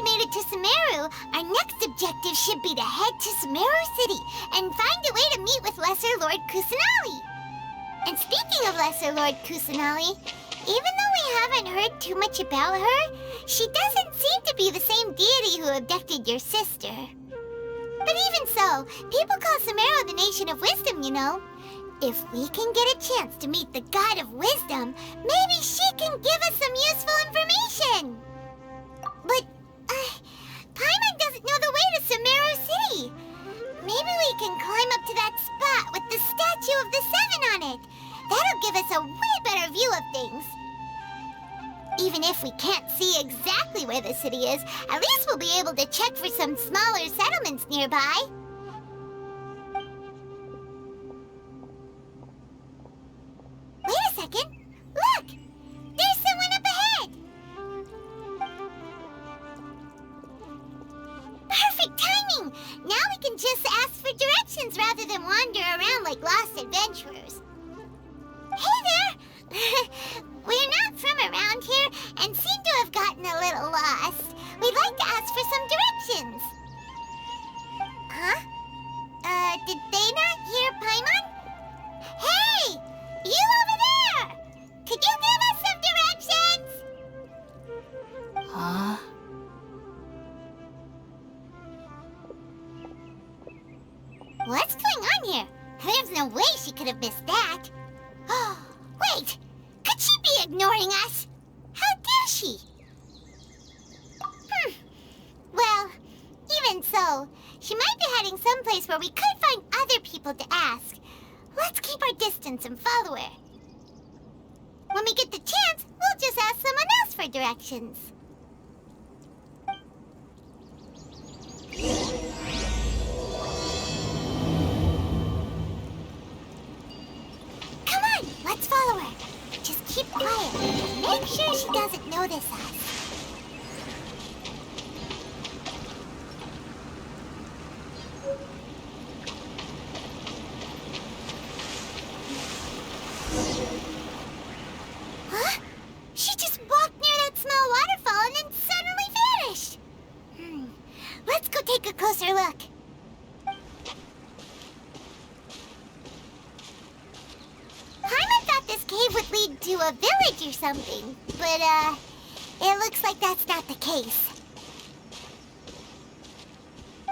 we made it to Sumero, our next objective should be to head to Sumero City and find a way to meet with Lesser Lord Kusanali. And speaking of Lesser Lord Kusanali, even though we haven't heard too much about her, she doesn't seem to be the same deity who abducted your sister. But even so, people call Sumero the Nation of Wisdom, you know. If we can get a chance to meet the God of Wisdom, maybe she can give us some useful information. But, Paimon doesn't know the way to Sumero City. Maybe we can climb up to that spot with the statue of the Seven on it. That'll give us a way better view of things. Even if we can't see exactly where the city is, at least we'll be able to check for some smaller settlements nearby. Wait a second. Look! There's someone up ahead! Perfect timing! Now we can just ask for directions rather than wander around like lost adventurers. Hey there! We're not from around here and seem to have gotten a little lost. We'd like to ask for some directions. Huh? Did they not hear Paimon? Hey! You over there! Could you give us some directions? Huh? What's going on here? There's no way she could have missed that. Oh, wait! Could she be ignoring us? How dare she? Well, even so, she might be heading someplace where we could find other people to ask. Let's keep our distance and follow her. When we get the chance, we'll just ask someone else for directions. Come on, let's follow her. Just keep quiet. Make sure she doesn't notice us. Huh? She just walked near that small waterfall and then suddenly vanished. Let's go take a closer look. Paimon thought this cave would lead to a village or something, but, it looks like that's not the case.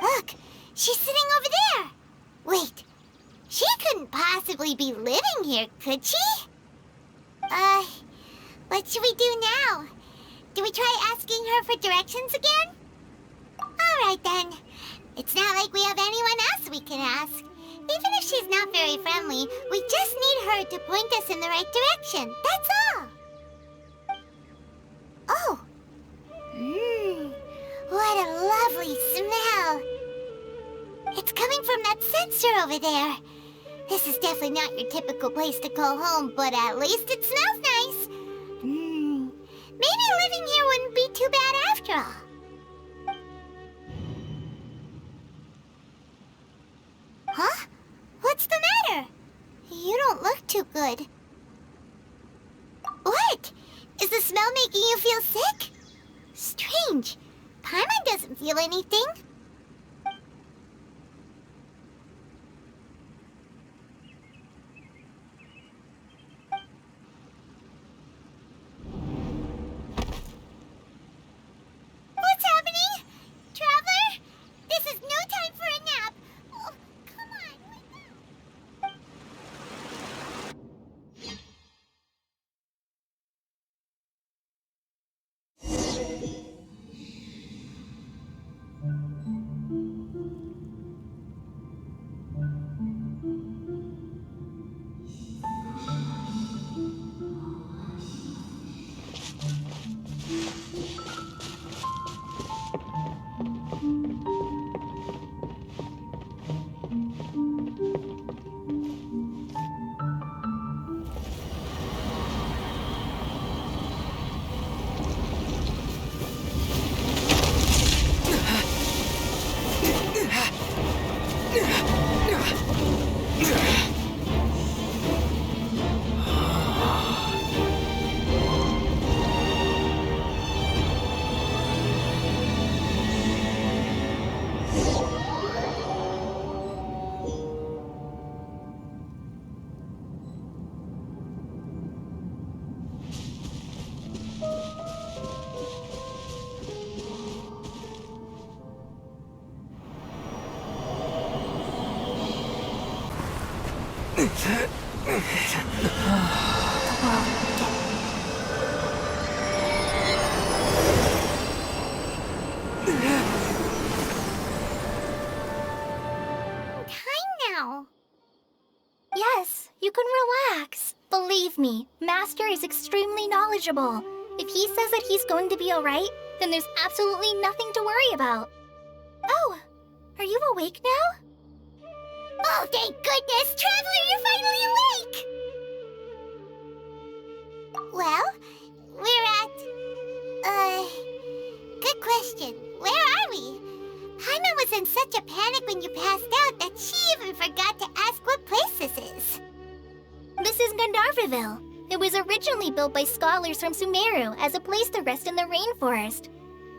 Look, she's sitting over there. Wait, she couldn't possibly be living here, could she? What should we do now? Do we try asking her for directions again? All right, then. It's not like we have anyone else we can ask. Even if she's not very friendly, we just need her to point us in the right direction. That's all. Oh. What a lovely smell. It's coming from that sensor over there. This is definitely not your typical place to call home, but at least it smells nice. Maybe living here wouldn't be too bad after all. Huh? What's the matter? You don't look too good. What? Is the smell making you feel sick? Strange. Paimon doesn't feel anything. What's happening? Traveler? This is no time for a nap. Oh, come on, wake up. Now. Yes, you can relax. Believe me, Master is extremely knowledgeable. If he says that he's going to be alright, then there's absolutely nothing to worry about. Oh, are you awake now? Oh, thank goodness! Traveler, you're finally awake! Well, we're at... Good question. Where are we? Hyman was in such a panic when you passed out that she even forgot to ask what place this is. This is Gandharvaville. It was originally built by scholars from Sumeru as a place to rest in the rainforest.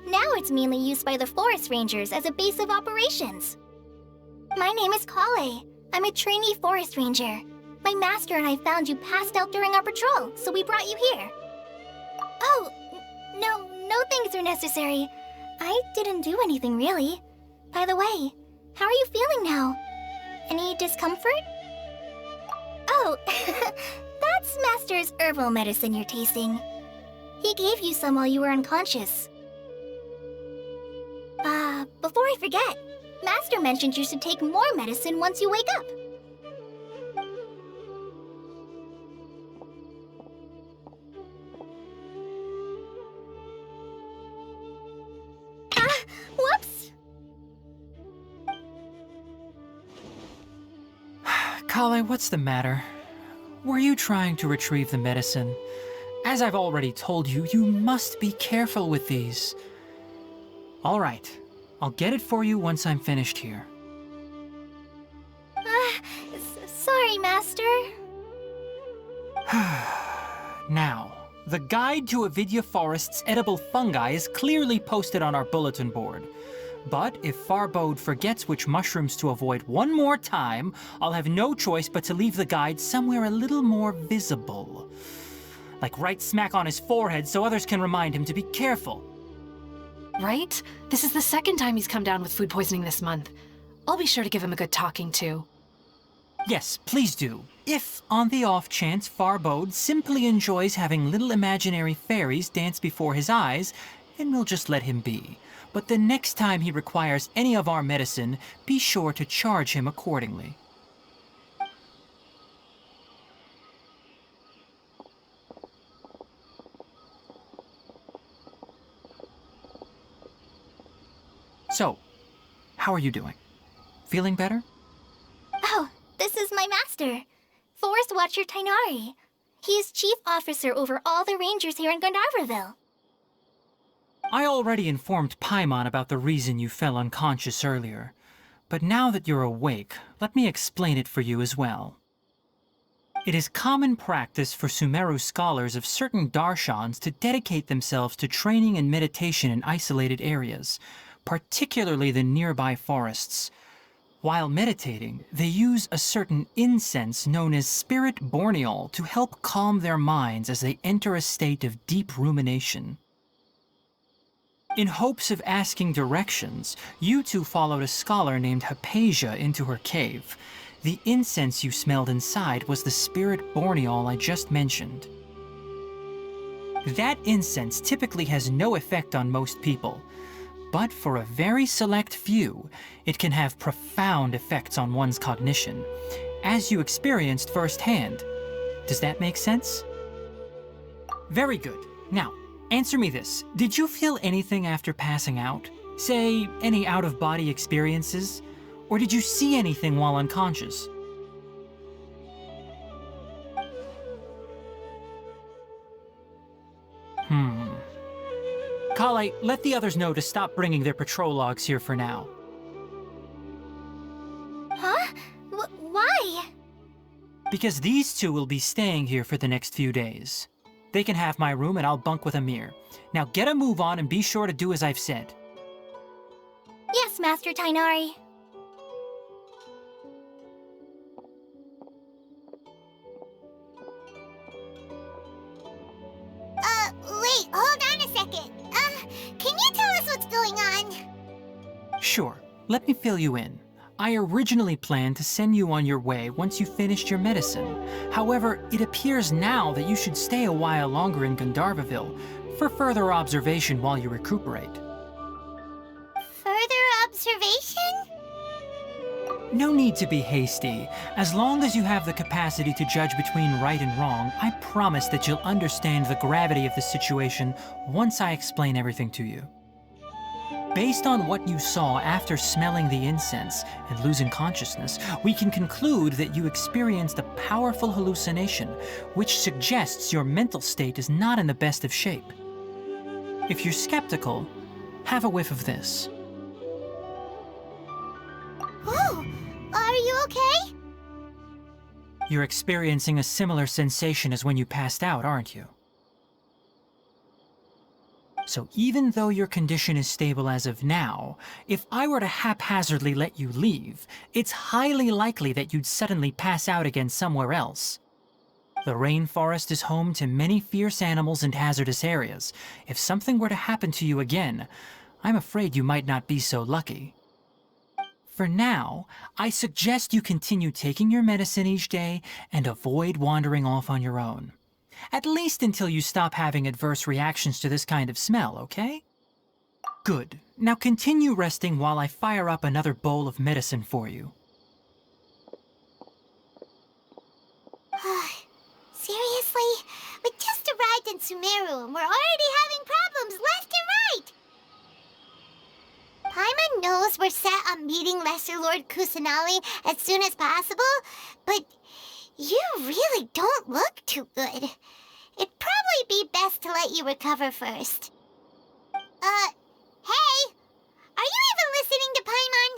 Now it's mainly used by the forest rangers as a base of operations. My name is Collei. I'm a trainee forest ranger. My master and I found you passed out during our patrol, so we brought you here. Oh, no things are necessary. I didn't do anything really. By the way, how are you feeling now? Any discomfort? Oh, that's Master's herbal medicine you're tasting. He gave you some while you were unconscious. Before I forget, Master mentioned you should take more medicine once you wake up. Whoops! Collei, what's the matter? Were you trying to retrieve the medicine? As I've already told you, you must be careful with these. All right, I'll get it for you once I'm finished here. Sorry, Master. Now, the guide to Avidya Forest's edible fungi is clearly posted on our bulletin board. But if Farbode forgets which mushrooms to avoid one more time, I'll have no choice but to leave the guide somewhere a little more visible. Like right smack on his forehead so others can remind him to be careful. Right? This is the second time he's come down with food poisoning this month. I'll be sure to give him a good talking to. Yes, please do. If, on the off chance, Farbode simply enjoys having little imaginary fairies dance before his eyes, then we'll just let him be. But the next time he requires any of our medicine, be sure to charge him accordingly. So, how are you doing? Feeling better? Oh, this is my master, Forest Watcher Tynari. He is chief officer over all the rangers here in Gandharvaville. I already informed Paimon about the reason you fell unconscious earlier. But now that you're awake, let me explain it for you as well. It is common practice for Sumeru scholars of certain darshans to dedicate themselves to training and meditation in isolated areas, particularly the nearby forests. While meditating, they use a certain incense known as spirit borneol to help calm their minds as they enter a state of deep rumination. In hopes of asking directions, you two followed a scholar named Hypatia into her cave. The incense you smelled inside was the spirit borneol I just mentioned. That incense typically has no effect on most people, but for a very select few, it can have profound effects on one's cognition, as you experienced firsthand. Does that make sense? Very good. Now, answer me this. Did you feel anything after passing out? Say, any out-of-body experiences? Or did you see anything while unconscious? Collei, let the others know to stop bringing their patrol logs here for now. Huh? Why? Because these two will be staying here for the next few days. They can have my room and I'll bunk with Amir. Now get a move on and be sure to do as I've said. Yes, Master Tynari. Wait, hold on a second. Can you tell us what's going on? Sure, let me fill you in. I originally planned to send you on your way once you finished your medicine. However, it appears now that you should stay a while longer in Gandharvaville for further observation while you recuperate. Further observation? No need to be hasty. As long as you have the capacity to judge between right and wrong, I promise that you'll understand the gravity of the situation once I explain everything to you. Based on what you saw after smelling the incense and losing consciousness, we can conclude that you experienced a powerful hallucination, which suggests your mental state is not in the best of shape. If you're skeptical, have a whiff of this. Oh, are you okay? You're experiencing a similar sensation as when you passed out, aren't you? So even though your condition is stable as of now, if I were to haphazardly let you leave, it's highly likely that you'd suddenly pass out again somewhere else. The rainforest is home to many fierce animals and hazardous areas. If something were to happen to you again, I'm afraid you might not be so lucky. For now, I suggest you continue taking your medicine each day and avoid wandering off on your own. At least until you stop having adverse reactions to this kind of smell, okay? Good. Now continue resting while I fire up another bowl of medicine for you. Seriously? We just arrived in Sumero and we're already having problems left and right! Paimon knows we're set on meeting Lesser Lord Kusanali as soon as possible, but you really don't look too good. It'd probably be best to let you recover first. Hey! Are you even listening to Paimon?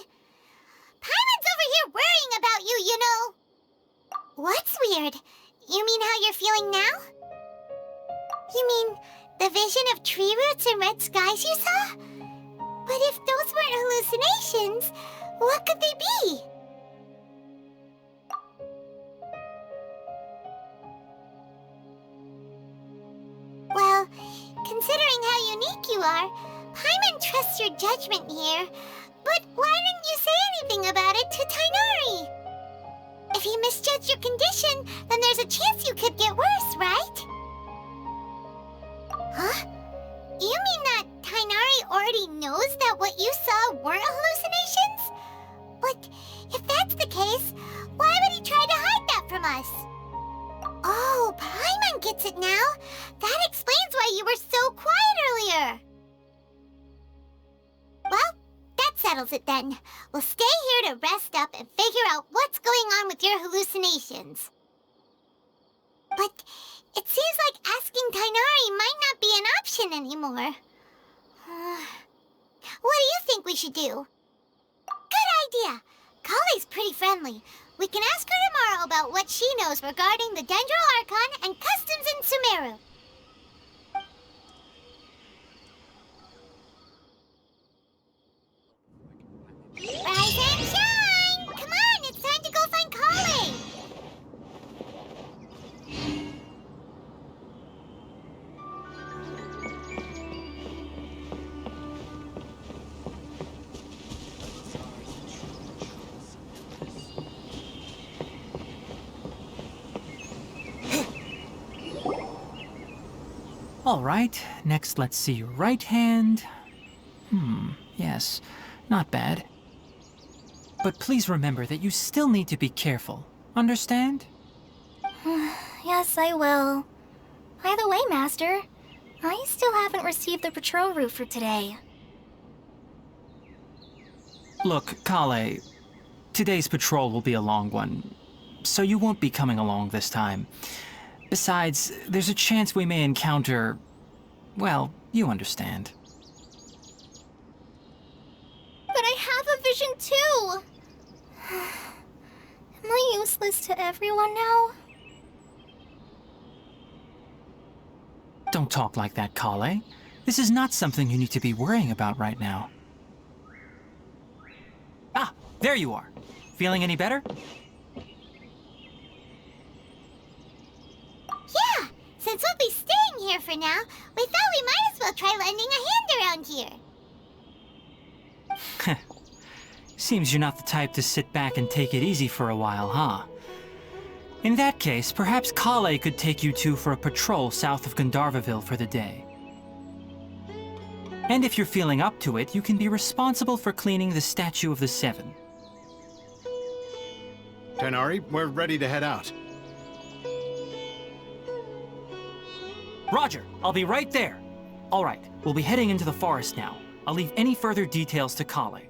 Paimon's over here worrying about you, you know. What's weird? You mean how you're feeling now? You mean the vision of tree roots and red skies you saw? But if those weren't hallucinations, what could they be? Well, considering how unique you are, Paimon trusts your judgment here. But why didn't you say anything about it to Tighnari? If he misjudged your condition, then there's a chance you could get worse, right? Huh? You mean that Tighnari already knows that what you saw weren't hallucinations? But if that's the case, why would he try to hide that from us? Oh, Paimon gets it now. That explains why you were so quiet earlier. Well, that settles it then. We'll stay here to rest up and figure out what's going on with your hallucinations. But it seems like asking Tighnari might not be an option anymore. What do you think we should do? Good idea. Collea's pretty friendly. We can ask her tomorrow about what she knows regarding the Dendro Archon and customs in Sumeru. Rise and shine! Come on, it's time to go find Colleae! All right, next let's see your right hand. Yes, not bad. But please remember that you still need to be careful. Understand? Yes, I will. By the way, Master, I still haven't received the patrol route for today. Look, Colleae, today's patrol will be a long one, so you won't be coming along this time. Besides, there's a chance we may encounter... well, you understand. But I have a vision too! Am I useless to everyone now? Don't talk like that, Colleae. This is not something you need to be worrying about right now. Ah, there you are. Feeling any better? Yeah, since we'll be staying here for now, we thought we might as well try lending a hand around here. Seems you're not the type to sit back and take it easy for a while, huh? In that case, perhaps Collei could take you two for a patrol south of Gandharvaville for the day. And if you're feeling up to it, you can be responsible for cleaning the Statue of the Seven. Tighnari, we're ready to head out. Roger, I'll be right there. All right, we'll be heading into the forest now. I'll leave any further details to Collei.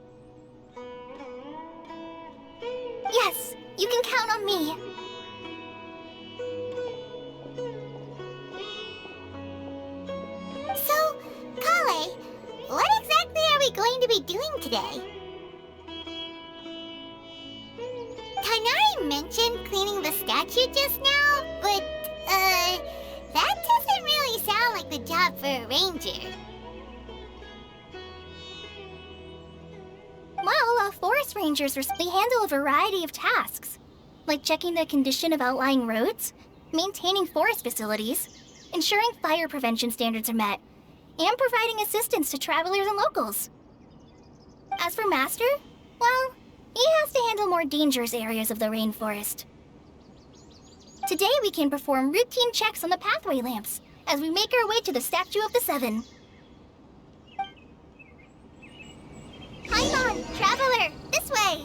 Yes, you can count on me. So, Collei, what exactly are we going to be doing today? Tighnari mentioned cleaning the statue just now, but, that doesn't really sound like the job for a ranger. Well, forest rangers handle a variety of tasks, like checking the condition of outlying roads, maintaining forest facilities, ensuring fire prevention standards are met, and providing assistance to travelers and locals. As for Master, well, he has to handle more dangerous areas of the rainforest. Today we can perform routine checks on the pathway lamps as we make our way to the Statue of the Seven. Paimon, Traveler, this way!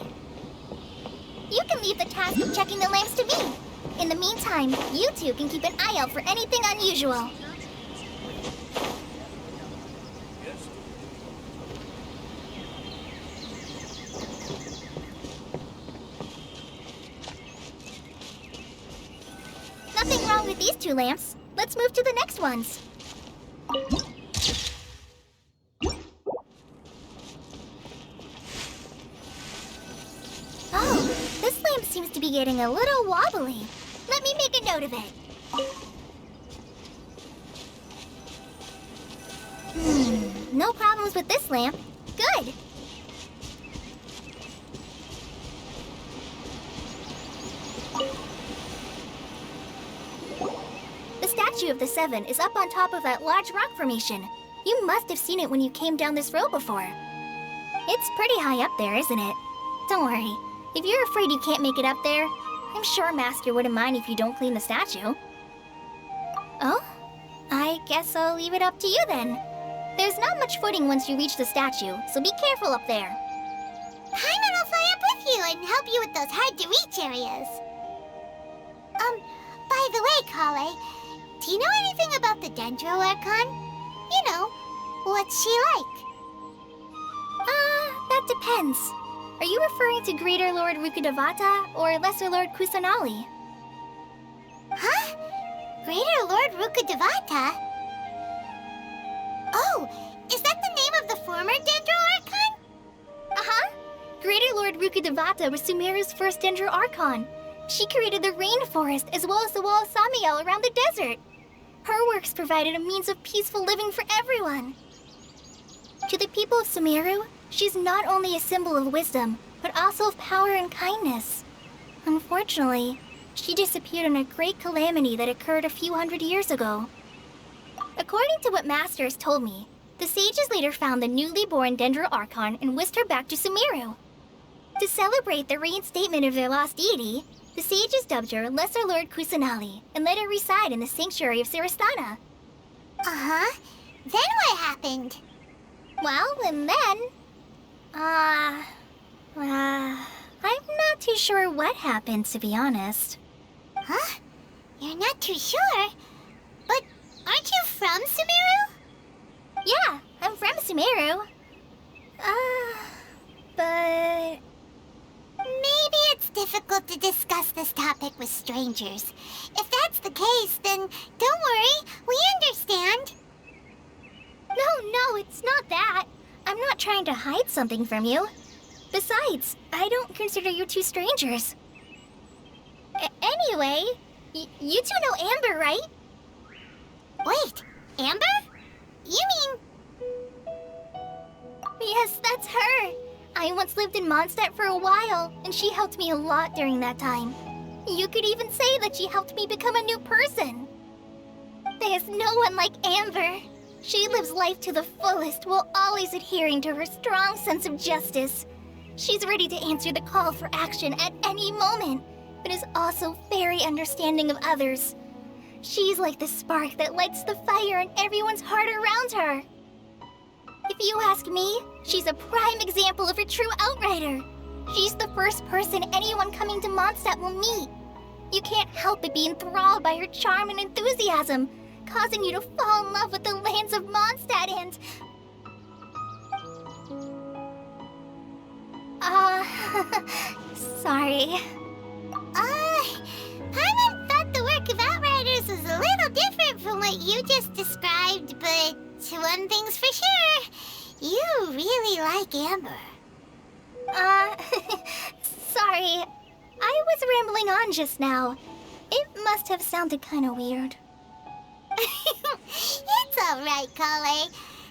You can leave the task of checking the lamps to me. In the meantime, you two can keep an eye out for anything unusual. Nothing wrong with these two lamps. Let's move to the next ones. Oh, this lamp seems to be getting a little wobbly. Let me make a note of it. No problems with this lamp. Good. The Statue of the Seven is up on top of that large rock formation. You must have seen it when you came down this road before. It's pretty high up there, isn't it? Don't worry. If you're afraid you can't make it up there, I'm sure Master wouldn't mind if you don't clean the statue. Oh? I guess I'll leave it up to you then. There's not much footing once you reach the statue, so be careful up there. Paimon will fly up with you and help you with those hard-to-reach areas. By the way, Collei, do you know anything about the Dendro Archon? You know, what's she like? That depends. Are you referring to Greater Lord Rukkhadevata or Lesser Lord Kusanali? Huh? Greater Lord Rukkhadevata? Oh, is that the name of the former Dendro Archon? Uh-huh. Greater Lord Rukkhadevata was Sumeru's first Dendro Archon. She created the rainforest as well as the wall of Samiel around the desert. Her works provided a means of peaceful living for everyone. To the people of Sumeru, she's not only a symbol of wisdom, but also of power and kindness. Unfortunately, she disappeared in a great calamity that occurred a few hundred years ago. According to what Master has told me, the sages later found the newly born Dendro Archon and whisked her back to Sumeru. To celebrate the reinstatement of their lost deity, the sages dubbed her Lesser Lord Kusanali and let her reside in the sanctuary of Sarastana. Uh-huh. Then what happened? Well, and then... I'm not too sure what happened, to be honest. Huh? You're not too sure? But aren't you from Sumeru? Yeah, I'm from Sumeru. But... Maybe it's difficult to discuss this topic with strangers. If that's the case, then don't worry, we understand. No, it's not that. I'm not trying to hide something from you. Besides, I don't consider you two strangers. Anyway, you two know Amber, right? Wait, Amber? You mean... Yes, that's her. I once lived in Mondstadt for a while, and she helped me a lot during that time. You could even say that she helped me become a new person. There's no one like Amber. She lives life to the fullest while always adhering to her strong sense of justice. She's ready to answer the call for action at any moment, but is also very understanding of others. She's like the spark that lights the fire in everyone's heart around her. If you ask me, she's a prime example of a true outrider. She's the first person anyone coming to Mondstadt will meet. You can't help but be enthralled by her charm and enthusiasm, causing you to fall in love with the lands of Mondstadt and... sorry. Paimon thought the work of Outriders was a little different from what you just described, but one thing's for sure, you really like Amber. Sorry. I was rambling on just now. It must have sounded kinda weird. It's alright, Colleyi.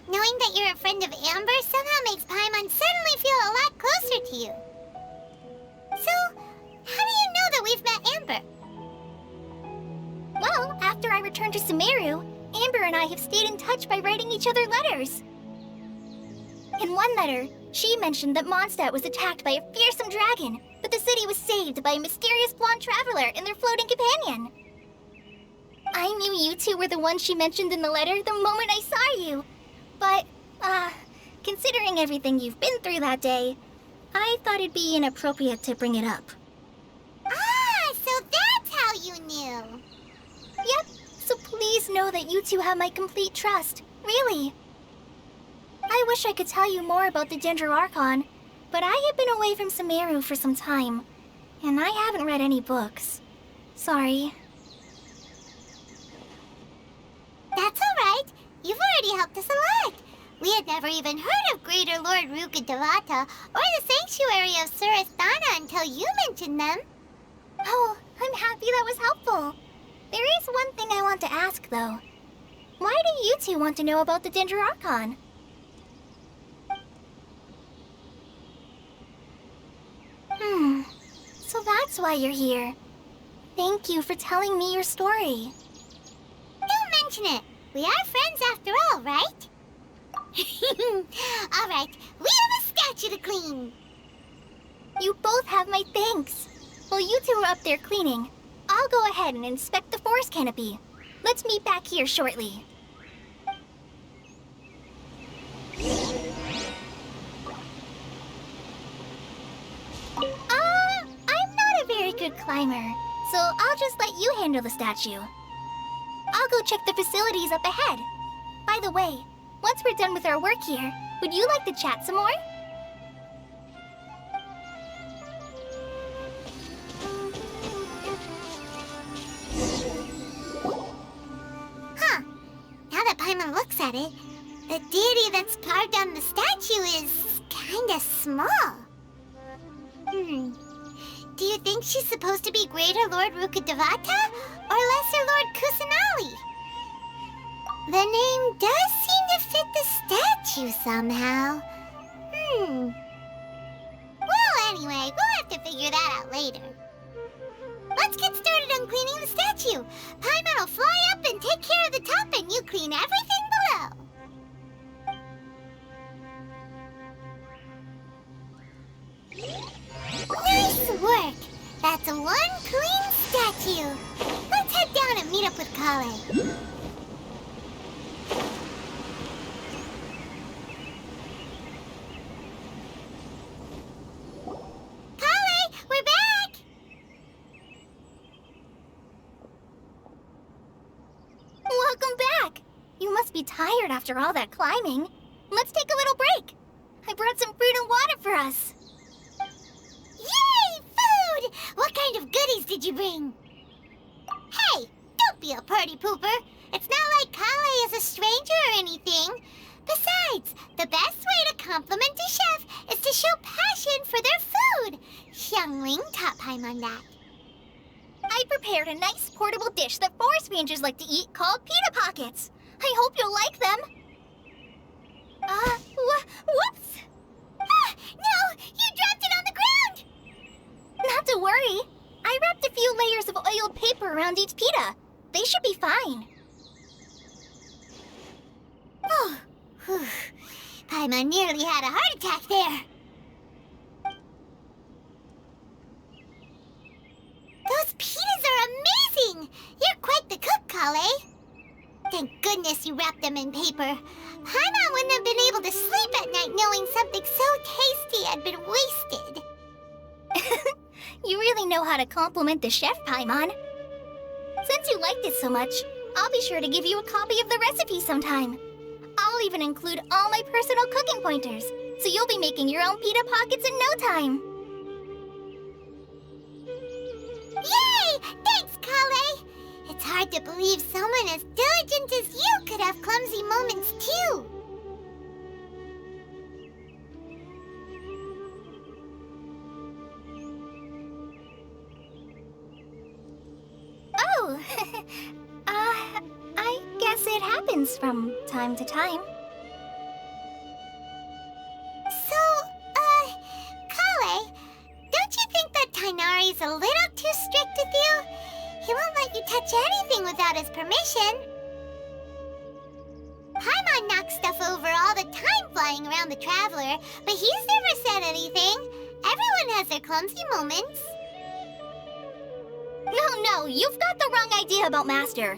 Knowing that you're a friend of Amber somehow makes Paimon suddenly feel a lot closer to you. So, how do you know that we've met Amber? Well, after I returned to Summeru, Amber and I have stayed in touch by writing each other letters. In one letter, she mentioned that Mondstadt was attacked by a fearsome dragon, but the city was saved by a mysterious blonde traveler and their floating companion. I knew you two were the ones she mentioned in the letter the moment I saw you. But, considering everything you've been through that day, I thought it'd be inappropriate to bring it up. Ah, so that's how you knew. Yep, so please know that you two have my complete trust, really. I wish I could tell you more about the Ginger Archon, but I have been away from Summeru for some time, and I haven't read any books. Sorry. That's alright. You've already helped us a lot. We had never even heard of Greater Lord Rukkhadevata or the Sanctuary of Surasthana until you mentioned them. Oh, I'm happy that was helpful. There is one thing I want to ask, though. Why do you two want to know about the Ginger Archon? So that's why you're here. Thank you for telling me your story. Don't mention it. We are friends after all, right? Alright, we have a statue to clean. You both have my thanks. While you two are up there cleaning, I'll go ahead and inspect the forest canopy. Let's meet back here shortly. I'm not a very good climber, so I'll just let you handle the statue. I'll go check the facilities up ahead. By the way, once we're done with our work here, would you like to chat some more? Huh. Now that Paimon looks at it, the deity that's carved on the statue is kinda small. Do you think she's supposed to be Greater Lord Rukkhadevata or Lesser Lord Kusanali? The name does seem to fit the statue somehow. Well, anyway, we'll have to figure that out later. Let's get started on cleaning the statue. Paimon will fly up and take care of the top, and you clean everything below. Nice work! That's one clean statue. Let's head down and meet up with Colleyi. Colleyi, we're back! Welcome back! You must be tired after all that climbing. Let's take a little break. I brought some fruit and water for us. Yay! Food! What kind of goodies did you bring? Hey, don't be a party pooper. It's not like Colleyi is a stranger or anything. Besides, the best way to compliment a chef is to show passion for their food. Xiangling taught Paimon that. I prepared a nice portable dish that forest rangers like to eat called pita pockets. I hope you'll like them. Whoops! Ah, no! You dropped it on the ground! Not to worry. I wrapped a few layers of oiled paper around each pita. They should be fine. Oh, whew. Paimon nearly had a heart attack there. shopkeeper. Paimon wouldn't have been able to sleep at night knowing something so tasty had been wasted. You really know how to compliment the chef, Paimon. Since you liked it so much, I'll be sure to give you a copy of the recipe sometime. I'll even include all my personal cooking pointers, so you'll be making your own pita pockets in no time. Yay! Thanks, Colleae! It's hard to believe someone as diligent as you could have clumsy moments too. Oh, I guess it happens from time to time. So, Colleae, don't you think that Tighnari's a little too strict with you? He won't let you touch anything without his permission. Paimon knocks stuff over all the time flying around the Traveler, but he's never said anything. Everyone has their clumsy moments. No, you've got the wrong idea about Master.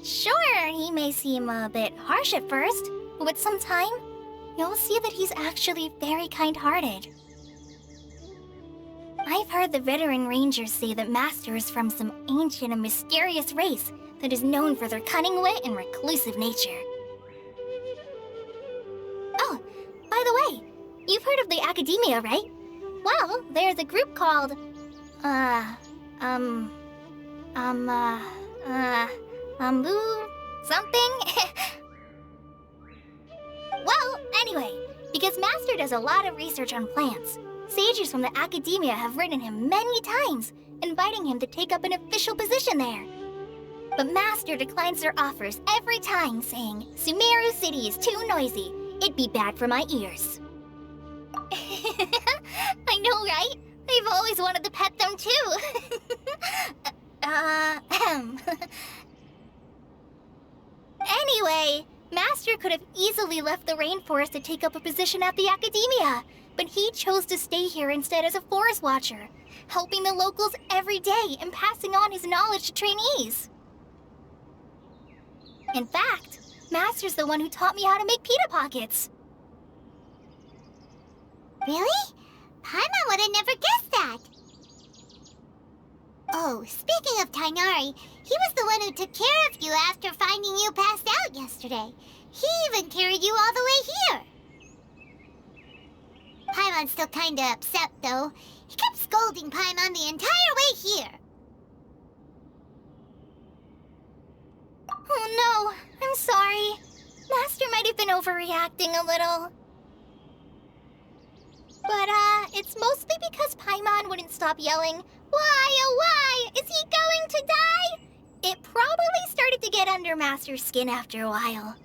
Sure, he may seem a bit harsh at first, but with some time, you'll see that he's actually very kind-hearted. I've heard the veteran rangers say that Master is from some ancient and mysterious race that is known for their cunning wit and reclusive nature. Oh, by the way, you've heard of the Academia, right? Well, there's a group called, something? Well, anyway, because Master does a lot of research on plants, sages from the Academia have written him many times, inviting him to take up an official position there. But Master declines their offers every time, saying, Sumeru City is too noisy. It'd be bad for my ears. I know, right? I've always wanted to pet them too. Anyway, Master could have easily left the rainforest to take up a position at the Academia, but he chose to stay here instead as a forest watcher, helping the locals every day and passing on his knowledge to trainees. In fact, Master's the one who taught me how to make pita pockets. Really? Paimon would have never guessed that. Oh, speaking of Tighnari, he was the one who took care of you after finding you passed out yesterday. He even carried you all the way here. Paimon's still kinda upset, though. He kept scolding Paimon the entire way here. Oh no, I'm sorry. Master might have been overreacting a little. But, it's mostly because Paimon wouldn't stop yelling, "Why, oh why, is he going to die?" It probably started to get under Master's skin after a while.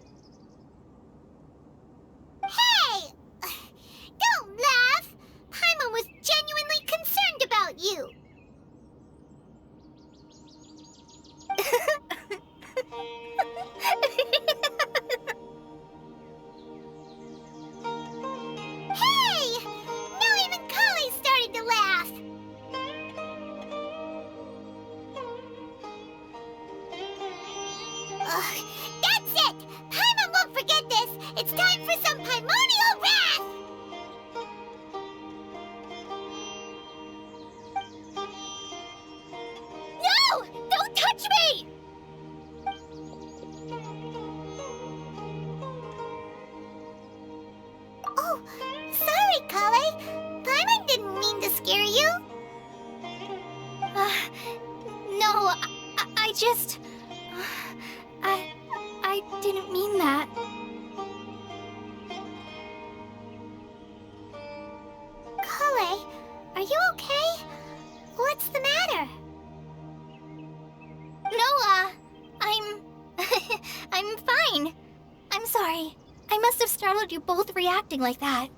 Hey! Don't laugh! Paimon was genuinely concerned about you. Hey! Now even Colleae started to laugh. Ugh, that's it! Paimon won't forget this! It's time for some primordial wrath! No! Don't touch me! Oh, sorry, Colleae. Paimon didn't mean to scare you. No, I just... I didn't mean that. Colleae, are you okay? What's the matter? No, I'm fine. I'm sorry. I must have startled you both reacting like that.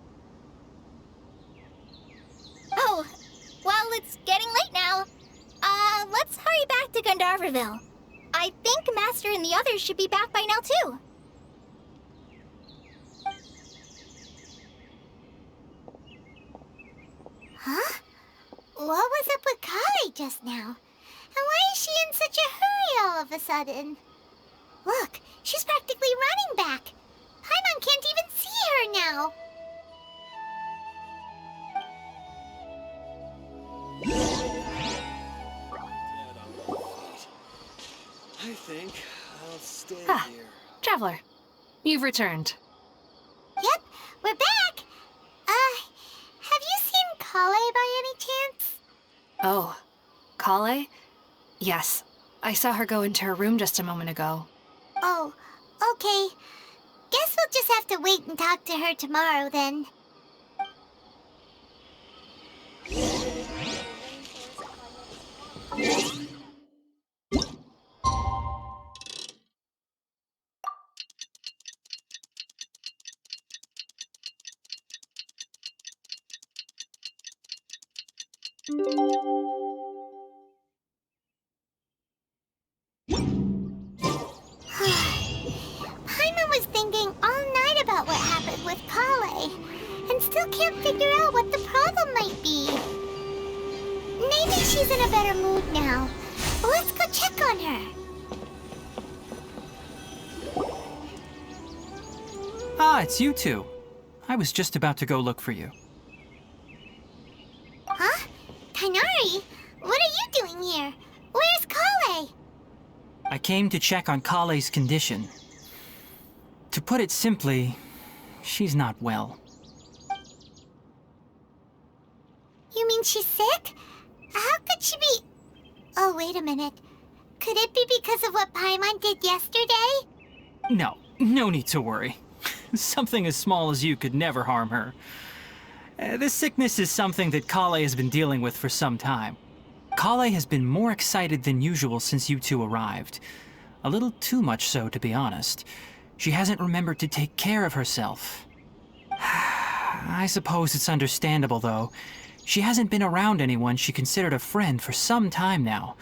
Oh, well, it's getting late now. Let's hurry back to Gandharville. I think Master and the others should be back by now, too. Huh? What was up with Colleae just now? And why is she in such a hurry all of a sudden? Look, She's practically running back. Paimon can't even see her now. I think I'll stay Ah. here. Traveler, you've returned. Yep, we're back. Have you seen Collei by any chance? Oh, Collei? Yes, I saw her go into her room just a moment ago. Oh, okay. Guess we'll just have to wait and talk to her tomorrow then. Paimon was thinking all night about what happened with Collei, and still can't figure out what the problem might be. Maybe she's in a better mood now. Let's go check on her. Ah, it's you two. I was just about to go look for you. Huh? Tighnari? What are you doing here? Where's Collei? I came to check on Collei's condition. To put it simply, she's not well. You mean she's sick? How could she be... Oh, wait a minute. Could it be because of what Paimon did yesterday? No need to worry. Something as small as you could never harm her. This sickness is something that Collei has been dealing with for some time. Collei has been more excited than usual since you two arrived. A little too much so, to be honest. She hasn't remembered to take care of herself. I suppose it's understandable, though. She hasn't been around anyone she considered a friend for some time now.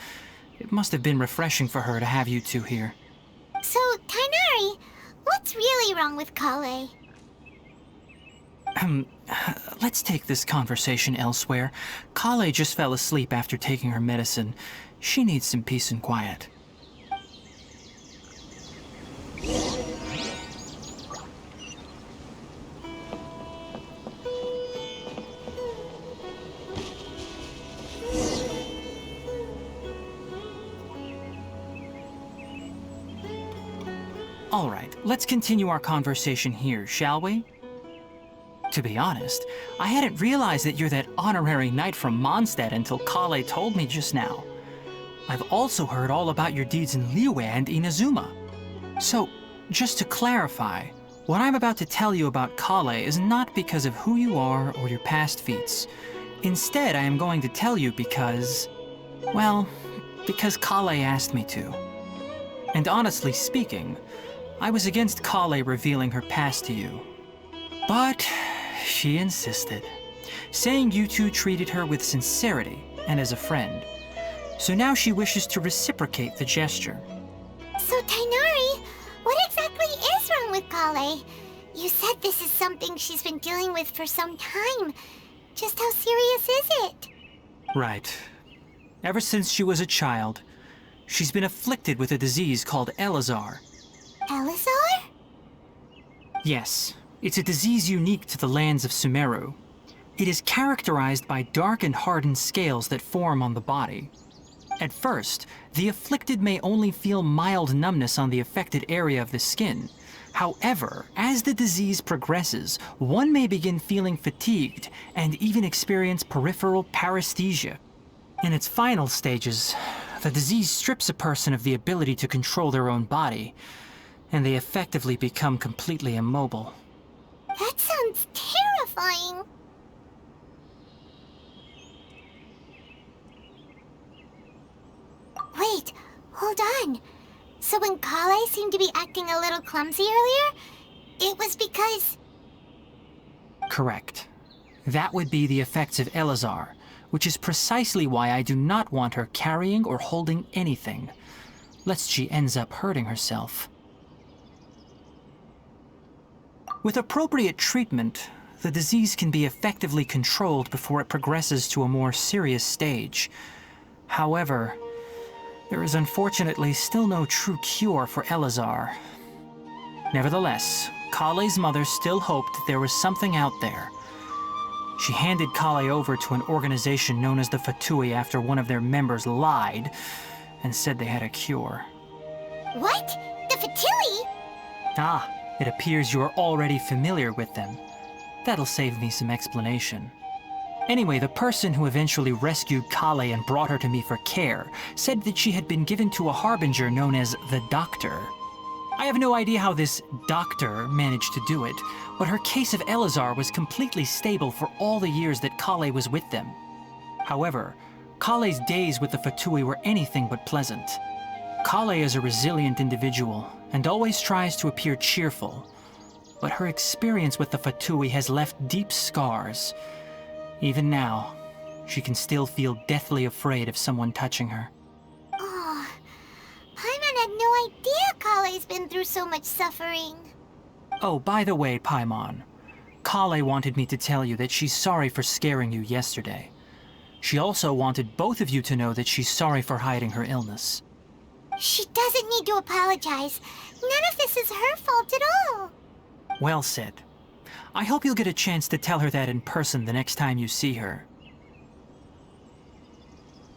It must have been refreshing for her to have you two here. So, Tighnari, what's really wrong with Collei? Let's take this conversation elsewhere. Collei just fell asleep after taking her medicine. She needs some peace and quiet. All right, let's continue our conversation here, shall we? To be honest, I hadn't realized that you're that honorary knight from Mondstadt until Collei told me just now. I've also heard all about your deeds in Liyue and Inazuma. So, just to clarify, what I'm about to tell you about Collei is not because of who you are or your past feats. Instead, I am going to tell you because... well, because Collei asked me to. And honestly speaking, I was against Collei revealing her past to you. But she insisted, saying you two treated her with sincerity and as a friend. So now she wishes to reciprocate the gesture. So, Tighnari, what exactly is wrong with Collei? You said this is something she's been dealing with for some time. Just how serious is it? Right. Ever since she was a child, she's been afflicted with a disease called Elazar. Elazar? Yes, it's a disease unique to the lands of Sumero. It is characterized by dark and hardened scales that form on the body. At first, the afflicted may only feel mild numbness on the affected area of the skin. However, as the disease progresses, one may begin feeling fatigued and even experience peripheral paresthesia. In its final stages, the disease strips a person of the ability to control their own body, and they effectively become completely immobile. That sounds terrifying. Wait, hold on. So when Collei seemed to be acting a little clumsy earlier, it was because... Correct. That would be the effects of Elazar, which is precisely why I do not want her carrying or holding anything, lest she ends up hurting herself. With appropriate treatment, the disease can be effectively controlled before it progresses to a more serious stage. However, there is unfortunately still no true cure for Elazar, Nevertheless, Kale's mother still hoped that there was something out there. She handed Kale over to an organization known as the Fatui after one of their members lied and said they had a cure. What? The Fatui? Ah, it appears you are already familiar with them. That'll save me some explanation. Anyway, the person who eventually rescued Kale and brought her to me for care said that she had been given to a harbinger known as the Doctor. I have no idea how this doctor managed to do it, but her case of Elazar was completely stable for all the years that Kale was with them. However, Kale's days with the Fatui were anything but pleasant. Kale is a resilient individual and always tries to appear cheerful, but her experience with the Fatui has left deep scars. Even now, she can still feel deathly afraid of someone touching her. Oh, Paimon had no idea Kale's been through so much suffering. Oh, by the way, Paimon, Kale wanted me to tell you that she's sorry for scaring you yesterday. She also wanted both of you to know that she's sorry for hiding her illness. She doesn't need to apologize. None of this is her fault at all. Well said. I hope you'll get a chance to tell her that in person the next time you see her.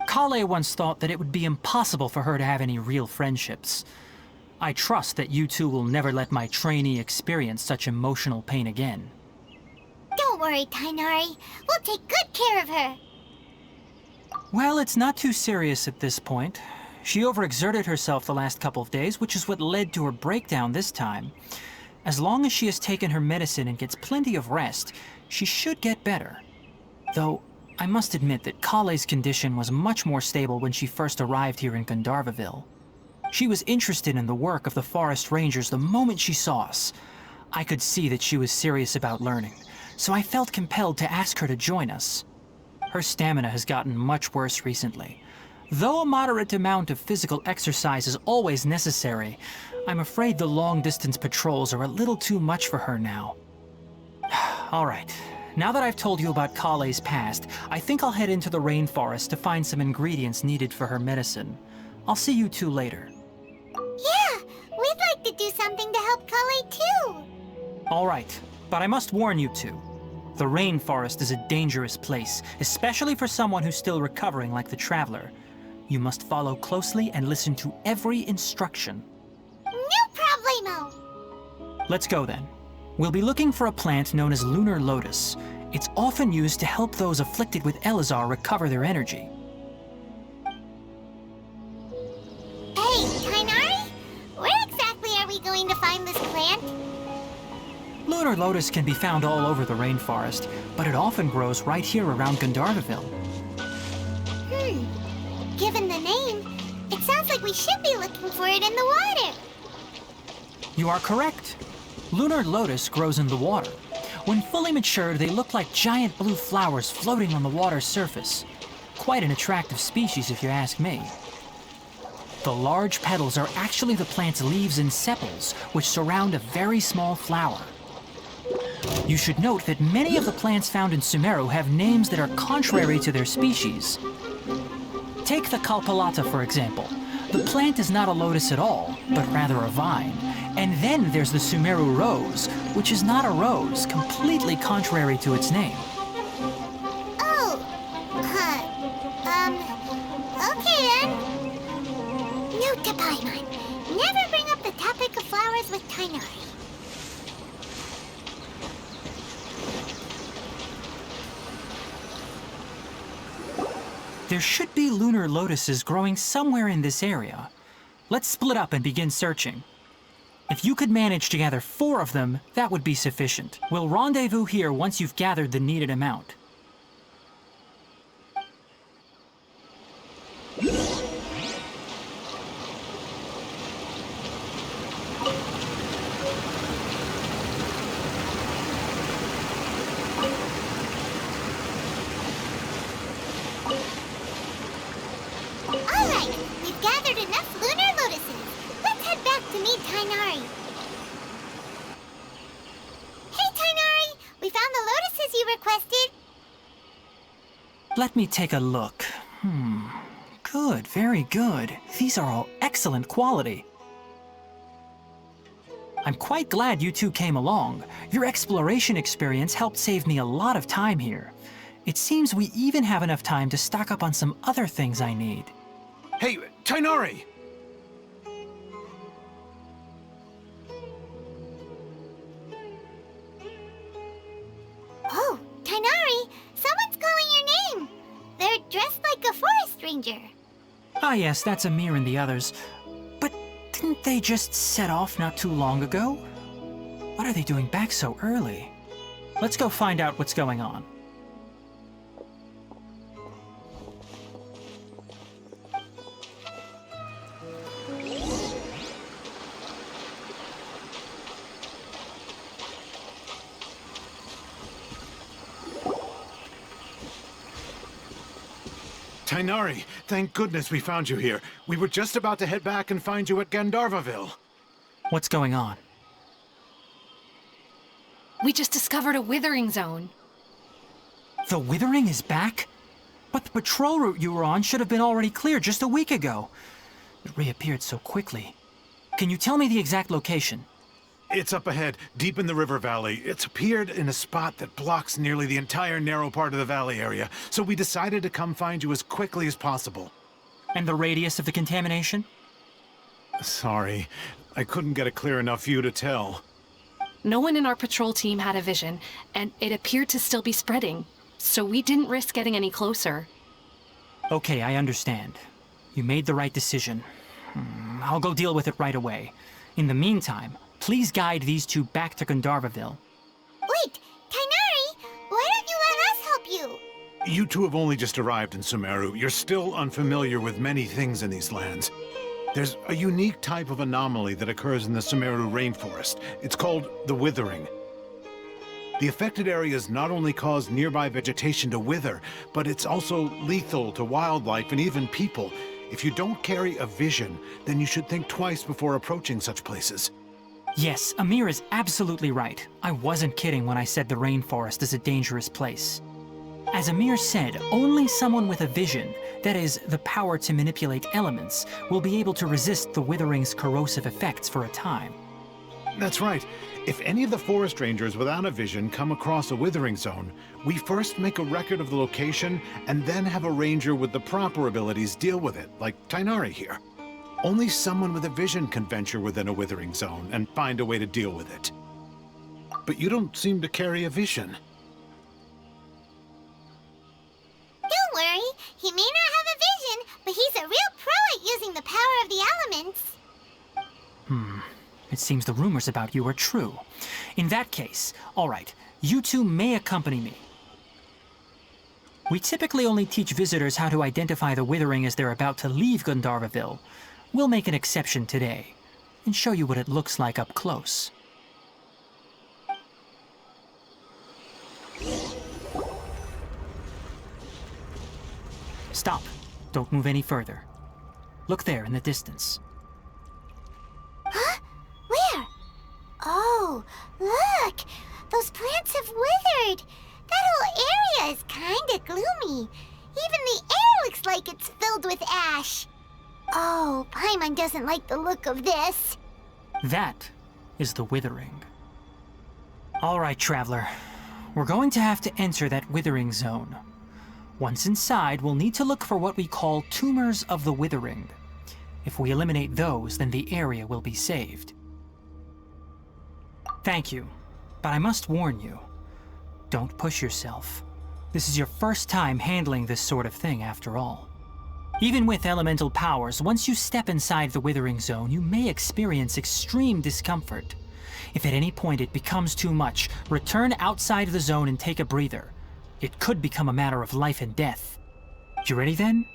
Kale once thought that it would be impossible for her to have any real friendships. I trust that you two will never let my trainee experience such emotional pain again. Don't worry, Tighnari. We'll take good care of her. Well, it's not too serious at this point. She overexerted herself the last couple of days, which is what led to her breakdown this time. As long as she has taken her medicine and gets plenty of rest, she should get better. Though, I must admit that Kale's condition was much more stable when she first arrived here in Gandharvaville. She was interested in the work of the forest rangers the moment she saw us. I could see that she was serious about learning, so I felt compelled to ask her to join us. Her stamina has gotten much worse recently. Though a moderate amount of physical exercise is always necessary, I'm afraid the long-distance patrols are a little too much for her now. All right, now that I've told you about Kale's past, I think I'll head into the rainforest to find some ingredients needed for her medicine. I'll see you two later. Yeah, we'd like to do something to help Kale too. All right, but I must warn you two. The rainforest is a dangerous place, especially for someone who's still recovering like the Traveler. You must follow closely and listen to every instruction. No problemo. Let's go then. We'll be looking for a plant known as Lunar Lotus. It's often used to help those afflicted with Elazar recover their energy. Hey, Tighnari, where exactly are we going to find this plant? Lunar Lotus can be found all over the rainforest, but it often grows right here around Gandharvaville. Given the name, it sounds like we should be looking for it in the water. You are correct. Lunar Lotus grows in the water. When fully matured, they look like giant blue flowers floating on the water's surface. Quite an attractive species, if you ask me. The large petals are actually the plant's leaves and sepals, which surround a very small flower. You should note that many of the plants found in Sumero have names that are contrary to their species. Take the Kalpalata, for example. The plant is not a lotus at all, but rather a vine. And then there's the Sumeru rose, which is not a rose, completely contrary to its name. Oh, okay then. Note to Paimon, never bring up the topic of flowers with Tighnari. There should be lunar lotuses growing somewhere in this area. Let's split up and begin searching. If you could manage to gather 4 of them, that would be sufficient. We'll rendezvous here once you've gathered the needed amount. Alright, we've gathered enough lunar lotuses. Let's head back to meet Tighnari. Hey, Tighnari! We found the lotuses you requested. Let me take a look. Good, very good. These are all excellent quality. I'm quite glad you two came along. Your exploration experience helped save me a lot of time here. It seems we even have enough time to stock up on some other things I need. Hey, Tighnari! Oh, Tighnari, someone's calling your name. They're dressed like a forest ranger. Ah yes, that's Amir and the others. But didn't they just set off not too long ago? What are they doing back so early? Let's go find out what's going on. Tighnari, thank goodness we found you here. We were just about to head back and find you at Gandharvaville. What's going on? We just discovered a Withering Zone. The Withering is back? But the patrol route you were on should have been already clear just a week ago. It reappeared so quickly. Can you tell me the exact location? It's up ahead, deep in the river valley. It's appeared in a spot that blocks nearly the entire narrow part of the valley area, so we decided to come find you as quickly as possible. And the radius of the contamination? Sorry, I couldn't get a clear enough view to tell. No one in our patrol team had a vision, and it appeared to still be spreading, so we didn't risk getting any closer. Okay, I understand. You made the right decision. I'll go deal with it right away. In the meantime, please guide these two back to Gandharvaville. Wait, Tighnari, why don't you let us help you? You two have only just arrived in Summeru. You're still unfamiliar with many things in these lands. There's a unique type of anomaly that occurs in the Sumeru rainforest. It's called the Withering. The affected areas not only cause nearby vegetation to wither, but it's also lethal to wildlife and even people. If you don't carry a vision, then you should think twice before approaching such places. Yes, Amir is absolutely right. I wasn't kidding when I said the rainforest is a dangerous place. As Amir said, only someone with a vision, that is, the power to manipulate elements, will be able to resist the Withering's corrosive effects for a time. That's right. If any of the forest rangers without a vision come across a Withering Zone, we first make a record of the location and then have a ranger with the proper abilities deal with it, like Tighnari here. Only someone with a vision can venture within a Withering Zone and find a way to deal with it. But you don't seem to carry a vision. Don't worry, he may not have a vision, but he's a real pro at using the power of the elements. It seems the rumors about you are true. In that case, all right, you two may accompany me. We typically only teach visitors how to identify the Withering as they're about to leave Gandharvaville. We'll make an exception today, and show you what it looks like up close. Stop. Don't move any further. Look there in the distance. Huh? Where? Oh, look! Those plants have withered! That whole area is kinda gloomy. Even the air looks like it's filled with ash. Oh, Paimon doesn't like the look of this. That is the Withering. All right, Traveler. We're going to have to enter that Withering Zone. Once inside, we'll need to look for what we call tumors of the Withering. If we eliminate those, then the area will be saved. Thank you, but I must warn you. Don't push yourself. This is your first time handling this sort of thing, after all. Even with elemental powers, once you step inside the Withering Zone, you may experience extreme discomfort. If at any point it becomes too much, return outside the zone and take a breather. It could become a matter of life and death. You ready then?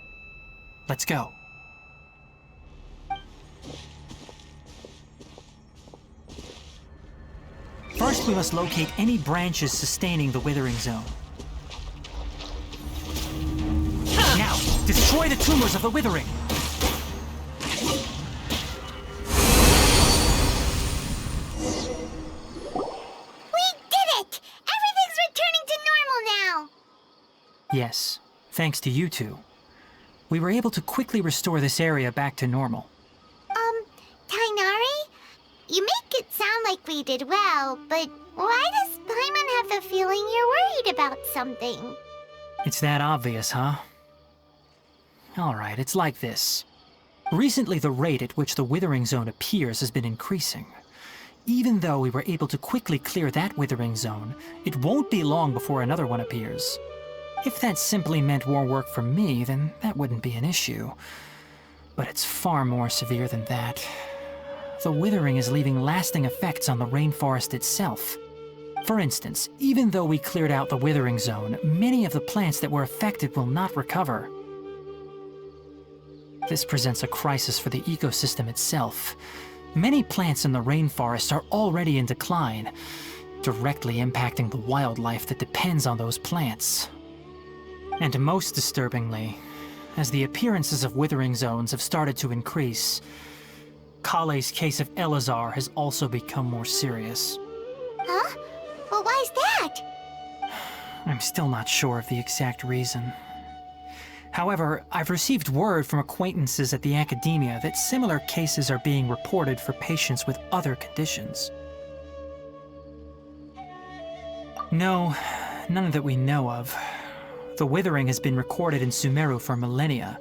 Let's go. First, we must locate any branches sustaining the Withering Zone. Now, destroy the tumors of the Withering! We did it! Everything's returning to normal now! Yes, thanks to you two. We were able to quickly restore this area back to normal. Tighnari? You make it sound clearly did well, but why does Paimon have the feeling you're worried about something? It's that obvious, huh? Alright, it's like this. Recently, the rate at which the Withering Zone appears has been increasing. Even though we were able to quickly clear that Withering Zone, it won't be long before another one appears. If that simply meant more work for me, then that wouldn't be an issue. But it's far more severe than that. The withering is leaving lasting effects on the rainforest itself. For instance, even though we cleared out the Withering Zone, many of the plants that were affected will not recover. This presents a crisis for the ecosystem itself. Many plants in the rainforest are already in decline, directly impacting the wildlife that depends on those plants. And most disturbingly, as the appearances of Withering Zones have started to increase, Colle's case of Elazar has also become more serious. Huh? Well, why's that? I'm still not sure of the exact reason. However, I've received word from acquaintances at the academia that similar cases are being reported for patients with other conditions. No, none that we know of. The withering has been recorded in Sumero for millennia.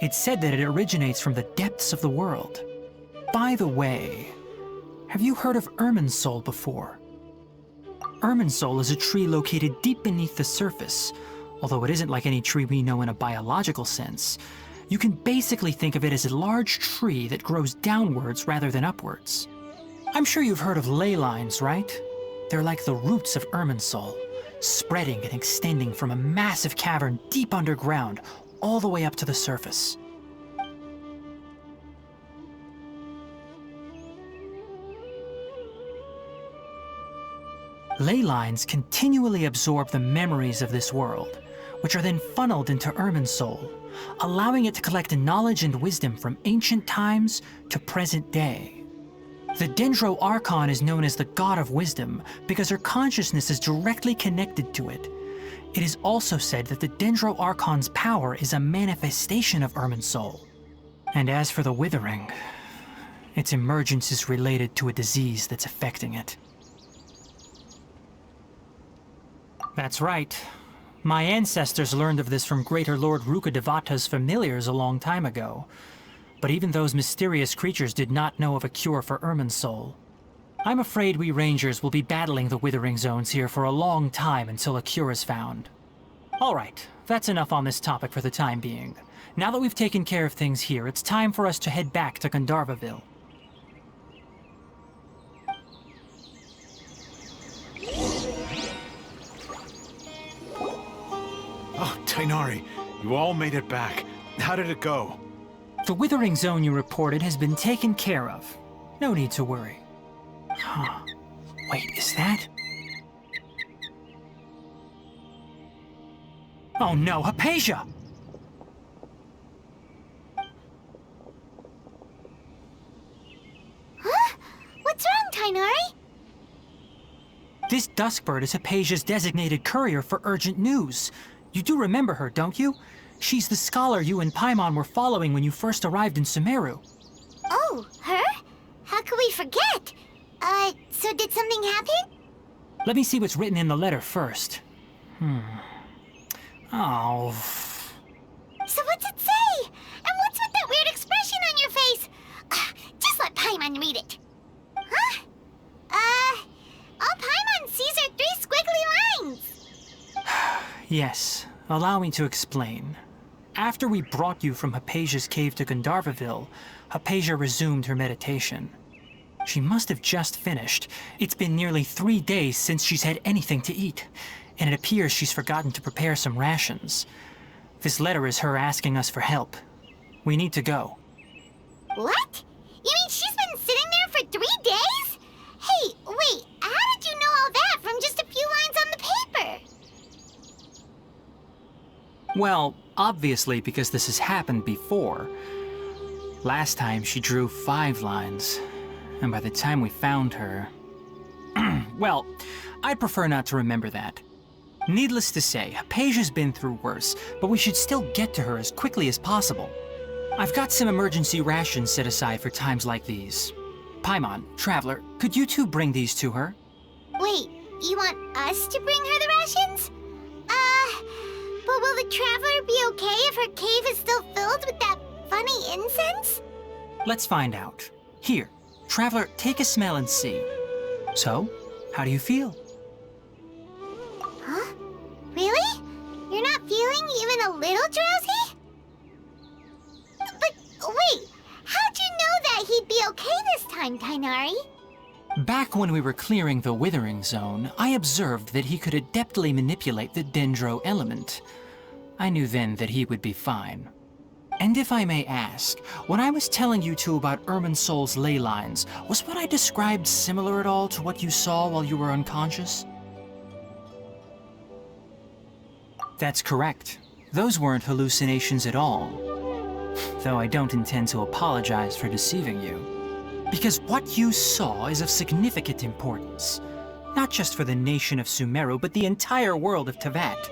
It's said that it originates from the depths of the world. By the way, have you heard of Irminsul before? Irminsul is a tree located deep beneath the surface. Although it isn't like any tree we know in a biological sense, you can basically think of it as a large tree that grows downwards rather than upwards. I'm sure you've heard of ley lines, right? They're like the roots of Irminsul, spreading and extending from a massive cavern deep underground all the way up to the surface. Ley lines continually absorb the memories of this world, which are then funneled into Irminsul, allowing it to collect knowledge and wisdom from ancient times to present day. The Dendro Archon is known as the God of Wisdom because her consciousness is directly connected to it. It is also said that the Dendro Archon's power is a manifestation of Irminsul. And as for the Withering, its emergence is related to a disease that's affecting it. That's right. My ancestors learned of this from Greater Lord Rukkhadevata's familiars a long time ago. But even those mysterious creatures did not know of a cure for Irminsul. I'm afraid we Rangers will be battling the Withering Zones here for a long time until a cure is found. Alright, that's enough on this topic for the time being. Now that we've taken care of things here, it's time for us to head back to Gandharvaville. Oh, Tighnari, you all made it back. How did it go? The Withering Zone you reported has been taken care of. No need to worry. Huh. Wait, is that? Oh no, Hypatia! Huh? What's wrong, Tighnari? This Duskbird is Hypatia's designated courier for urgent news. You do remember her, don't you? She's the scholar you and Paimon were following when you first arrived in Sumero. Oh, her? How could we forget? So did something happen? Let me see what's written in the letter first. Oh. So what's it say? And what's with that weird expression on your face? Just let Paimon read it. Huh? All Paimon sees are 3 squiggly lines. Yes, allow me to explain. After we brought you from Hypatia's cave to Gandharvaville, Hypatia resumed her meditation. She must have just finished. It's been nearly 3 days since she's had anything to eat, and it appears she's forgotten to prepare some rations. This letter is her asking us for help. We need to go. What? You mean she's been sitting there for 3 days? Hey, wait, how did you know all that from just a few lines on the paper? Well, obviously because this has happened before. Last time she drew 5 lines, and by the time we found her... well, I'd prefer not to remember that. Needless to say, Hypatia's been through worse, but we should still get to her as quickly as possible. I've got some emergency rations set aside for times like these. Paimon, Traveler, could you two bring these to her? Wait, you want us to bring her the rations? But will the Traveler be okay if her cave is still filled with that funny incense? Let's find out. Here, Traveler, take a smell and see. So, how do you feel? Huh? Really? You're not feeling even a little drowsy? But wait, how'd you know that he'd be okay this time, Tighnari? Back when we were clearing the Withering Zone, I observed that he could adeptly manipulate the Dendro element. I knew then that he would be fine. And if I may ask, when I was telling you two about Irminsul's ley lines, was what I described similar at all to what you saw while you were unconscious? That's correct. Those weren't hallucinations at all. Though I don't intend to apologize for deceiving you. Because what you saw is of significant importance. Not just for the nation of Sumeru, but the entire world of Teyvat.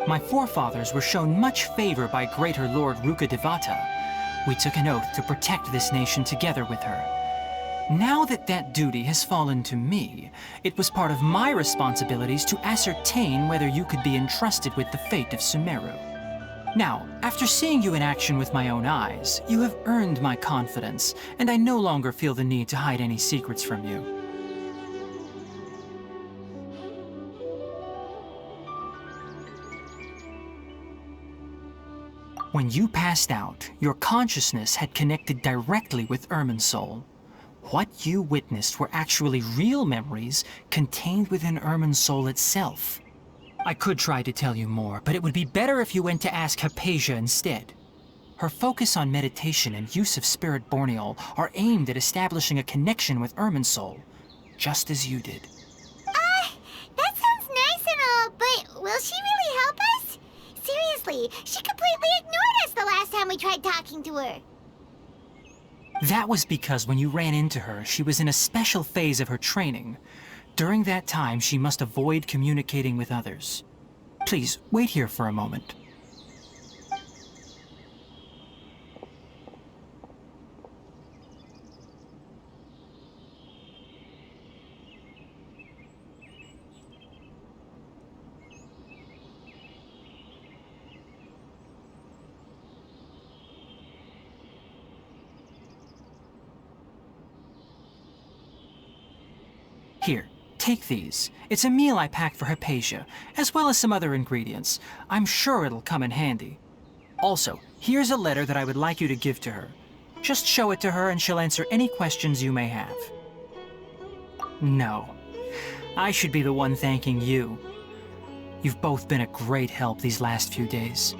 My forefathers were shown much favor by Greater Lord Rukkhadevata. We took an oath to protect this nation together with her. Now that that duty has fallen to me, it was part of my responsibilities to ascertain whether you could be entrusted with the fate of Sumeru. Now, after seeing you in action with my own eyes, you have earned my confidence, and I no longer feel the need to hide any secrets from you. When you passed out, your consciousness had connected directly with Irminsul. What you witnessed were actually real memories contained within Irminsul itself. I could try to tell you more, but it would be better if you went to ask Hypatia instead. Her focus on meditation and use of Spirit Borneol are aimed at establishing a connection with Irminsul, just as you did. That sounds nice and all, but will she really help us? Seriously, she completely ignored us the last time we tried talking to her. That was because when you ran into her, she was in a special phase of her training. During that time, she must avoid communicating with others. Please, wait here for a moment. Here, take these. It's a meal I packed for Hypatia, as well as some other ingredients. I'm sure it'll come in handy. Also, here's a letter that I would like you to give to her. Just show it to her and she'll answer any questions you may have. No, I should be the one thanking you. You've both been a great help these last few days.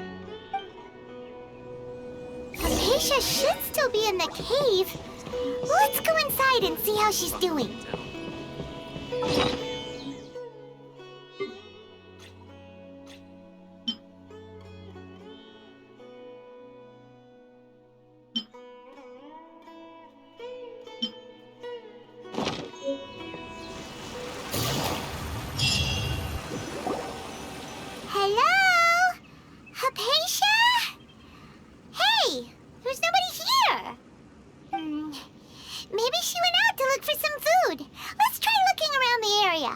Hypatia should still be in the cave. Let's go inside and see how she's doing. Hello? Hypatia? Hey, there's nobody here. Maybe she went out to look for some food. Let's try looking around the area.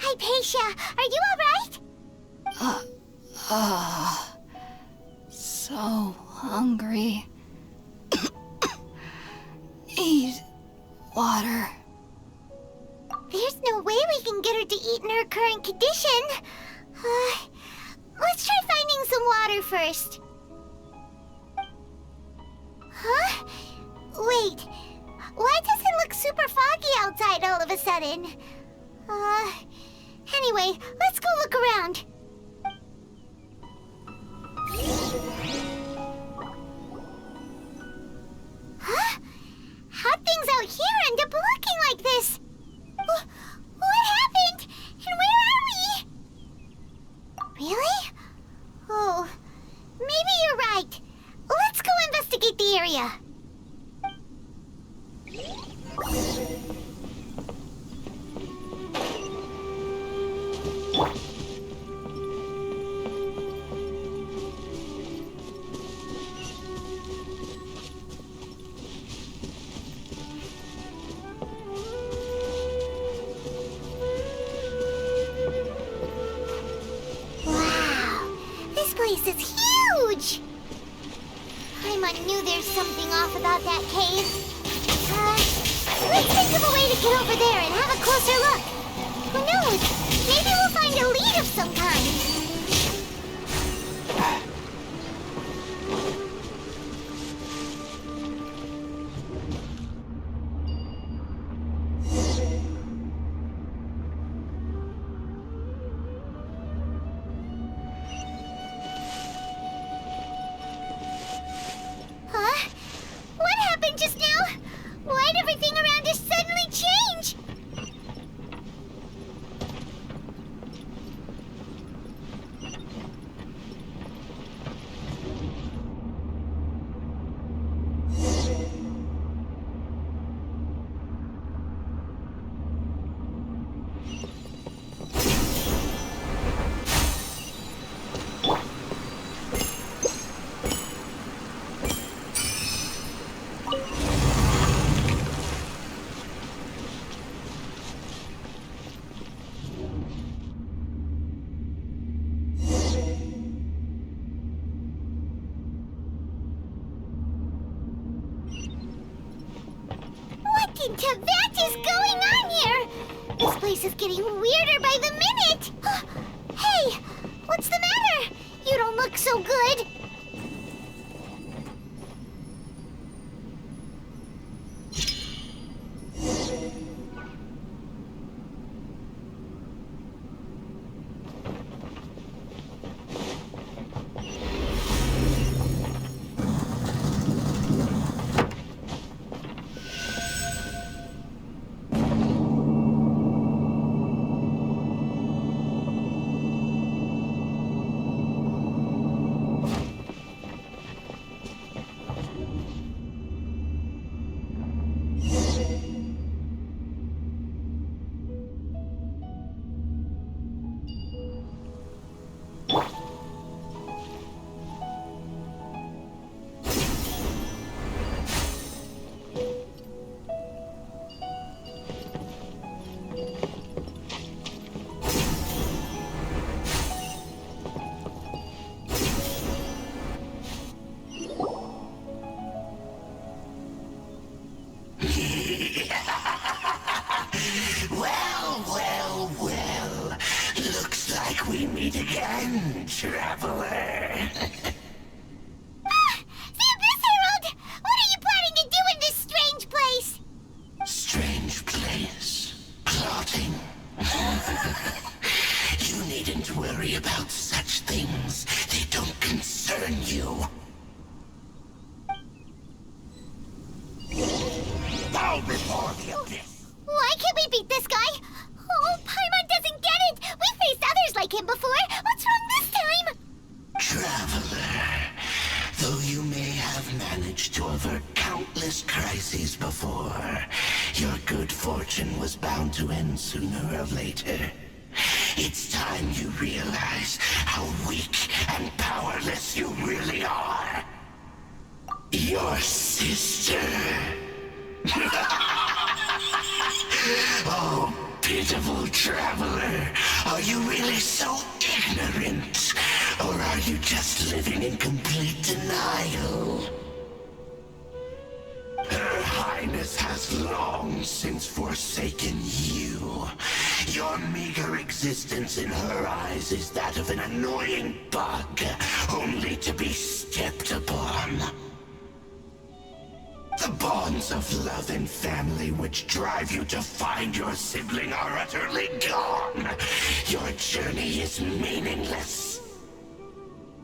Hypatia, are you all right? So water. There's no way we can get her to eat in her current condition. Let's try finding some water first. Huh? Wait. Why does it look super foggy outside all of a sudden? Anyway, let's go look around. Huh? How'd things out here end up looking like this? What happened? And where are we? Really? Oh, maybe you're right. Let's go investigate the area. This is huge! Paimon knew there's something off about that cave. Let's think of a way to get over there and have a closer look. Who knows? Maybe we'll find a lead of some kind. What is going on here? This place is getting weirder by the minute. Hey, what's the matter? You don't look so good. Traveler. Miss Harold! What are you planning to do in this strange place? Strange place? Plotting? You needn't worry about such things. They don't concern you. Bow before the abyss. Why can't we beat this guy? Oh, Paimon doesn't get it! We've faced others like him before! What's wrong this time? Traveler, though you may have managed to avert countless crises before, your good fortune was bound to end sooner or later. It's time you realize how weak and powerless you really are. Your sister. Oh, pitiful traveler. Are you really so ignorant? Or are you just living in complete denial? Her Highness has long since forsaken you. Your meager existence in her eyes is that of an annoying bug, only to be stepped upon. The bonds of love and family which drive you to find your sibling are utterly gone. Your journey is meaningless.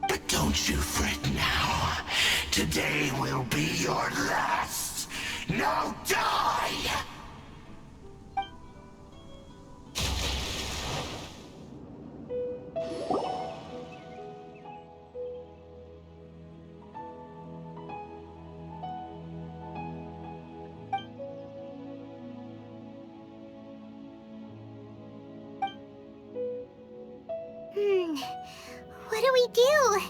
But don't you fret now. Today will be your last. Now die! What do we do?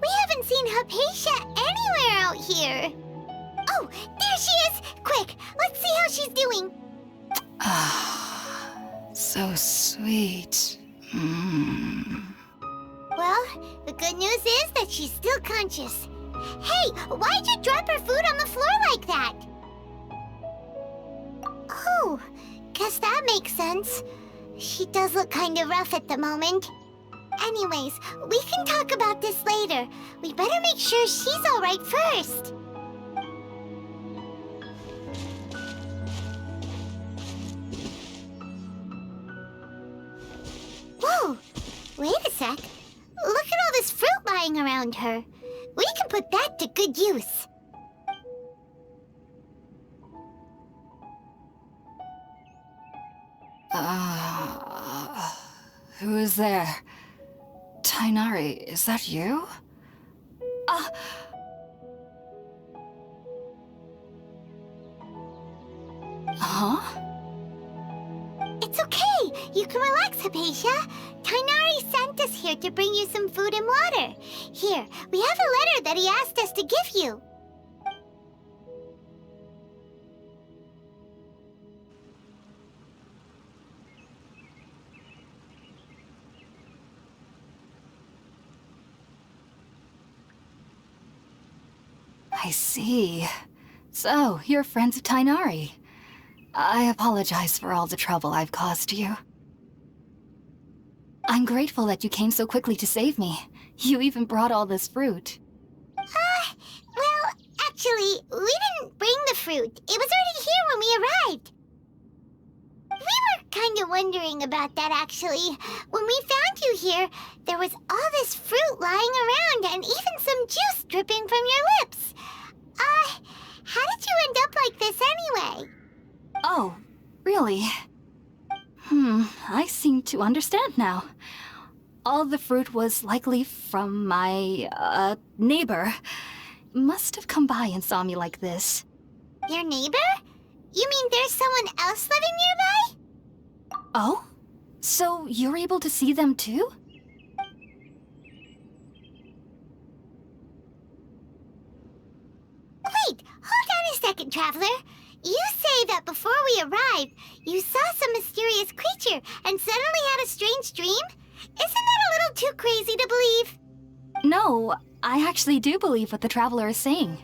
We haven't seen Hypatia anywhere out here. Oh, there she is! Quick, let's see how she's doing. So sweet. Well, the good news is that she's still conscious. Hey, why'd you drop her food on the floor like that? Oh, guess that makes sense. She does look kind of rough at the moment. Anyways, we can talk about this later. We better make sure she's all right first. Whoa! Wait a sec. Look at all this fruit lying around her. We can put that to good use. Who is there? Tignari, is that you? Huh? It's okay. You can relax, Hypatia. Tignaри sent us here to bring you some food and water. Here, we have a letter that he asked us to give you. I see. So, you're friends of Tignari. I apologize for all the trouble I've caused you. I'm grateful that you came so quickly to save me. You even brought all this fruit. Well, actually, we didn't bring the fruit. It was already here when we arrived. We were kind of wondering about that, actually. When we found you here, there was all this fruit lying around and even some juice dripping from your lips. How did you end up like this anyway? Oh, really? I seem to understand now. All the fruit was likely from my, neighbor. Must have come by and saw me like this. Your neighbor? You mean there's someone else living nearby? Oh? So you're able to see them too? Wait, hold on a second, Traveler. You say that before we arrived, you saw some mysterious creature and suddenly had a strange dream? Isn't that a little too crazy to believe? No, I actually do believe what the Traveler is saying.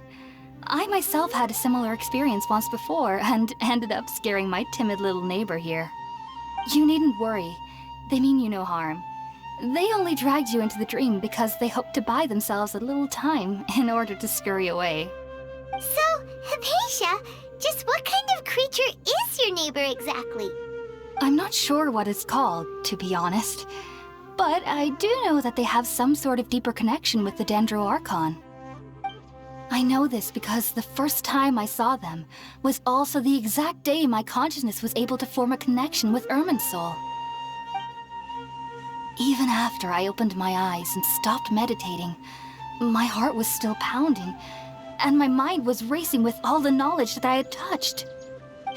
I myself had a similar experience once before and ended up scaring my timid little neighbor here. You needn't worry. They mean you no harm. They only dragged you into the dream because they hoped to buy themselves a little time in order to scurry away. So, Hypatia, just what kind of creature is your neighbor exactly? I'm not sure what it's called, to be honest. But I do know that they have some sort of deeper connection with the Dendro Archon. I know this because the first time I saw them was also the exact day my consciousness was able to form a connection with Irminsul. Even after I opened my eyes and stopped meditating, my heart was still pounding, and my mind was racing with all the knowledge that I had touched.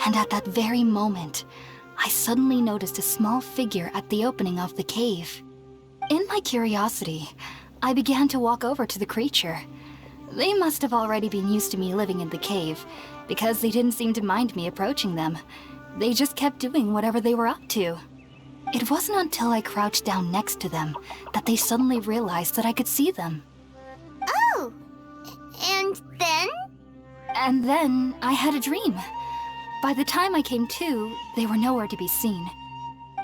And at that very moment, I suddenly noticed a small figure at the opening of the cave. In my curiosity, I began to walk over to the creature. They must have already been used to me living in the cave, because they didn't seem to mind me approaching them. They just kept doing whatever they were up to. It wasn't until I crouched down next to them that they suddenly realized that I could see them. Oh! And then? And then I had a dream. By the time I came to, they were nowhere to be seen.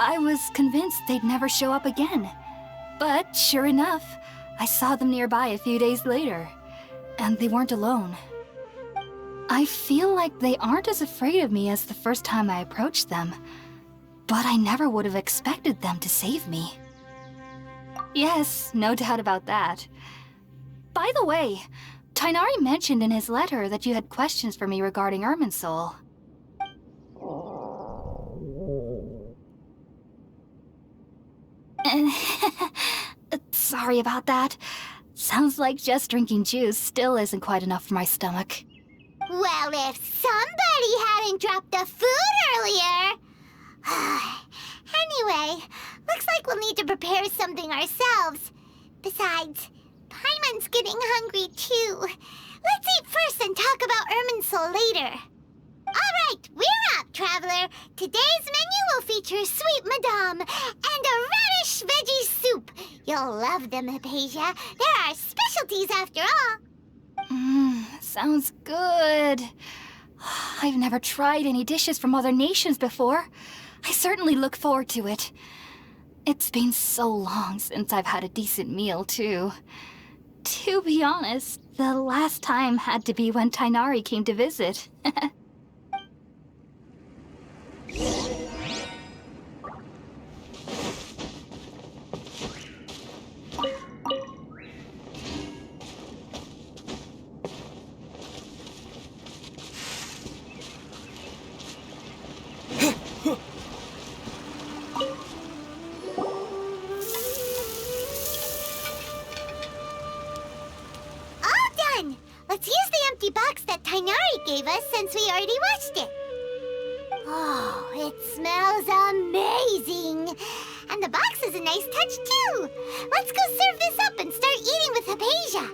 I was convinced they'd never show up again. But sure enough, I saw them nearby a few days later. And they weren't alone. I feel like they aren't as afraid of me as the first time I approached them. But I never would have expected them to save me. Yes, no doubt about that. By the way, Tighnari mentioned in his letter that you had questions for me regarding Irminsul. Sorry about that. Sounds like just drinking juice still isn't quite enough for my stomach. Well, if somebody hadn't dropped the food earlier... Anyway, looks like we'll need to prepare something ourselves. Besides, Paimon's getting hungry too. Let's eat first and talk about Irminsul later. Alright, we're up, Traveler. Today's menu will feature sweet madame and a radish veggie soup. You'll love them, Hypatia. They're our specialties after all. Sounds good. I've never tried any dishes from other nations before. I certainly look forward to it. It's been so long since I've had a decent meal, too. To be honest, the last time had to be when Tighnari came to visit. Let's use the empty box that Tighnari gave us since we already washed it. Oh, it smells amazing. And the box is a nice touch, too. Let's go serve this up and start eating with Hypatia.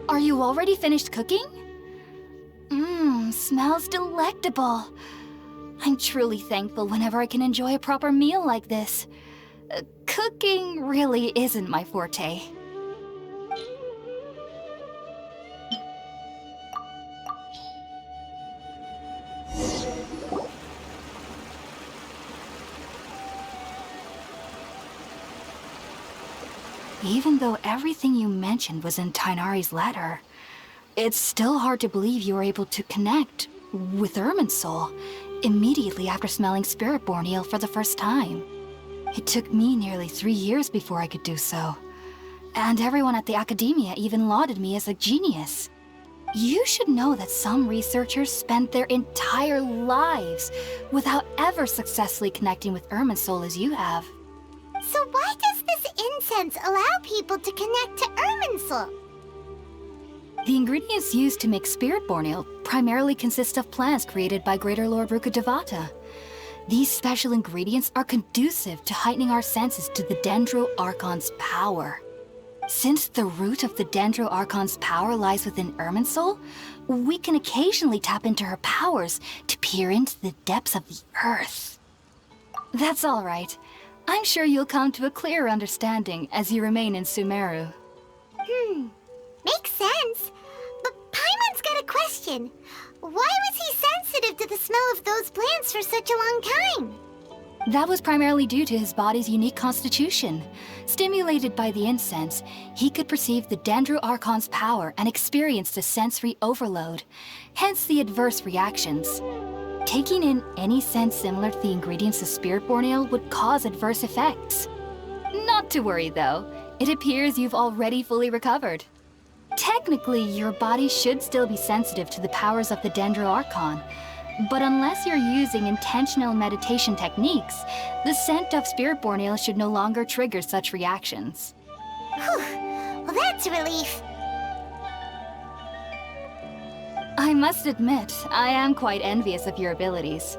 Are you already finished cooking? Smells delectable. I'm truly thankful whenever I can enjoy a proper meal like this. Cooking really isn't my forte. Even though everything you mentioned was in Tighnari's letter, it's still hard to believe you were able to connect with Irminsul immediately after smelling Spiritborn eel for the first time. It took me nearly 3 years before I could do so. And everyone at the Academia even lauded me as a genius. You should know that some researchers spent their entire lives without ever successfully connecting with Irminsul as you have. So why does this incense allow people to connect to Irminsul? The ingredients used to make Spiritborn eel primarily consist of plants created by Greater Lord Rukkhadevata. These special ingredients are conducive to heightening our senses to the Dendro Archon's power. Since the root of the Dendro Archon's power lies within Irminsul, we can occasionally tap into her powers to peer into the depths of the earth. That's all right. I'm sure you'll come to a clearer understanding as you remain in Sumeru. Makes sense. But Paimon's got a question. Why was he sensitive to the smell of those plants for such a long time? That was primarily due to his body's unique constitution. Stimulated by the incense, he could perceive the Dendro Archon's power and experienced a sensory overload, hence the adverse reactions. Taking in any scent similar to the ingredients of Spiritborn eel would cause adverse effects. Not to worry though, it appears you've already fully recovered. Technically, your body should still be sensitive to the powers of the Dendro Archon, but unless you're using intentional meditation techniques, the scent of Spiritborn eel should no longer trigger such reactions. Whew. Well, that's a relief. I must admit, I am quite envious of your abilities.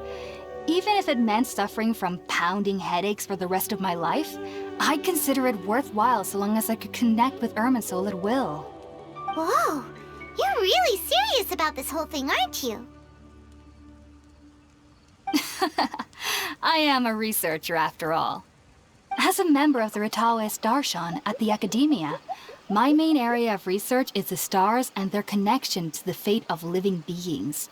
Even if it meant suffering from pounding headaches for the rest of my life, I'd consider it worthwhile so long as I could connect with Irminsul at will. Whoa, you're really serious about this whole thing, aren't you? I am a researcher after all. As a member of the Ritaoist Darshan at the Academia, my main area of research is the stars and their connection to the fate of living beings.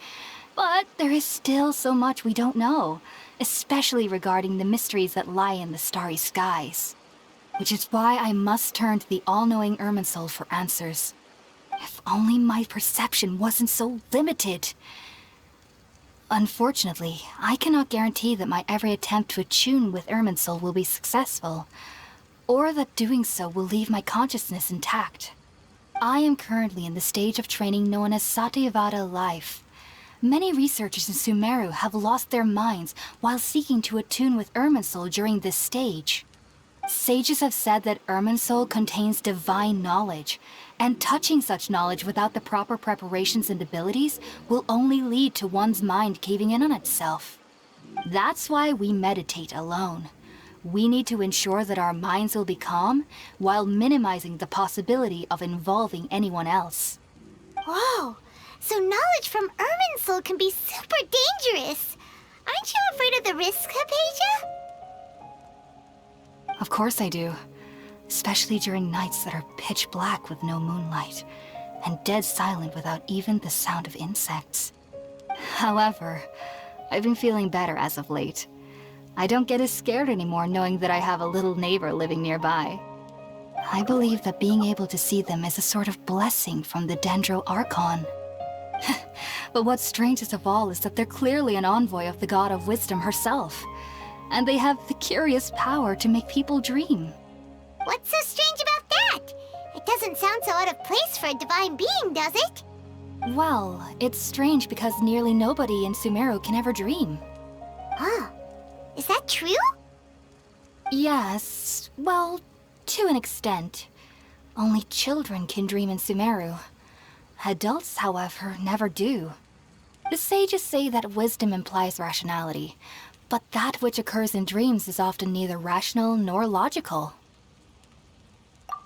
But there is still so much we don't know, especially regarding the mysteries that lie in the starry skies. Which is why I must turn to the all-knowing Irminsul for answers. If only my perception wasn't so limited. Unfortunately, I cannot guarantee that my every attempt to attune with Irminsul will be successful, or that doing so will leave my consciousness intact. I am currently in the stage of training known as Satyavada life. Many researchers in Sumeru have lost their minds while seeking to attune with Irminsul during this stage. Sages have said that Irminsul contains divine knowledge, and touching such knowledge without the proper preparations and abilities will only lead to one's mind caving in on itself. That's why we meditate alone. We need to ensure that our minds will be calm while minimizing the possibility of involving anyone else. Whoa! So knowledge from Irminsul can be super dangerous! Aren't you afraid of the risks, Hypatia? Of course I do. Especially during nights that are pitch black with no moonlight, and dead silent without even the sound of insects. However, I've been feeling better as of late. I don't get as scared anymore knowing that I have a little neighbor living nearby. I believe that being able to see them is a sort of blessing from the Dendro Archon. But what's strangest of all is that they're clearly an envoy of the God of Wisdom herself, and they have the curious power to make people dream. What's so strange about that? It doesn't sound so out of place for a divine being, does it? Well, it's strange because nearly nobody in Sumeru can ever dream. Huh. Is that true? Yes, well, to an extent. Only children can dream in Sumeru. Adults, however, never do. The sages say that wisdom implies rationality, but that which occurs in dreams is often neither rational nor logical.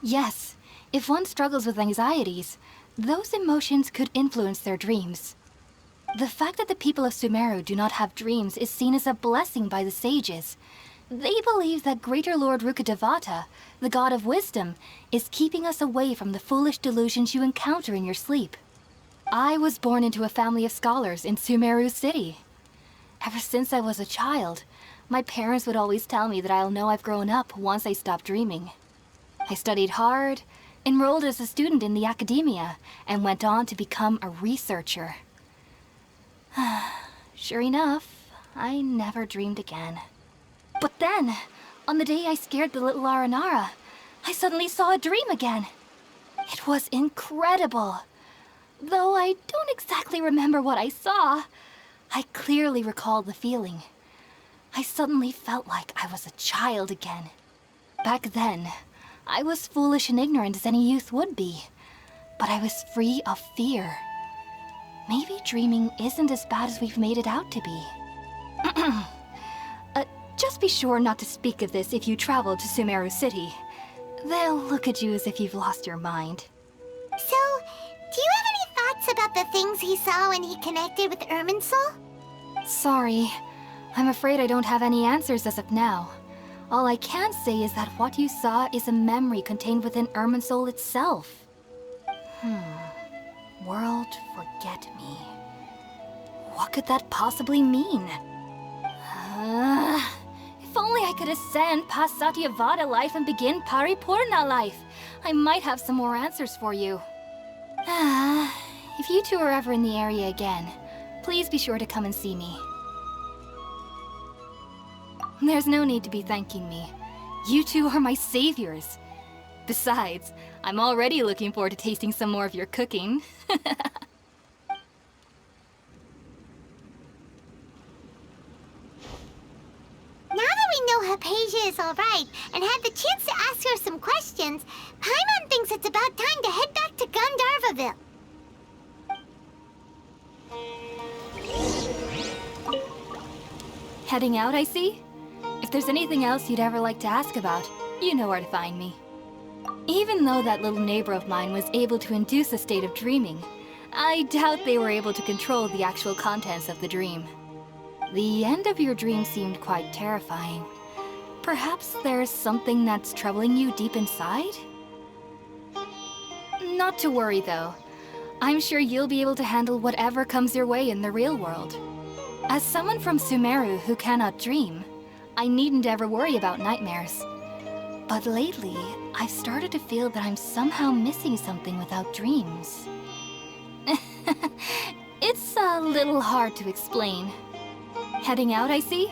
Yes, if one struggles with anxieties, those emotions could influence their dreams. The fact that the people of Sumeru do not have dreams is seen as a blessing by the sages. They believe that Greater Lord Rukkhadevata, the god of wisdom, is keeping us away from the foolish delusions you encounter in your sleep. I was born into a family of scholars in Sumeru City. Ever since I was a child, my parents would always tell me that I'll know I've grown up once I stop dreaming. I studied hard, enrolled as a student in the academia, and went on to become a researcher. Sure enough, I never dreamed again. But then, on the day I scared the little Aranara, I suddenly saw a dream again. It was incredible. Though I don't exactly remember what I saw, I clearly recall the feeling. I suddenly felt like I was a child again. Back then, I was foolish and ignorant as any youth would be, but I was free of fear. Maybe dreaming isn't as bad as we've made it out to be. Just be sure not to speak of this if you travel to Sumeru City. They'll look at you as if you've lost your mind. So, do you have any thoughts about the things he saw when he connected with Irminsul? Sorry. I'm afraid I don't have any answers as of now. All I can say is that what you saw is a memory contained within Irminsul itself. World forget me. What could that possibly mean? If only I could ascend past Satyavada life and begin Paripurna life. I might have some more answers for you. If you two are ever in the area again, please be sure to come and see me. There's no need to be thanking me. You two are my saviors. Besides, I'm already looking forward to tasting some more of your cooking. Now that we know Hypatia is alright and had the chance to ask her some questions, Paimon thinks it's about time to head back to Gandharvaville. Heading out, I see? If there's anything else you'd ever like to ask about, you know where to find me. Even though that little neighbor of mine was able to induce a state of dreaming, I doubt they were able to control the actual contents of the dream. The end of your dream seemed quite terrifying. Perhaps there's something that's troubling you deep inside? Not to worry, though. I'm sure you'll be able to handle whatever comes your way in the real world. As someone from Sumeru who cannot dream, I needn't ever worry about nightmares. But lately, I've started to feel that I'm somehow missing something without dreams. It's a little hard to explain. Heading out, I see?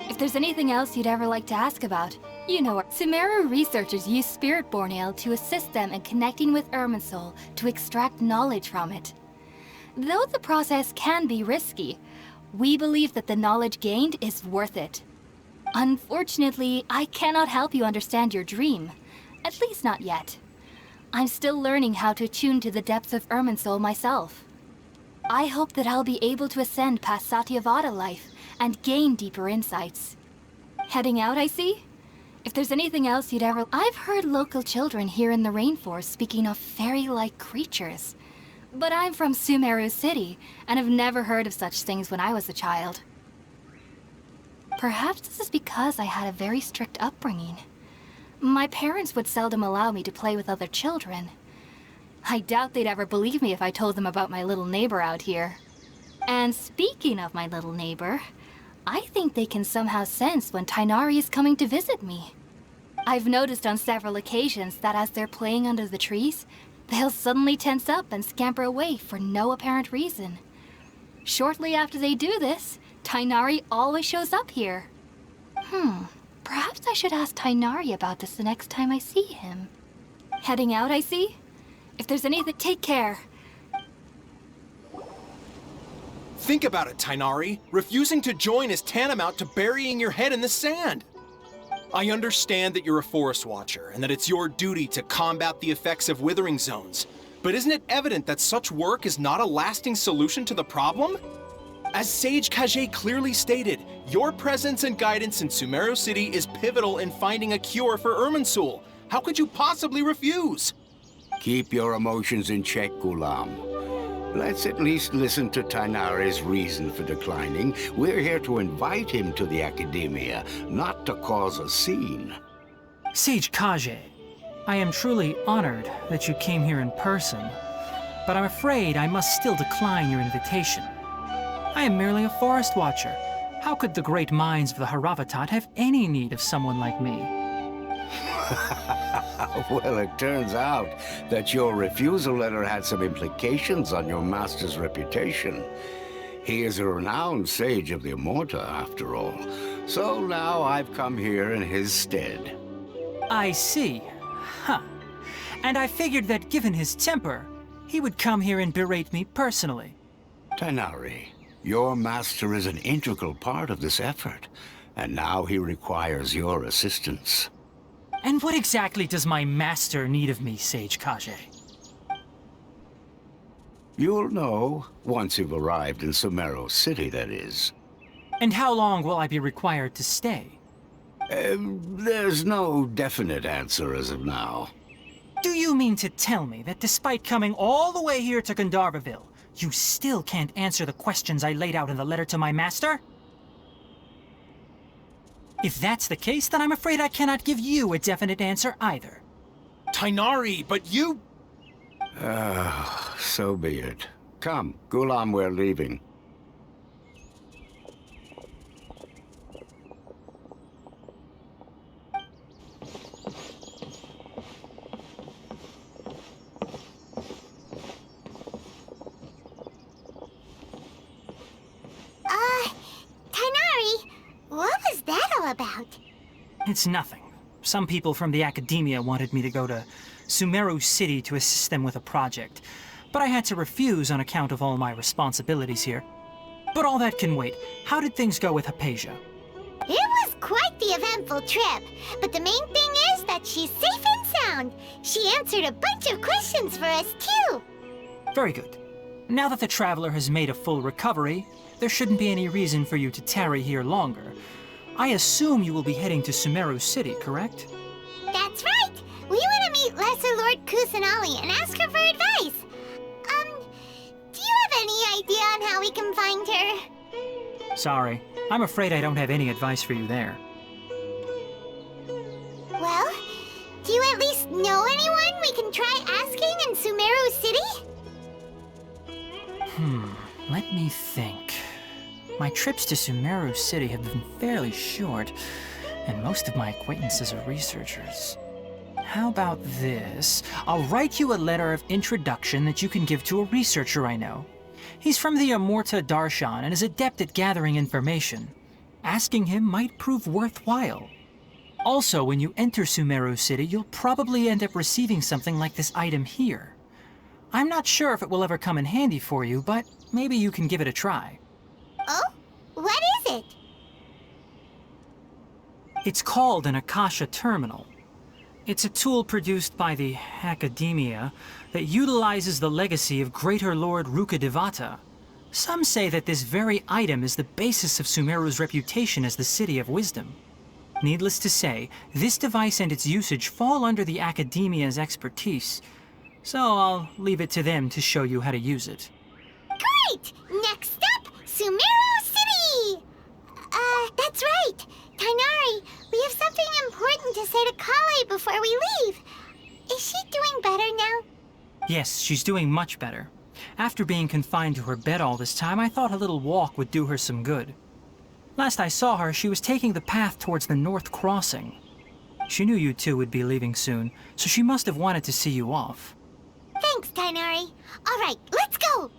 If there's anything else you'd ever like to ask about, you know, Sumeru researchers use Spiritborn Ale to assist them in connecting with Irminsul to extract knowledge from it. Though the process can be risky, we believe that the knowledge gained is worth it. Unfortunately, I cannot help you understand your dream. At least not yet. I'm still learning how to attune to the depths of Irminsul myself. I hope that I'll be able to ascend past Satyavada life and gain deeper insights. Heading out, I see? If there's anything else you'd ever... I've heard local children here in the rainforest speaking of fairy-like creatures. But I'm from Sumeru City, and have never heard of such things when I was a child. Perhaps this is because I had a very strict upbringing. My parents would seldom allow me to play with other children. I doubt they'd ever believe me if I told them about my little neighbor out here. And speaking of my little neighbor, I think they can somehow sense when Tighnari is coming to visit me. I've noticed on several occasions that as they're playing under the trees, they'll suddenly tense up and scamper away for no apparent reason. Shortly after they do this, Tighnari always shows up here. Perhaps I should ask Tighnari about this the next time I see him. Heading out, I see? If there's anything, take care. Think about it, Tighnari. Refusing to join is tantamount to burying your head in the sand. I understand that you're a forest watcher, and that it's your duty to combat the effects of withering zones. But isn't it evident that such work is not a lasting solution to the problem? As Sage Kage clearly stated, your presence and guidance in Sumeru City is pivotal in finding a cure for Irminsul. How could you possibly refuse? Keep your emotions in check, Ghulam. Let's at least listen to Tighnari's reason for declining. We're here to invite him to the Academia, not to cause a scene. Sage Kage, I am truly honored that you came here in person, but I'm afraid I must still decline your invitation. I am merely a forest watcher. How could the great minds of the Haravatat have any need of someone like me? Well, it turns out that your refusal letter had some implications on your master's reputation. He is a renowned sage of the Immorta, after all. So now I've come here in his stead. I see. Huh. And I figured that given his temper, he would come here and berate me personally. Tighnari, your master is an integral part of this effort, and now he requires your assistance. And what exactly does my master need of me, Sage Kage? You'll know once you've arrived in Sumeru City, that is. And how long will I be required to stay? There's no definite answer as of now. Do you mean to tell me that despite coming all the way here to Gandharvaville, you still can't answer the questions I laid out in the letter to my master? If that's the case, then I'm afraid I cannot give you a definite answer either. Tighnari, but you... So be it. Come, Ghulam, we're leaving. Tighnari, what was that all about? It's nothing. Some people from the Academia wanted me to go to Sumeru City to assist them with a project, but I had to refuse on account of all my responsibilities here. But all that can wait. How did things go with Hypatia? It was quite the eventful trip, but the main thing is that she's safe and sound. She answered a bunch of questions for us, too. Very good. Now that the Traveler has made a full recovery, there shouldn't be any reason for you to tarry here longer. I assume you will be heading to Sumeru City, correct? That's right! We want to meet Lesser Lord Kusanali and ask her for advice. Do you have any idea on how we can find her? Sorry, I'm afraid I don't have any advice for you there. Well, do you at least know anyone we can try asking in Sumeru City? Let me think. My trips to Sumeru City have been fairly short, and most of my acquaintances are researchers. How about this? I'll write you a letter of introduction that you can give to a researcher I know. He's from the Amorta Darshan and is adept at gathering information. Asking him might prove worthwhile. Also, when you enter Sumeru City, you'll probably end up receiving something like this item here. I'm not sure if it will ever come in handy for you, but maybe you can give it a try. Oh? What is it? It's called an Akasha Terminal. It's a tool produced by the Academia that utilizes the legacy of Greater Lord Rukkhadevata. Some say that this very item is the basis of Sumeru's reputation as the City of Wisdom. Needless to say, this device and its usage fall under the Academia's expertise, so I'll leave it to them to show you how to use it. Great! Next up, Sumeru City! That's right! Tighnari, we have something important to say to Collei before we leave. Is she doing better now? Yes, she's doing much better. After being confined to her bed all this time, I thought a little walk would do her some good. Last I saw her, she was taking the path towards the North Crossing. She knew you two would be leaving soon, so she must have wanted to see you off. Thanks, Tighnari. All right, let's go!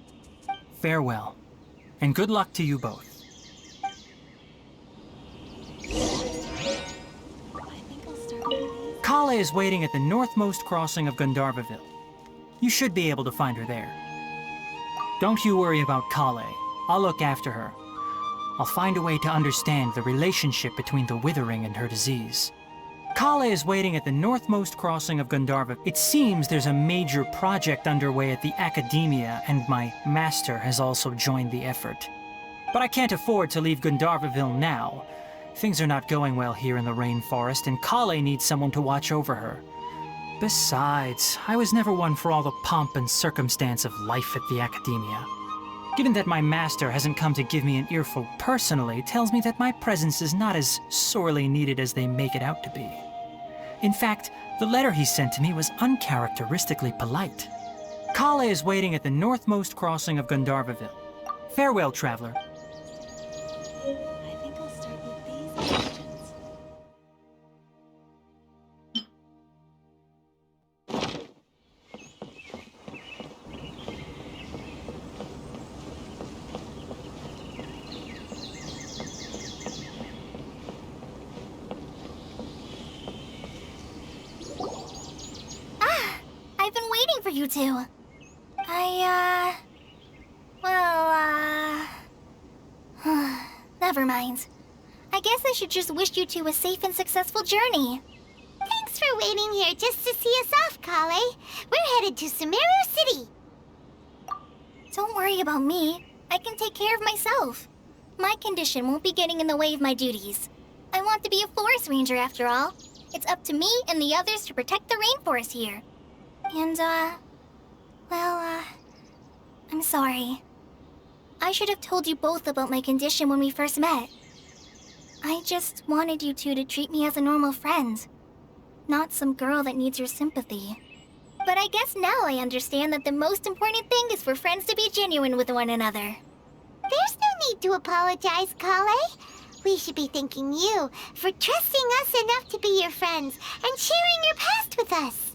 Farewell, and good luck to you both. Collei is waiting at the northmost crossing of Gandharvaville. You should be able to find her there. Don't you worry about Collei. I'll look after her. I'll find a way to understand the relationship between the Withering and her disease. Collei is waiting at the northmost crossing of Gandharvaville. It seems there's a major project underway at the Academia, and my master has also joined the effort. But I can't afford to leave Gandharvaville now. Things are not going well here in the rainforest, and Collei needs someone to watch over her. Besides, I was never one for all the pomp and circumstance of life at the Academia. Given that my master hasn't come to give me an earful personally, tells me that my presence is not as sorely needed as they make it out to be. In fact, the letter he sent to me was uncharacteristically polite. Collei is waiting at the northmost crossing of Gandharvaville. Farewell, traveler. I think I'll start with these questions. I've been waiting for you two. Never mind. I guess I should just wish you two a safe and successful journey. Thanks for waiting here just to see us off, Collei. We're headed to Sumeru City. Don't worry about me. I can take care of myself. My condition won't be getting in the way of my duties. I want to be a forest ranger after all. It's up to me and the others to protect the rainforest here. And, I'm sorry. I should have told you both about my condition when we first met. I just wanted you two to treat me as a normal friend, not some girl that needs your sympathy. But I guess now I understand that the most important thing is for friends to be genuine with one another. There's no need to apologize, Collei. We should be thanking you for trusting us enough to be your friends and sharing your past with us.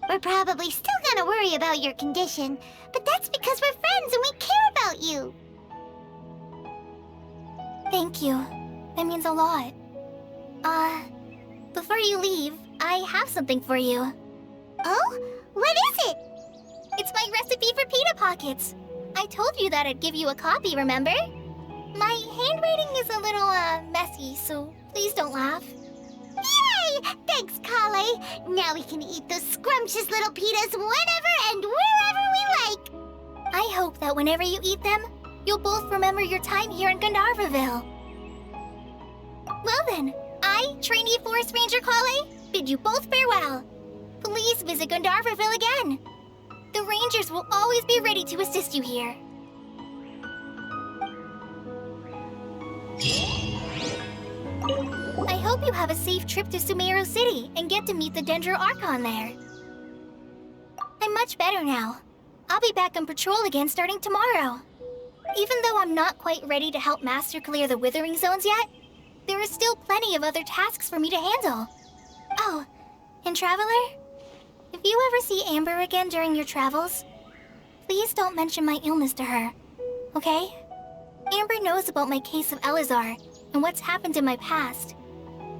We're probably still gonna worry about your condition, but that's because we're friends and we care about you. Thank you. That means a lot. Before you leave, I have something for you. Oh? What is it? It's my recipe for pita pockets. I told you that I'd give you a copy, remember? My handwriting is a little, messy, so please don't laugh. Yay! Thanks, Collei. Now we can eat those scrumptious little pitas whenever and wherever we like. I hope that whenever you eat them, you'll both remember your time here in Gandharvaville. Well then, I, trainee forest ranger Collei, bid you both farewell. Please visit Gandharvaville again. The rangers will always be ready to assist you here. I hope you have a safe trip to Sumero City and get to meet the Dendro Archon there. I'm much better now. I'll be back on patrol again starting tomorrow. Even though I'm not quite ready to help Master clear the Withering Zones yet, there are still plenty of other tasks for me to handle. Oh, and Traveler, if you ever see Amber again during your travels, please don't mention my illness to her, okay? Amber knows about my case of Elazar and what's happened in my past,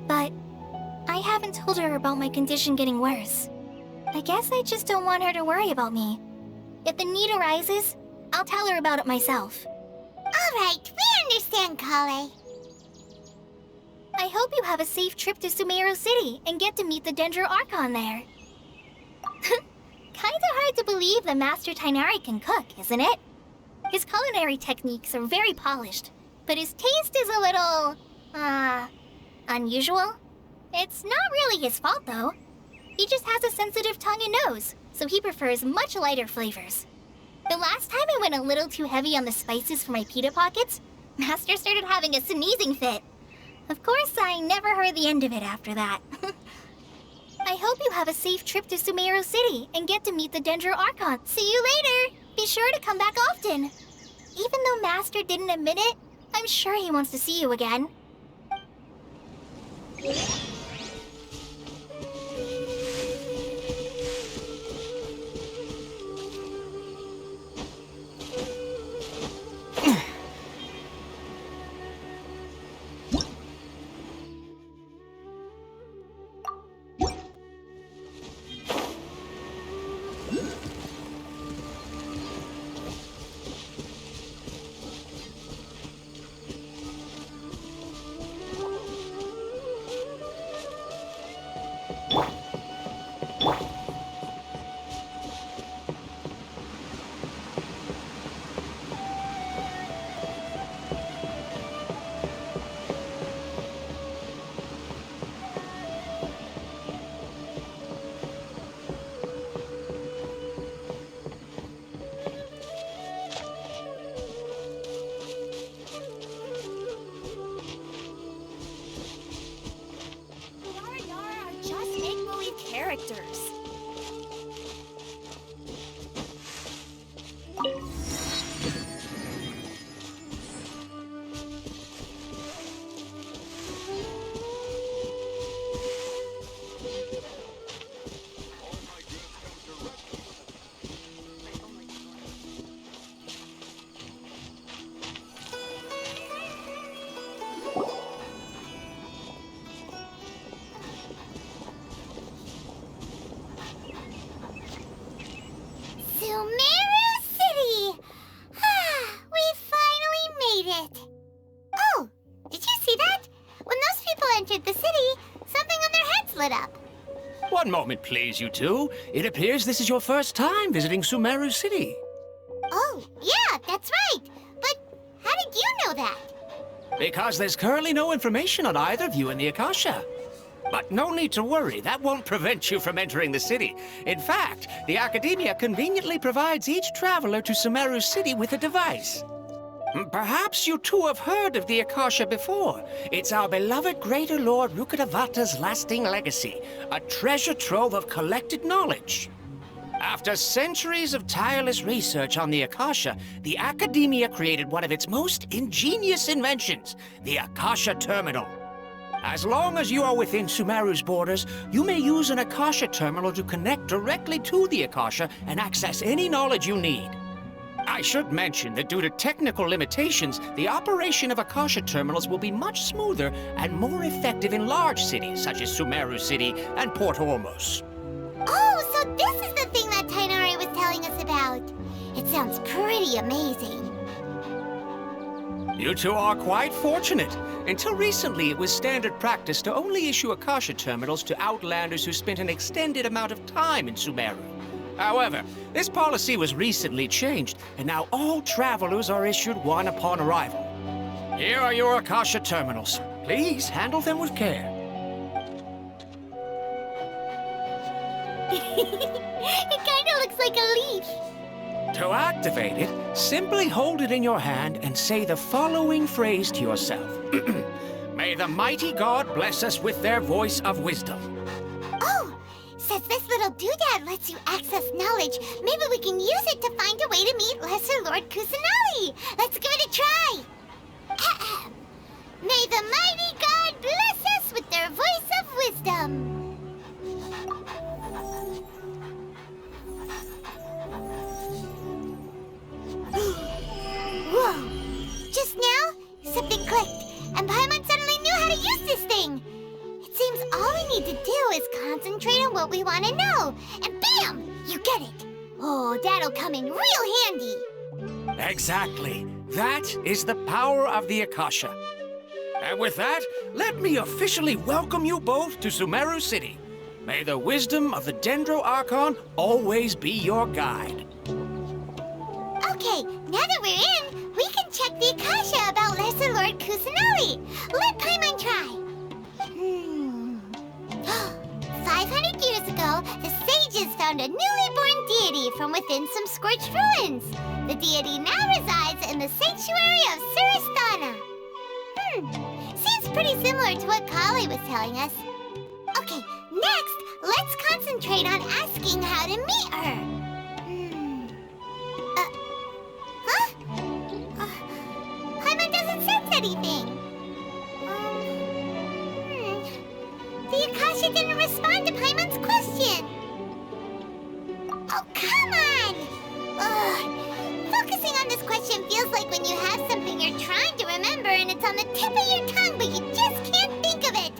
but I haven't told her about my condition getting worse. I guess I just don't want her to worry about me. If the need arises, I'll tell her about it myself. All right, we understand, Colleague. I hope you have a safe trip to Sumero City and get to meet the Dendro Archon there. Kinda hard to believe the Master Tighnari can cook, isn't it? His culinary techniques are very polished, but his taste is a little, unusual. It's not really his fault, though. He just has a sensitive tongue and nose, so he prefers much lighter flavors. The last time I went a little too heavy on the spices for my pita pockets, Master started having a sneezing fit. Of course, I never heard the end of it after that. I hope you have a safe trip to Sumero City and get to meet the Dendro Archon. See you later! Be sure to come back often. Even though Master didn't admit it, I'm sure he wants to see you again. Characters. Sumero City! We finally made it! Oh, did you see that? When those people entered the city, something on their heads lit up. One moment, please, you two. It appears this is your first time visiting Sumero City. Oh, yeah, that's right. But how did you know that? Because there's currently no information on either of you in the Akasha. But no need to worry, that won't prevent you from entering the city. In fact, the Academia conveniently provides each traveler to Sumero City with a device. Perhaps you two have heard of the Akasha before. It's our beloved Greater Lord Rukkhadevata's lasting legacy, a treasure trove of collected knowledge. After centuries of tireless research on the Akasha, the Academia created one of its most ingenious inventions, the Akasha Terminal. As long as you are within Sumeru's borders, you may use an Akasha Terminal to connect directly to the Akasha and access any knowledge you need. I should mention that due to technical limitations, the operation of Akasha Terminals will be much smoother and more effective in large cities such as Sumero City and Port Ormos. Oh, so this is the thing that Tighnari was telling us about. It sounds pretty amazing. You two are quite fortunate. Until recently, it was standard practice to only issue Akasha Terminals to Outlanders who spent an extended amount of time in Sumeru. However, this policy was recently changed, and now all travelers are issued one upon arrival. Here are your Akasha Terminals. Please handle them with care. It kinda looks like a leaf. To activate it, simply hold it in your hand and say the following phrase to yourself. May the mighty God bless us with their voice of wisdom. Oh, since this little doodad lets you access knowledge, maybe we can use it to find a way to meet Lesser Lord Kusanali. Let's give it a try. May the mighty God bless us with their voice of wisdom. Whoa! Just now, something clicked, and Paimon suddenly knew how to use this thing. It seems all we need to do is concentrate on what we want to know, and bam! You get it. Oh, that'll come in real handy. Exactly. That is the power of the Akasha. And with that, let me officially welcome you both to Sumeru City. May the wisdom of the Dendro Archon always be your guide. Okay, now that we're in, we can check the Akasha about Lesser Lord Kusanali. Let Paimon try. 500 years ago, the sages found a newly born deity from within some scorched ruins. The deity now resides in the sanctuary of Suristana. Seems pretty similar to what Collei was telling us. Okay, next, let's concentrate on asking how to meet her. Paimon doesn't sense anything. The Akasha didn't respond to Paimon's question. Oh, come on! Ugh. Focusing on this question feels like when you have something you're trying to remember and it's on the tip of your tongue, but you just can't think of it.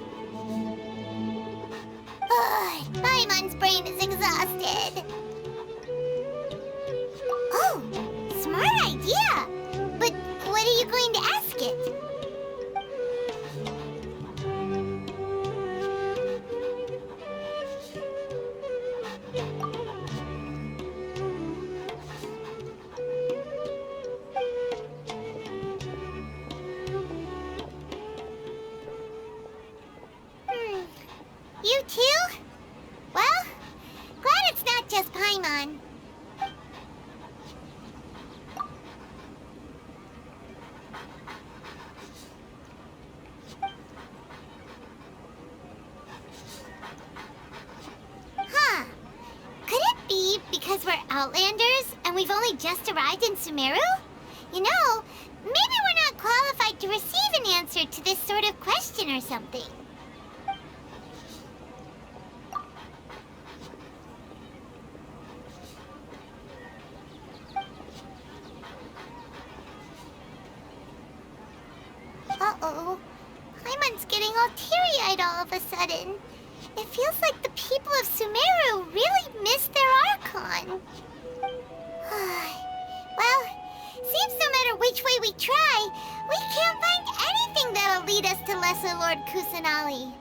Ugh, Paimon's brain is exhausted. Oh, smart idea! But what are you going to ask it? You too? Well, glad it's not just Paimon. Huh. Could it be because we're Outlanders and we've only just arrived in Sumeru? You know, maybe we're not qualified to receive an answer to this sort of question or something. Uh-oh. Paimon's getting all teary-eyed all of a sudden. It feels like the people of Sumeru really miss their Archon. Well, seems no matter which way we try, we can't find anything that'll lead us to Lesser Lord Kusanali.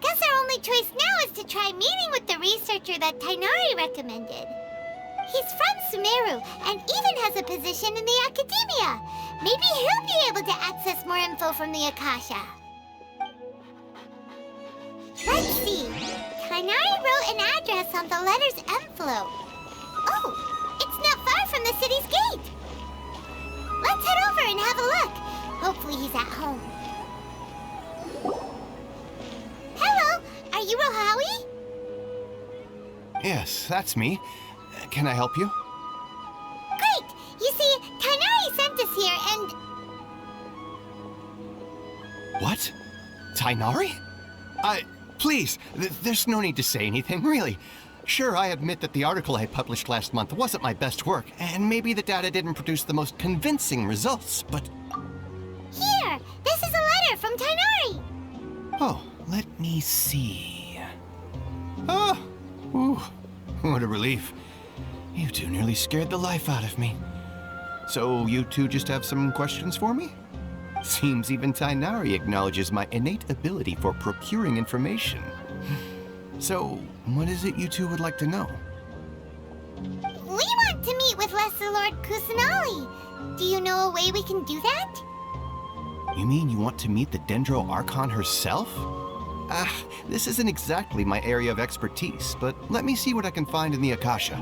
Guess our only choice now is to try meeting with the researcher that Tighnari recommended. He's from Sumeru and even has a position in the Academia. Maybe he'll be able to access more info from the Akasha. Let's see. Tighnari wrote an address on the letter's envelope. Oh, it's not far from the city's gate. Let's head over and have a look. Hopefully he's at home. Hello, are you Rohawi? Yes, that's me. Can I help you? Great! You see, Tighnari sent us here and... What? Tighnari? Please, there's no need to say anything, really. Sure, I admit that the article I published last month wasn't my best work, and maybe the data didn't produce the most convincing results, but... Here! This is a letter from Tighnari! Oh, let me see... Oh! Ooh, what a relief. You two nearly scared the life out of me. So you two just have some questions for me? Seems even Tighnari acknowledges my innate ability for procuring information. So, what is it you two would like to know? We want to meet with Lesser Lord Kusanali. Do you know a way we can do that? You mean you want to meet the Dendro Archon herself? This isn't exactly my area of expertise, but let me see what I can find in the Akasha.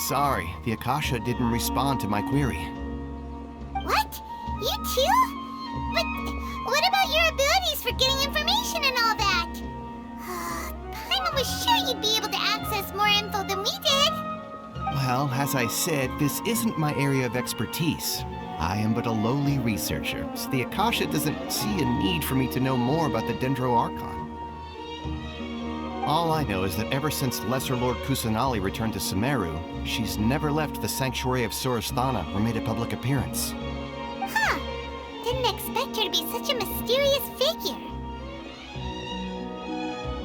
sorry. The Akasha didn't respond to my query. What? You too? But what about your abilities for getting information and all that? Paimon was sure you'd be able to access more info than we did. Well, as I said, this isn't my area of expertise. I am but a lowly researcher, so the Akasha doesn't see a need for me to know more about the Dendro Archon. All I know is that ever since Lesser Lord Kusanali returned to Sumeru, she's never left the Sanctuary of Surasthana or made a public appearance. Huh. Didn't expect her to be such a mysterious figure.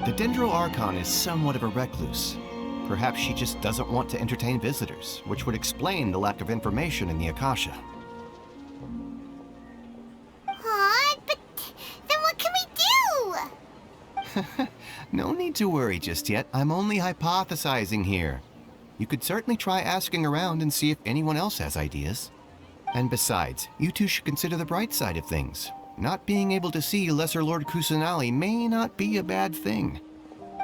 The Dendro Archon is somewhat of a recluse. Perhaps she just doesn't want to entertain visitors, which would explain the lack of information in the Akasha. But then what can we do? No need to worry just yet. I'm only hypothesizing here. You could certainly try asking around and see if anyone else has ideas. And besides, you two should consider the bright side of things. Not being able to see Lesser Lord Kusanali may not be a bad thing.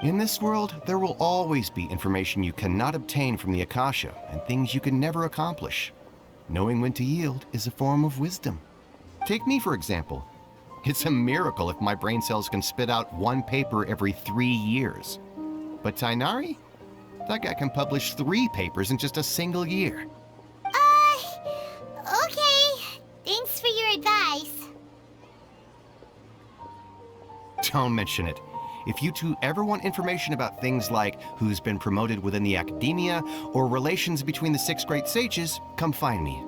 In this world, there will always be information you cannot obtain from the Akasha, and things you can never accomplish. Knowing when to yield is a form of wisdom. Take me, for example. It's a miracle if my brain cells can spit out one paper every 3 years. But Tighnari? That guy can publish 3 papers in just a single year. Okay. Thanks for your advice. Don't mention it. If you two ever want information about things like who's been promoted within the academia or relations between the 6 great sages, come find me.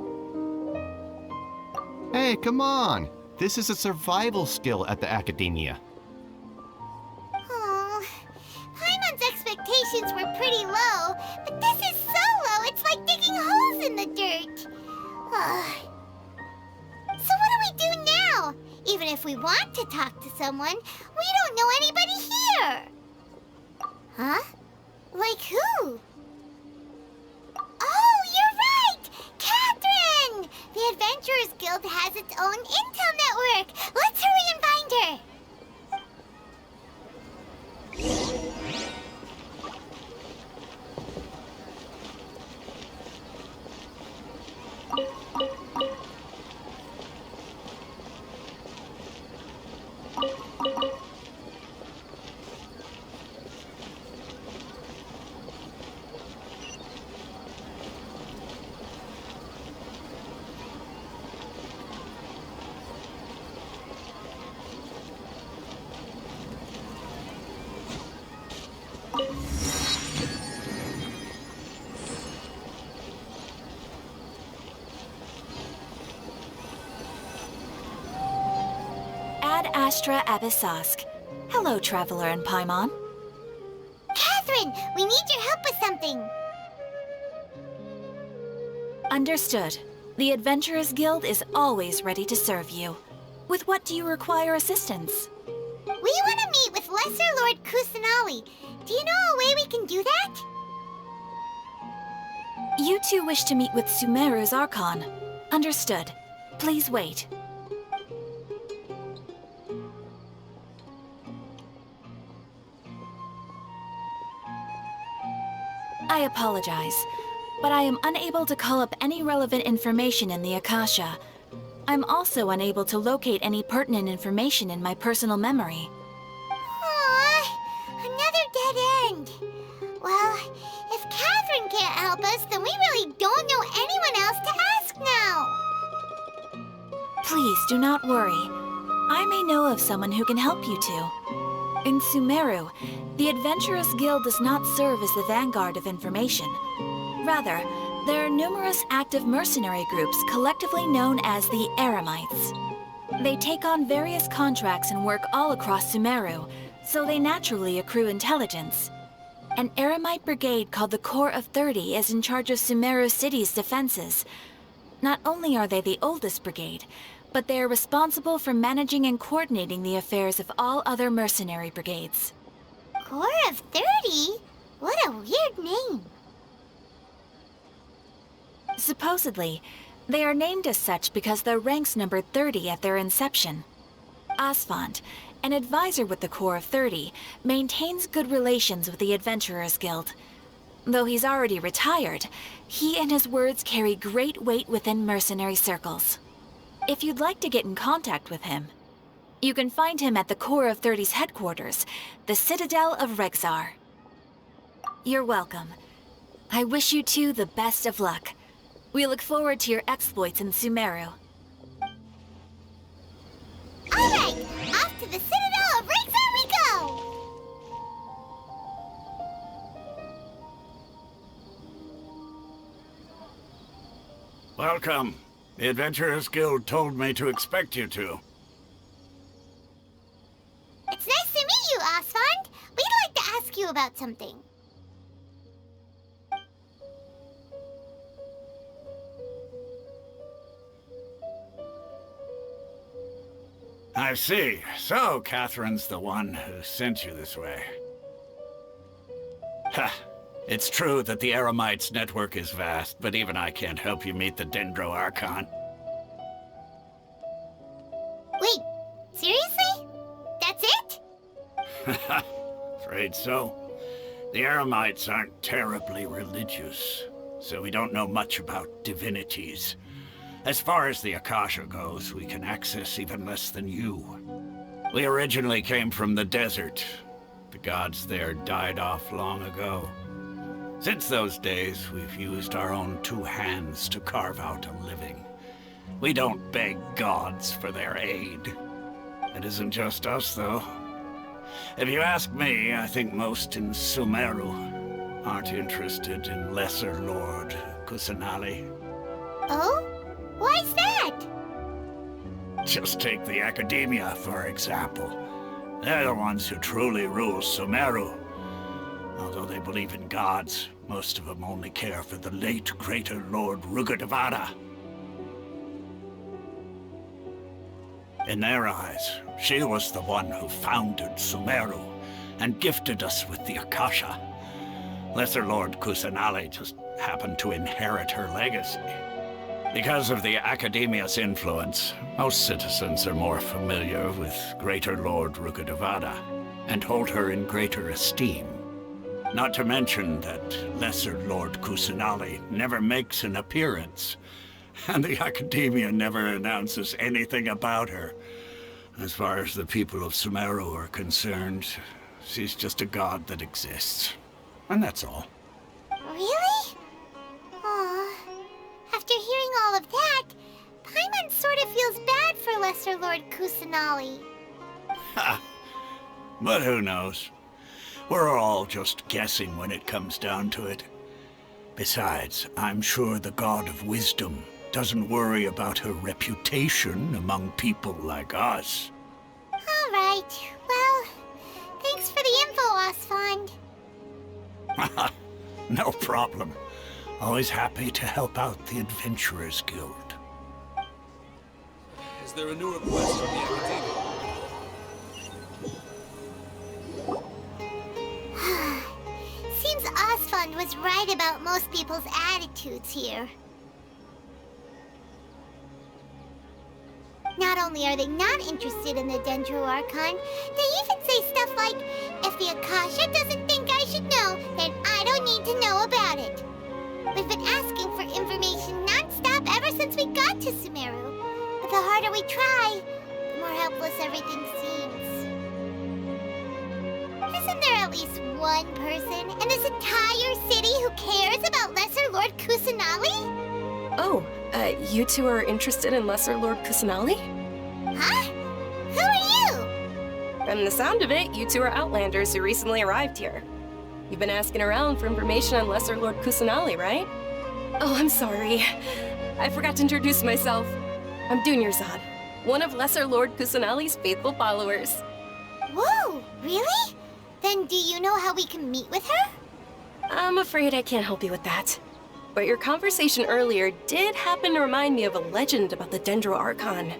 Hey, come on! This is a survival skill at the academia. Oh, Paimon's expectations were pretty low, but this is so low it's like digging holes in the dirt. So what do we do now? Even if we want to talk to someone, we don't know anybody here. Huh? Like who? Oh, you're right! Catherine! The Adventurers Guild has its own intel network. Let's hurry and find her. Astra Abyssosk. Hello, Traveler and Paimon. Catherine, we need your help with something. Understood. The Adventurers Guild is always ready to serve you. With what do you require assistance? We want to meet with Lesser Lord Kusanali. Do you know a way we can do that? You two wish to meet with Sumeru's Archon. Understood. Please wait. I apologize, but I am unable to call up any relevant information in the Akasha. I'm also unable to locate any pertinent information in my personal memory. Another dead end. Well, if Catherine can't help us, then we really don't know anyone else to ask now. Please do not worry. I may know of someone who can help you two. In Sumeru, the Adventurers Guild does not serve as the vanguard of information. Rather, there are numerous active mercenary groups collectively known as the Eremites. They take on various contracts and work all across Sumeru, so they naturally accrue intelligence. An Eremite brigade called the Corps of 30 is in charge of Sumeru City's defenses. Not only are they the oldest brigade, but they are responsible for managing and coordinating the affairs of all other mercenary brigades. Corps of 30? What a weird name. Supposedly, they are named as such because their ranks numbered 30 at their inception. Asphont, an advisor with the Corps of 30, maintains good relations with the Adventurers Guild. Though he's already retired, he and his words carry great weight within mercenary circles. If you'd like to get in contact with him, you can find him at the Core of 30's headquarters, the Citadel of Rexar. You're welcome. I wish you two the best of luck. We look forward to your exploits in Sumeru. Alright, off to the Citadel of Rexar we go! Welcome. The Adventurers Guild told me to expect you two. It's nice to meet you, Osfond. We'd like to ask you about something. I see. So, Catherine's the one who sent you this way. Ha! It's true that the Eremites' network is vast, but even I can't help you meet the Dendro Archon. Wait, seriously? That's it? Afraid so. The Eremites aren't terribly religious, so we don't know much about divinities. As far as the Akasha goes, we can access even less than you. We originally came from the desert. The gods there died off long ago. Since those days, we've used our own two hands to carve out a living. We don't beg gods for their aid. It isn't just us, though. If you ask me, I think most in Sumeru aren't interested in Lesser Lord Kusanali. Oh? Why's that? Just take the Academia, for example. They're the ones who truly rule Sumeru. Although they believe in gods, most of them only care for the late Greater Lord Rukkhadevata. In their eyes, she was the one who founded Sumeru and gifted us with the Akasha. Lesser Lord Kusanali just happened to inherit her legacy. Because of the Academia's influence, most citizens are more familiar with Greater Lord Rukkhadevata and hold her in greater esteem. Not to mention that Lesser Lord Kusanali never makes an appearance, and the Academia never announces anything about her. As far as the people of Sumeru are concerned, she's just a god that exists. And that's all. Really? Aw. After hearing all of that, Paimon sort of feels bad for Lesser Lord Kusanali. Ha! But who knows? We're all just guessing when it comes down to it. Besides, I'm sure the God of Wisdom doesn't worry about her reputation among people like us. All right. Well, thanks for the info, Osfond. No problem. Always happy to help out the Adventurers Guild. Is there a new request from the Academia? Seems Osfond was right about most people's attitudes here. Not only are they not interested in the Dendro Archon, they even say stuff like, if the Akasha doesn't think I should know, then I don't need to know about it. We've been asking for information non-stop ever since we got to Sumeru. But the harder we try, the more helpless everything seems. Isn't there at least one person in this entire city who cares about Lesser Lord Kusanali? Oh, you two are interested in Lesser Lord Kusanali? Huh? Who are you? From the sound of it, you two are Outlanders who recently arrived here. You've been asking around for information on Lesser Lord Kusanali, right? Oh, I'm sorry. I forgot to introduce myself. I'm Dunyarzad, one of Lesser Lord Kusanali's faithful followers. Whoa, really? Then do you know how we can meet with her? I'm afraid I can't help you with that. But your conversation earlier did happen to remind me of a legend about the Dendro Archon.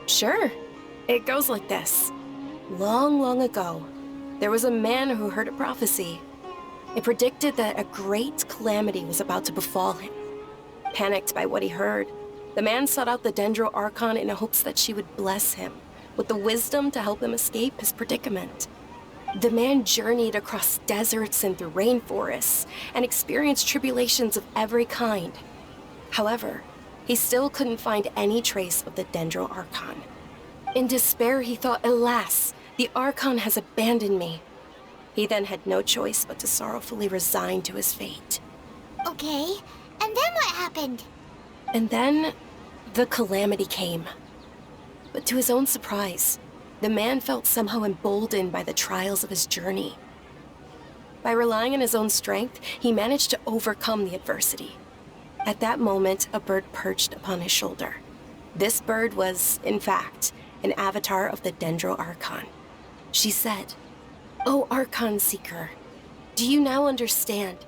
Sure. It goes like this. Long, long ago, there was a man who heard a prophecy. It predicted that a great calamity was about to befall him. Panicked by what he heard, the man sought out the Dendro Archon in hopes that she would bless him with the wisdom to help him escape his predicament. The man journeyed across deserts and through rainforests and experienced tribulations of every kind. However, he still couldn't find any trace of the Dendro Archon. In despair, he thought, alas, the Archon has abandoned me. He then had no choice but to sorrowfully resign to his fate. Okay, and then what happened? And then, the calamity came. But to his own surprise, the man felt somehow emboldened by the trials of his journey. By relying on his own strength, he managed to overcome the adversity. At that moment, a bird perched upon his shoulder. This bird was, in fact, an avatar of the Dendro Archon. She said, "O Archon Seeker, do you now understand?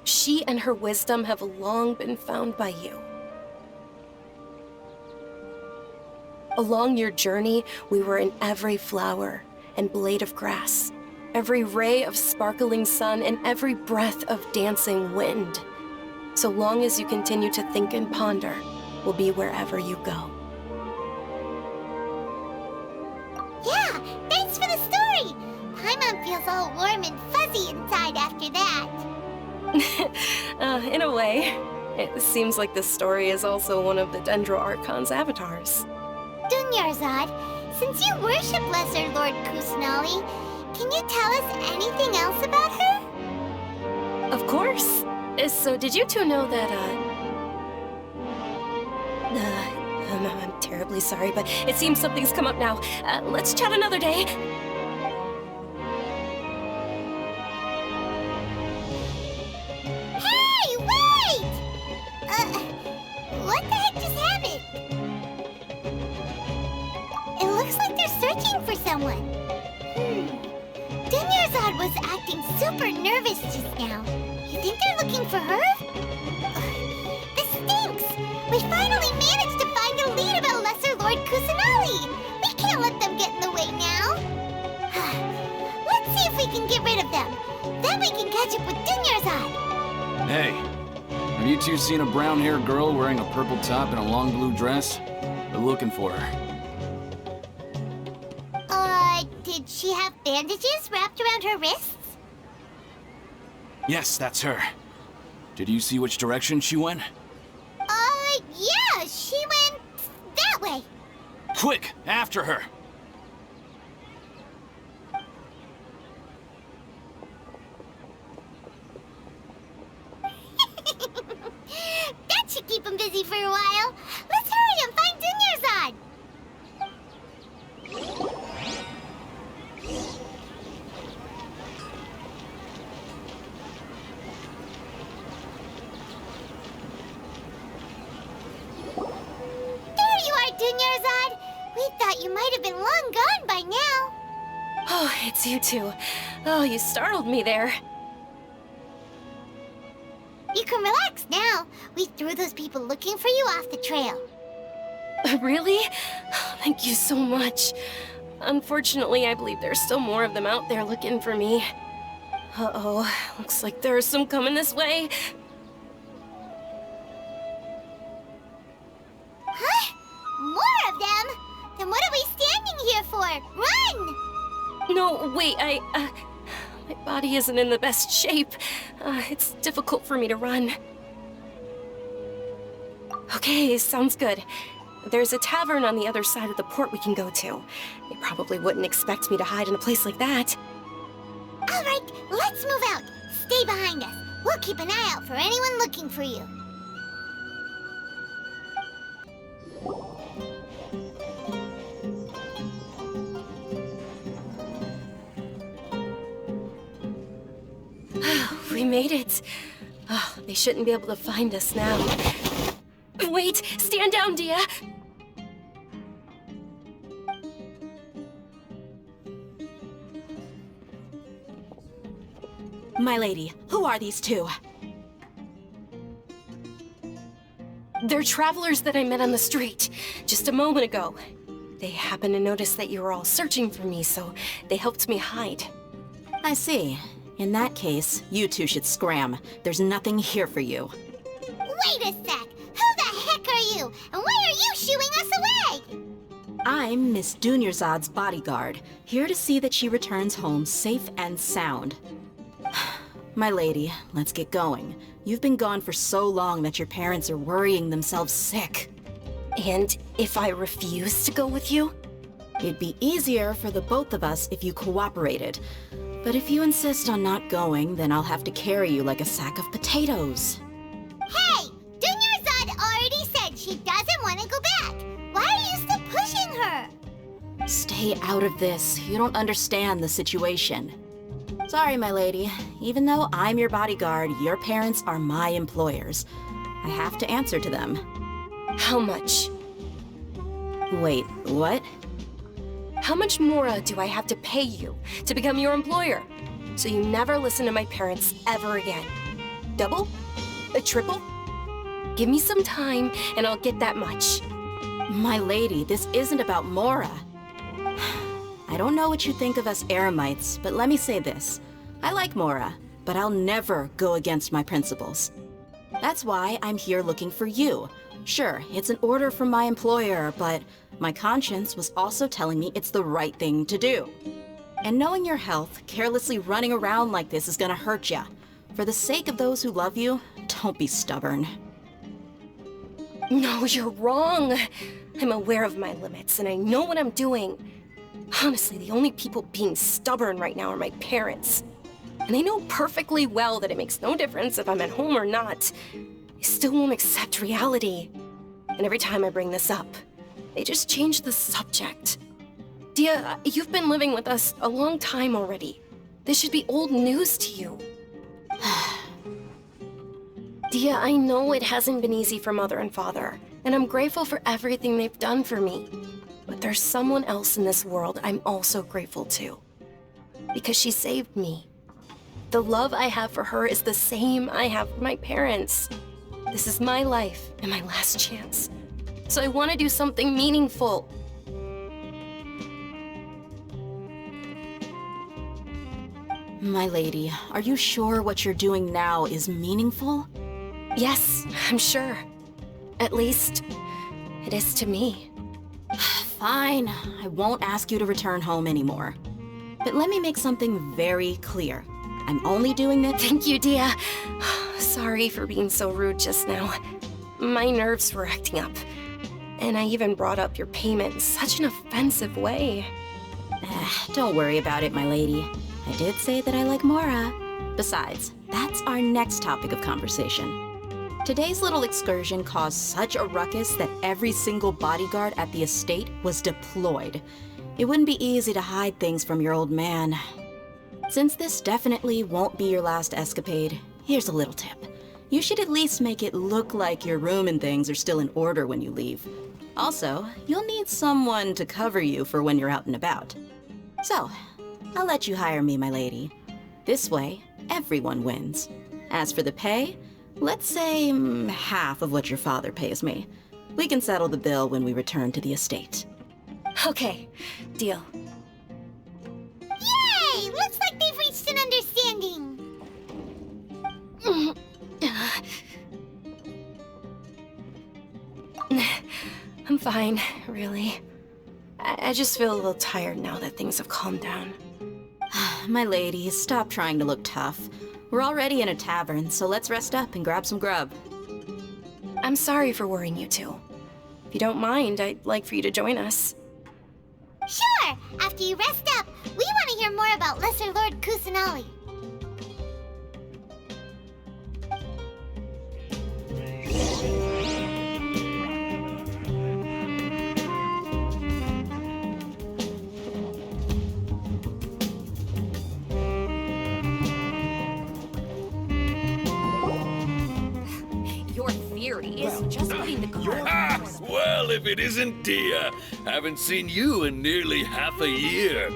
She and her wisdom have long been found by you. Along your journey, we were in every flower and blade of grass, every ray of sparkling sun, and every breath of dancing wind. So long as you continue to think and ponder, we'll be wherever you go." Yeah, thanks for the story! Paimon feels all warm and fuzzy inside after that. In a way, it seems like this story is also one of the Dendro Archon's avatars. Dunyarzad, since you worship Lesser Lord Kusanali, can you tell us anything else about her? Of course. So did you two know that, I'm terribly sorry, but it seems something's come up now. Let's chat another day. Hey, wait! What the heck just happened? It looks like they're searching for someone. Dunyarzad was acting super nervous just now. You think they're looking for her? This stinks! We finally managed to find a lead about Lesser Lord Kusanali! We can't let them get in the way now! Let's see if we can get rid of them. Then we can catch up with Dunyarzad! Hey, have you two seen a brown-haired girl wearing a purple top and a long blue dress? We're looking for her. Did she have bandages wrapped around her wrists? Yes, that's her. Did you see which direction she went? Yeah, she went that way. Quick, after her! That should keep him busy for a while. Let's hurry and find Dunyarzad. There you are, Dunyarzad. We thought you might have been long gone by now. Oh, it's you two. Oh, you startled me there. You can relax now. We threw those people looking for you off the trail. Really? Thank you so much. Unfortunately, I believe there's still more of them out there looking for me. Uh-oh, looks like there are some coming this way. Huh? More of them? Then what are we standing here for? Run! No, wait, my body isn't in the best shape. It's difficult for me to run. Okay, sounds good. There's a tavern on the other side of the port we can go to. They probably wouldn't expect me to hide in a place like that. All right, let's move out. Stay behind us. We'll keep an eye out for anyone looking for you. We made it. Oh, they shouldn't be able to find us now. Wait, stand down, Dia. My lady, who are these two? They're travelers that I met on the street just a moment ago. They happened to notice that you were all searching for me, so they helped me hide. I see. In that case, you two should scram. There's nothing here for you. Wait a sec! Who the heck are you? And why are you shooing us away? I'm Miss Dunyarzad's bodyguard, here to see that she returns home safe and sound. My lady, let's get going. You've been gone for so long that your parents are worrying themselves sick. And if I refuse to go with you? It'd be easier for the both of us if you cooperated. But if you insist on not going, then I'll have to carry you like a sack of potatoes. Hey! Dunyarzad already said she doesn't want to go back. Why are you still pushing her? Stay out of this. You don't understand the situation. Sorry, my lady. Even though I'm your bodyguard, your parents are my employers. I have to answer to them. How much? Wait, what? How much more do I have to pay you to become your employer? So you never listen to my parents ever again. Double? A triple? Give me some time and I'll get that much. My lady, this isn't about Mora. I don't know what you think of us Eremites, but let me say this. I like Mora, but I'll never go against my principles. That's why I'm here looking for you. Sure, it's an order from my employer, but my conscience was also telling me it's the right thing to do. And knowing your health, carelessly running around like this is gonna hurt ya. For the sake of those who love you, don't be stubborn. No, you're wrong. I'm aware of my limits and I know what I'm doing. Honestly, the only people being stubborn right now are my parents. And they know perfectly well that it makes no difference if I'm at home or not. They still won't accept reality. And every time I bring this up, they just change the subject. Dia, you've been living with us a long time already. This should be old news to you. Dia, I know it hasn't been easy for Mother and Father, and I'm grateful for everything they've done for me. But there's someone else in this world I'm also grateful to. Because she saved me. The love I have for her is the same I have for my parents. This is my life and my last chance. So I want to do something meaningful. My lady, are you sure what you're doing now is meaningful? Yes, I'm sure. At least, it is to me. Fine, I won't ask you to return home anymore. But let me make something very clear. I'm only doing this— Thank you, Dia. Sorry for being so rude just now. My nerves were acting up. And I even brought up your payment in such an offensive way. Don't worry about it, my lady. I did say that I like Mora. Besides, that's our next topic of conversation. Today's little excursion caused such a ruckus that every single bodyguard at the estate was deployed. It wouldn't be easy to hide things from your old man. Since this definitely won't be your last escapade, here's a little tip. You should at least make it look like your room and things are still in order when you leave. Also, you'll need someone to cover you for when you're out and about. So, I'll let you hire me, my lady. This way, everyone wins. As for the pay, let's say half of what your father pays me. We can settle the bill when we return to the estate. Okay, deal. Yay! Looks like they've reached an understanding. I'm fine, really. I just feel a little tired now that things have calmed down. My lady, stop trying to look tough. We're already in a tavern, so let's rest up and grab some grub. I'm sorry for worrying you two. If you don't mind, I'd like for you to join us. Sure! After you rest up, we want to hear more about Lesser Lord Kusanali. Your theory is just putting the cart. Well, if it isn't Dia. Haven't seen you in nearly half a year.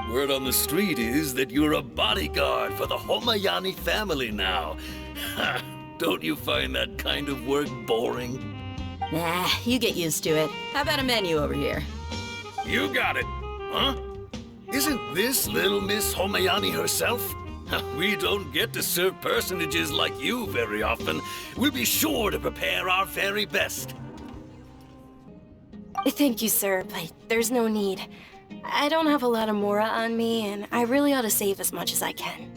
Word on the street is that you're a bodyguard for the Homayani family now. Don't you find that kind of work boring? Nah, you get used to it. How about a menu over here? You got it, huh? Isn't this little Miss Homayani herself? We don't get to serve personages like you very often. We'll be sure to prepare our very best. Thank you, sir, but there's no need. I don't have a lot of Mora on me, and I really ought to save as much as I can.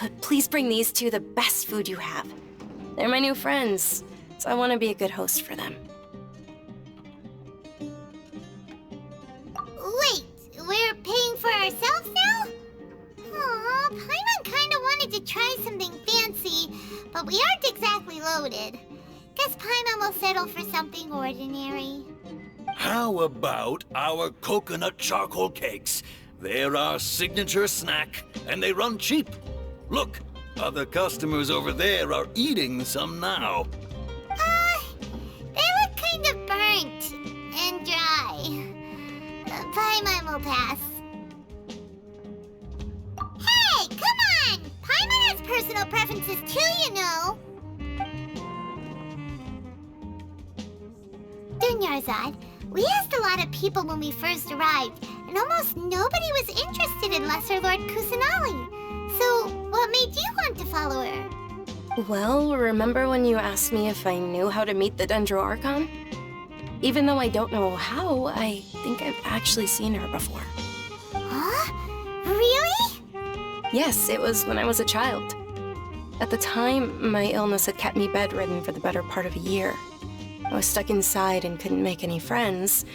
But please bring these two the best food you have. They're my new friends, so I want to be a good host for them. Wait, we're paying for ourselves now? Aw, Paimon kinda wanted to try something fancy, but we aren't exactly loaded. Guess Paimon will settle for something ordinary. How about our coconut charcoal cakes? They're our signature snack, and they run cheap. Look, other customers over there are eating some now. They look kind of burnt and dry. Paimon will pass. Hey, come on! Paimon has personal preferences too, you know. Dunyarzad, we asked a lot of people when we first arrived, and almost nobody was interested in Lesser Lord Kusanali. So, what made you want to follow her? Well, remember when you asked me if I knew how to meet the Dendro Archon? Even though I don't know how, I think I've actually seen her before. Huh? Really? Yes, it was when I was a child. At the time, my illness had kept me bedridden for the better part of a year. I was stuck inside and couldn't make any friends,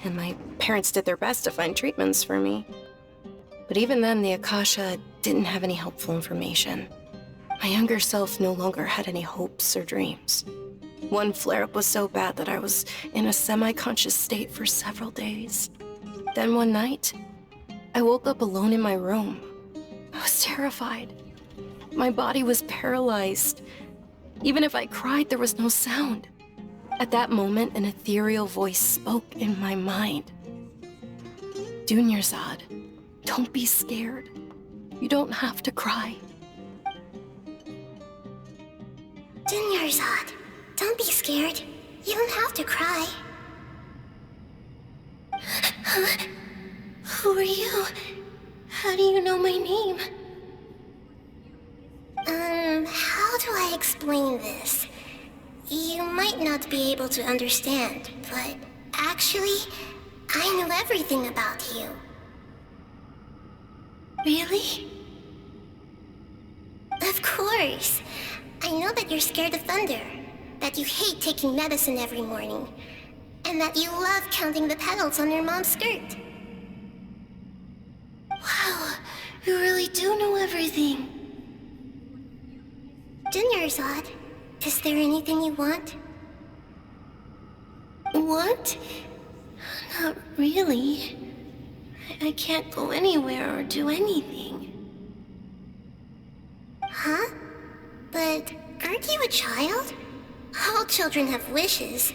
and my parents did their best to find treatments for me. But even then, the Akasha didn't have any helpful information. My younger self no longer had any hopes or dreams. One flare-up was so bad that I was in a semi-conscious state for several days. Then one night, I woke up alone in my room. I was terrified. My body was paralyzed. Even if I cried, there was no sound. At that moment, an ethereal voice spoke in my mind. Dunyarzad, don't be scared. You don't have to cry. Dunyarzad, don't be scared. You don't have to cry. Who are you? How do you know my name? How do I explain this? You might not be able to understand, but actually, I know everything about you. Really? Of course. I know that you're scared of thunder, that you hate taking medicine every morning, and that you love counting the petals on your mom's skirt. Wow, you really do know everything. Dunyarzad, is there anything you want? What? Not really. I can't go anywhere or do anything. Huh? But aren't you a child? All children have wishes.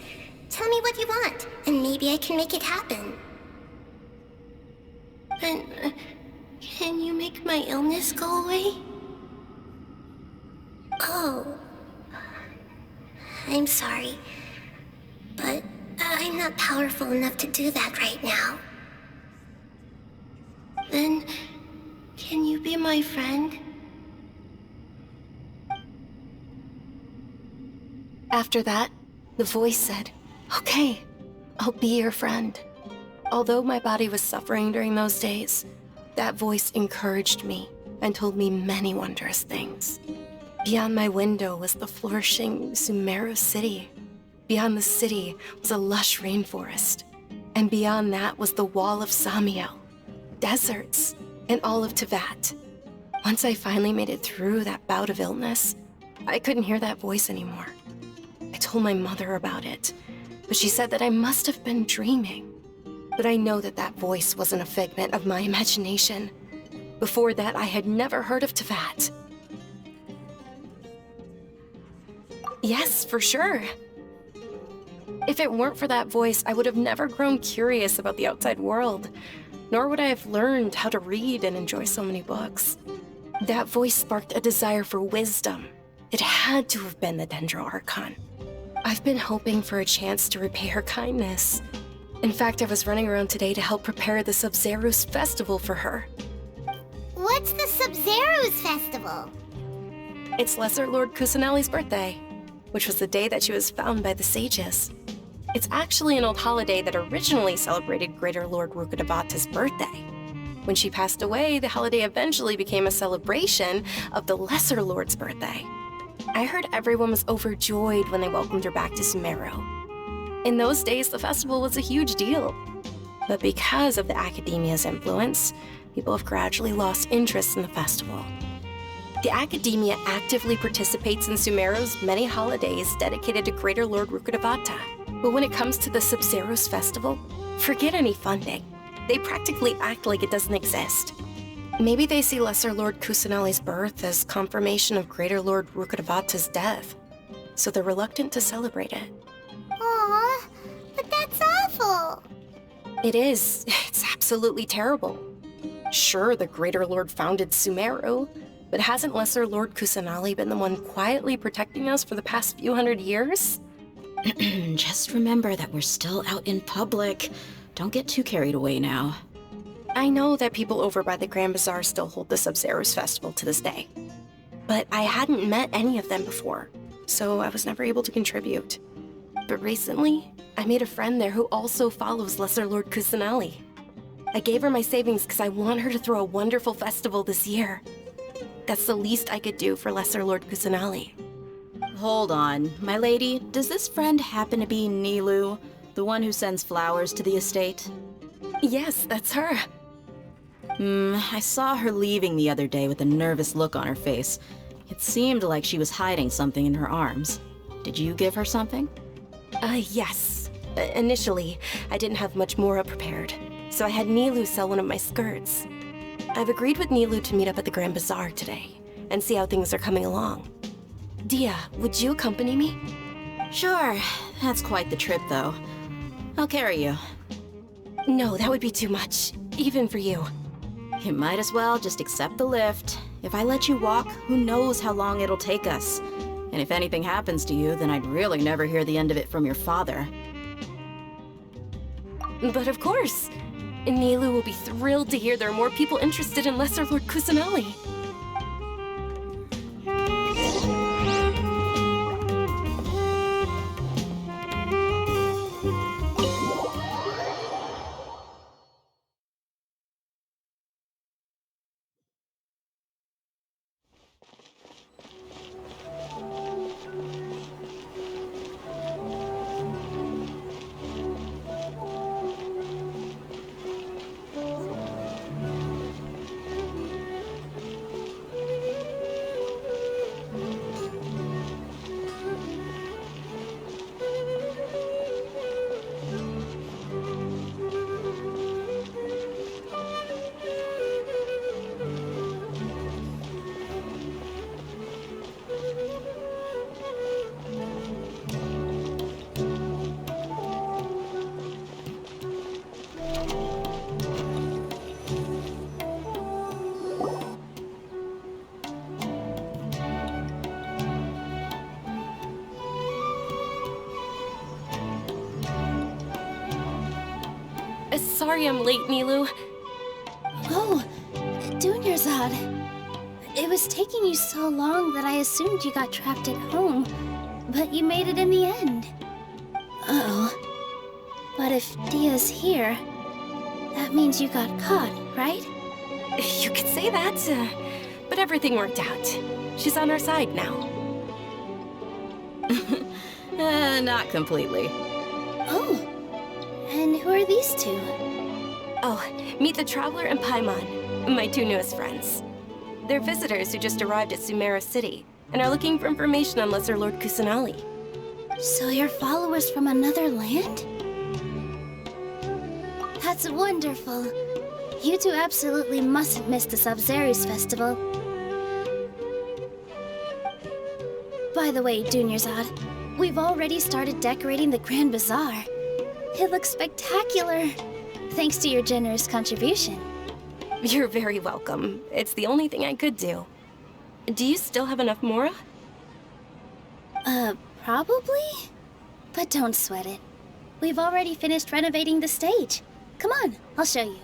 Tell me what you want, and maybe I can make it happen. But can you make my illness go away? Oh. I'm sorry, but I'm not powerful enough to do that right now. Then, can you be my friend? After that, the voice said, "Okay, I'll be your friend." Although my body was suffering during those days, that voice encouraged me and told me many wondrous things. Beyond my window was the flourishing Sumero city. Beyond the city was a lush rainforest. And beyond that was the wall of Samiel, deserts, and all of Tevat. Once I finally made it through that bout of illness, I couldn't hear that voice anymore. I told my mother about it, but she said that I must have been dreaming. But I know that that voice wasn't a figment of my imagination. Before that, I had never heard of Tevat. Yes, for sure. If it weren't for that voice, I would have never grown curious about the outside world, nor would I have learned how to read and enjoy so many books. That voice sparked a desire for wisdom. It had to have been the Dendro Archon. I've been hoping for a chance to repay her kindness. In fact, I was running around today to help prepare the Subzeros Festival for her. What's the Subzeros Festival? It's Lesser Lord Kusanali's birthday, which was the day that she was found by the sages. It's actually an old holiday that originally celebrated Greater Lord Rukkhadevata's birthday. When she passed away, the holiday eventually became a celebration of the Lesser Lord's birthday. I heard everyone was overjoyed when they welcomed her back to Sumero. In those days, the festival was a huge deal. But because of the Academia's influence, people have gradually lost interest in the festival. The Academia actively participates in Sumero's many holidays dedicated to Greater Lord Rukkhadevata. But when it comes to the Subzeros Festival, forget any funding. They practically act like it doesn't exist. Maybe they see Lesser Lord Kusanali's birth as confirmation of Greater Lord Rukkhadevata's death, so they're reluctant to celebrate it. Aww, but that's awful. It is. It's absolutely terrible. Sure, the Greater Lord founded Sumero, but hasn't Lesser Lord Kusanali been the one quietly protecting us for the past few hundred years? Just remember that we're still out in public. Don't get too carried away now. I know that people over by the Grand Bazaar still hold the Subzeros Festival to this day. But I hadn't met any of them before, so I was never able to contribute. But recently, I made a friend there who also follows Lesser Lord Kusanali. I gave her my savings because I want her to throw a wonderful festival this year. That's the least I could do for Lesser Lord Kusanali. Hold on, my lady. Does this friend happen to be Nilu, the one who sends flowers to the estate? Yes, that's her. I saw her leaving the other day with a nervous look on her face. It seemed like she was hiding something in her arms. Did you give her something? Yes. Initially, I didn't have much Mora prepared, so I had Nilu sell one of my skirts. I've agreed with Nilu to meet up at the Grand Bazaar today, and see how things are coming along. Dia, would you accompany me? Sure. That's quite the trip, though. I'll carry you. No, that would be too much, even for you. You might as well just accept the lift. If I let you walk, who knows how long it'll take us. And if anything happens to you, then I'd really never hear the end of it from your father. But of course! Nilu will be thrilled to hear there are more people interested in Lesser Lord Kusanali. Sorry I'm late, Nilu. Oh, Dunyarzad. It was taking you so long that I assumed you got trapped at home, but you made it in the end. Uh-oh. But if Dia's here, that means you got caught, right? You could say that, but everything worked out. She's on our side now. Not completely. Oh, and who are these two? Oh, meet the Traveler and Paimon, my two newest friends. They're visitors who just arrived at Sumero City and are looking for information on Lesser Lord Kusanali. So you're followers from another land? That's wonderful. You two absolutely mustn't miss the Subzeros Festival. By the way, Dunyarzad, we've already started decorating the Grand Bazaar. It looks spectacular, thanks to your generous contribution. You're very welcome. It's the only thing I could do. Do you still have enough Mora? Probably? But don't sweat it. We've already finished renovating the stage. Come on, I'll show you.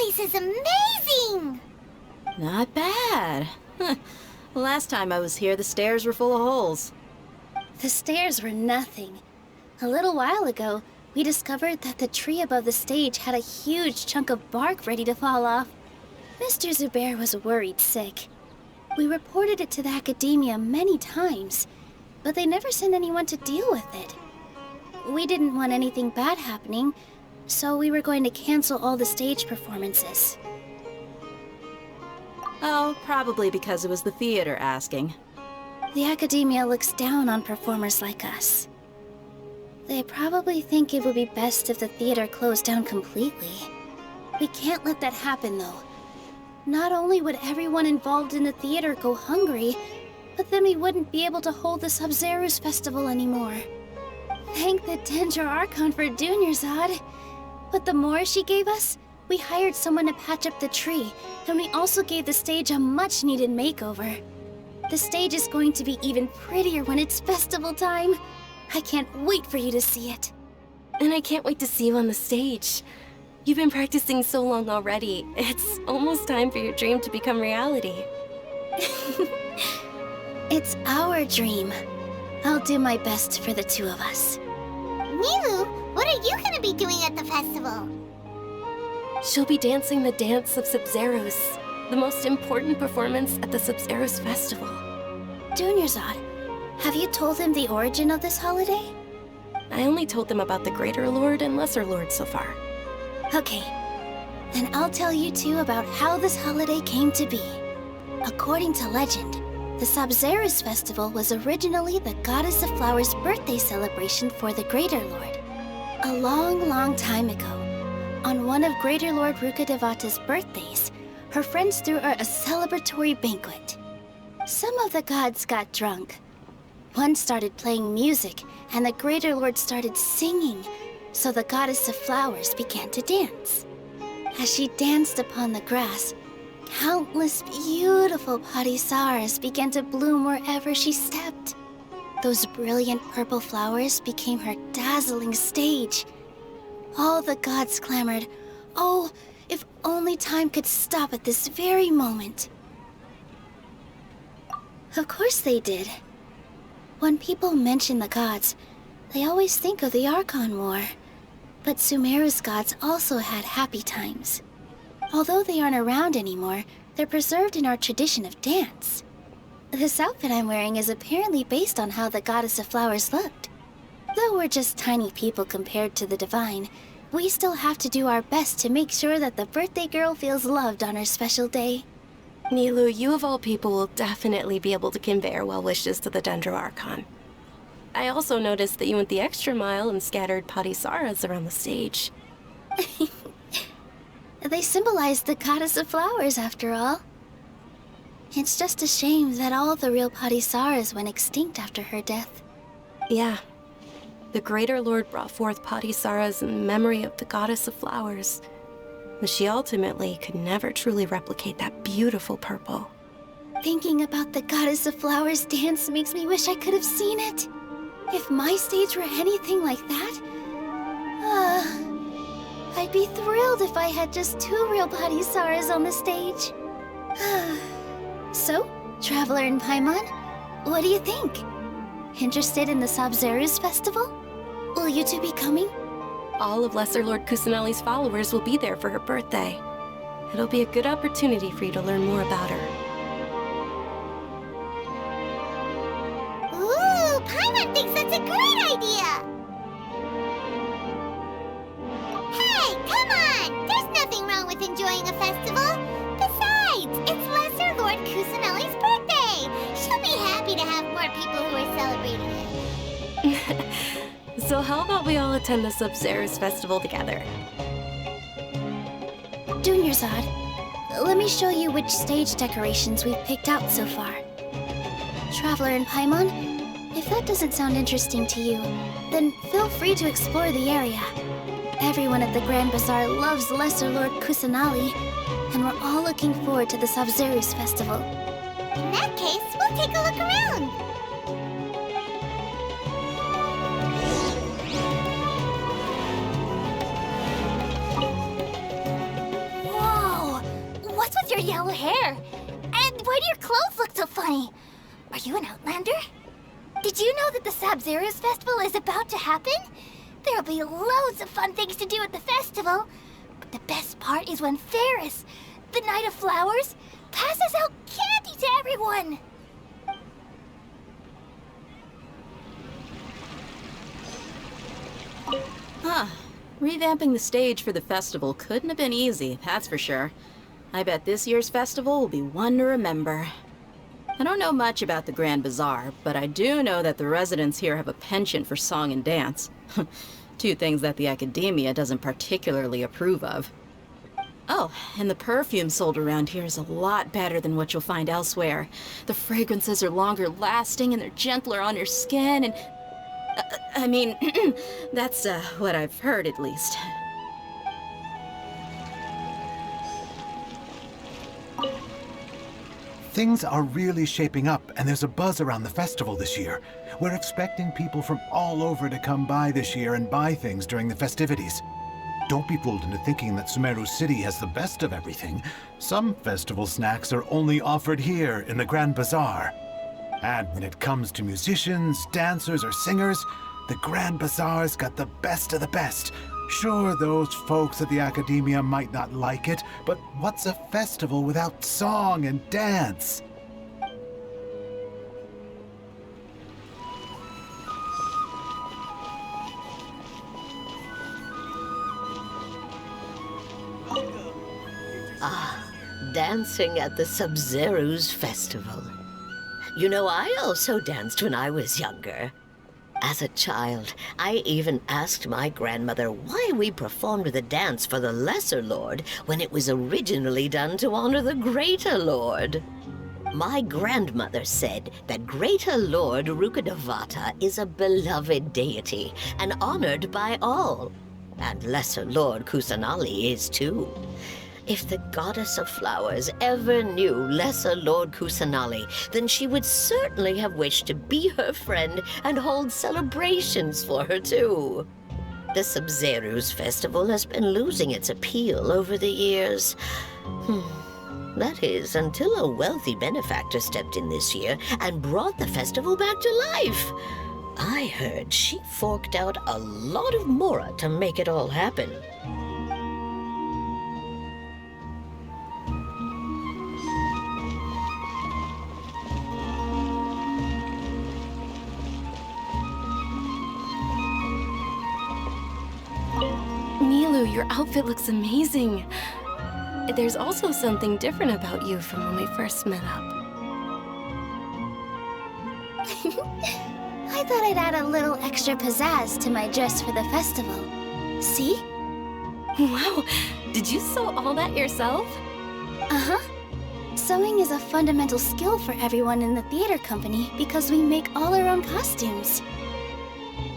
place is amazing! Not bad. Last time I was here, the stairs were full of holes. The stairs were nothing. A little while ago, we discovered that the tree above the stage had a huge chunk of bark ready to fall off. Mr. Zubair was worried sick. We reported it to the academia many times, but they never sent anyone to deal with it. We didn't want anything bad happening, so we were going to cancel all the stage performances. Oh, probably because it was the theater asking. The academia looks down on performers like us. They probably think it would be best if the theater closed down completely. We can't let that happen, though. Not only would everyone involved in the theater go hungry, but then we wouldn't be able to hold the Subzeros Festival anymore. Thank the Dendro Archon for Dunyarzad. But the more she gave us, we hired someone to patch up the tree, and we also gave the stage a much-needed makeover. The stage is going to be even prettier when it's festival time. I can't wait for you to see it. And I can't wait to see you on the stage. You've been practicing so long already. It's almost time for your dream to become reality. It's our dream. I'll do my best for the two of us. Milu, what are you gonna be doing at the festival? She'll be dancing the dance of Subzeros, the most important performance at the Subzeros Festival. Dunyarzad, have you told them the origin of this holiday? I only told them about the Greater Lord and Lesser Lord so far. Okay, then I'll tell you two about how this holiday came to be. According to legend, the Subzeros Festival was originally the Goddess of Flowers' birthday celebration for the Greater Lord. A long, long time ago, on one of Greater Lord Rukkhadevata's birthdays, her friends threw her a celebratory banquet. Some of the gods got drunk. One started playing music, and the Greater Lord started singing, so the Goddess of Flowers began to dance. As she danced upon the grass, countless beautiful parisaras began to bloom wherever she stepped. Those brilliant purple flowers became her dazzling stage. All the gods clamored, "Oh, if only time could stop at this very moment." Of course they did. When people mention the gods, they always think of the Archon War. But Sumeru's gods also had happy times. Although they aren't around anymore, they're preserved in our tradition of dance. This outfit I'm wearing is apparently based on how the Goddess of Flowers looked. Though we're just tiny people compared to the Divine, we still have to do our best to make sure that the birthday girl feels loved on her special day. Nilu, you of all people will definitely be able to convey our well wishes to the Dendro Archon. I also noticed that you went the extra mile and scattered parisaras around the stage. They symbolize the Goddess of Flowers, after all. It's just a shame that all the real parisaras went extinct after her death. Yeah. The Greater Lord brought forth parisaras in memory of the Goddess of Flowers. But she ultimately could never truly replicate that beautiful purple. Thinking about the Goddess of Flowers dance makes me wish I could have seen it. If my stage were anything like that, I'd be thrilled if I had just two real parisaras on the stage. So, Traveler and Paimon, what do you think? Interested in the Subzeros Festival? Will you two be coming? All of Lesser Lord Kusanali's followers will be there for her birthday. It'll be a good opportunity for you to learn more about her. Ooh, Paimon thinks that's a great idea! Hey, come on! There's nothing wrong with enjoying a festival. Besides, it's Lesser Lord Kusanali's birthday. She'll be happy to have more people who are celebrating it. So how about we all attend the Subzeros Festival together? Dunyarzad, let me show you which stage decorations we've picked out so far. Traveler and Paimon, if that doesn't sound interesting to you, then feel free to explore the area. Everyone at the Grand Bazaar loves Lesser Lord Kusanali, and we're all looking forward to the Subzeros Festival. In that case, we'll take a look around. Whoa! What's with your yellow hair? And why do your clothes look so funny? Are you an outlander? Did you know that the Subzeros Festival is about to happen? There'll be loads of fun things to do at the festival. But the best part is when Ferris, the Knight of Flowers, passes out candy to everyone. Huh. Revamping the stage for the festival couldn't have been easy, that's for sure. I bet this year's festival will be one to remember. I don't know much about the Grand Bazaar, but I do know that the residents here have a penchant for song and dance. Two things that the academia doesn't particularly approve of. Oh, and the perfume sold around here is a lot better than what you'll find elsewhere. The fragrances are longer lasting and they're gentler on your skin and... I mean, that's what I've heard at least. Things are really shaping up, and there's a buzz around the festival this year. We're expecting people from all over to come by this year and buy things during the festivities. Don't be fooled into thinking that Sumeru City has the best of everything. Some festival snacks are only offered here in the Grand Bazaar. And when it comes to musicians, dancers, or singers, the Grand Bazaar's got the best of the best. Sure, those folks at the academia might not like it, but what's a festival without song and dance? Ah, dancing at the Subzeros Festival. You know, I also danced when I was younger. As a child, I even asked my grandmother why we performed the dance for the Lesser Lord when it was originally done to honor the Greater Lord. My grandmother said that Greater Lord Rukkhadevata is a beloved deity and honored by all. And Lesser Lord Kusanali is too. If the Goddess of Flowers ever knew Lesser Lord Kusanali, then she would certainly have wished to be her friend and hold celebrations for her too. The Subzeros Festival has been losing its appeal over the years. That is, until a wealthy benefactor stepped in this year and brought the festival back to life. I heard she forked out a lot of mora to make it all happen. Milu, your outfit looks amazing. There's also something different about you from when we first met up. I thought I'd add a little extra pizzazz to my dress for the festival. See? Wow, did you sew all that yourself? Uh-huh. Sewing is a fundamental skill for everyone in the theater company because we make all our own costumes.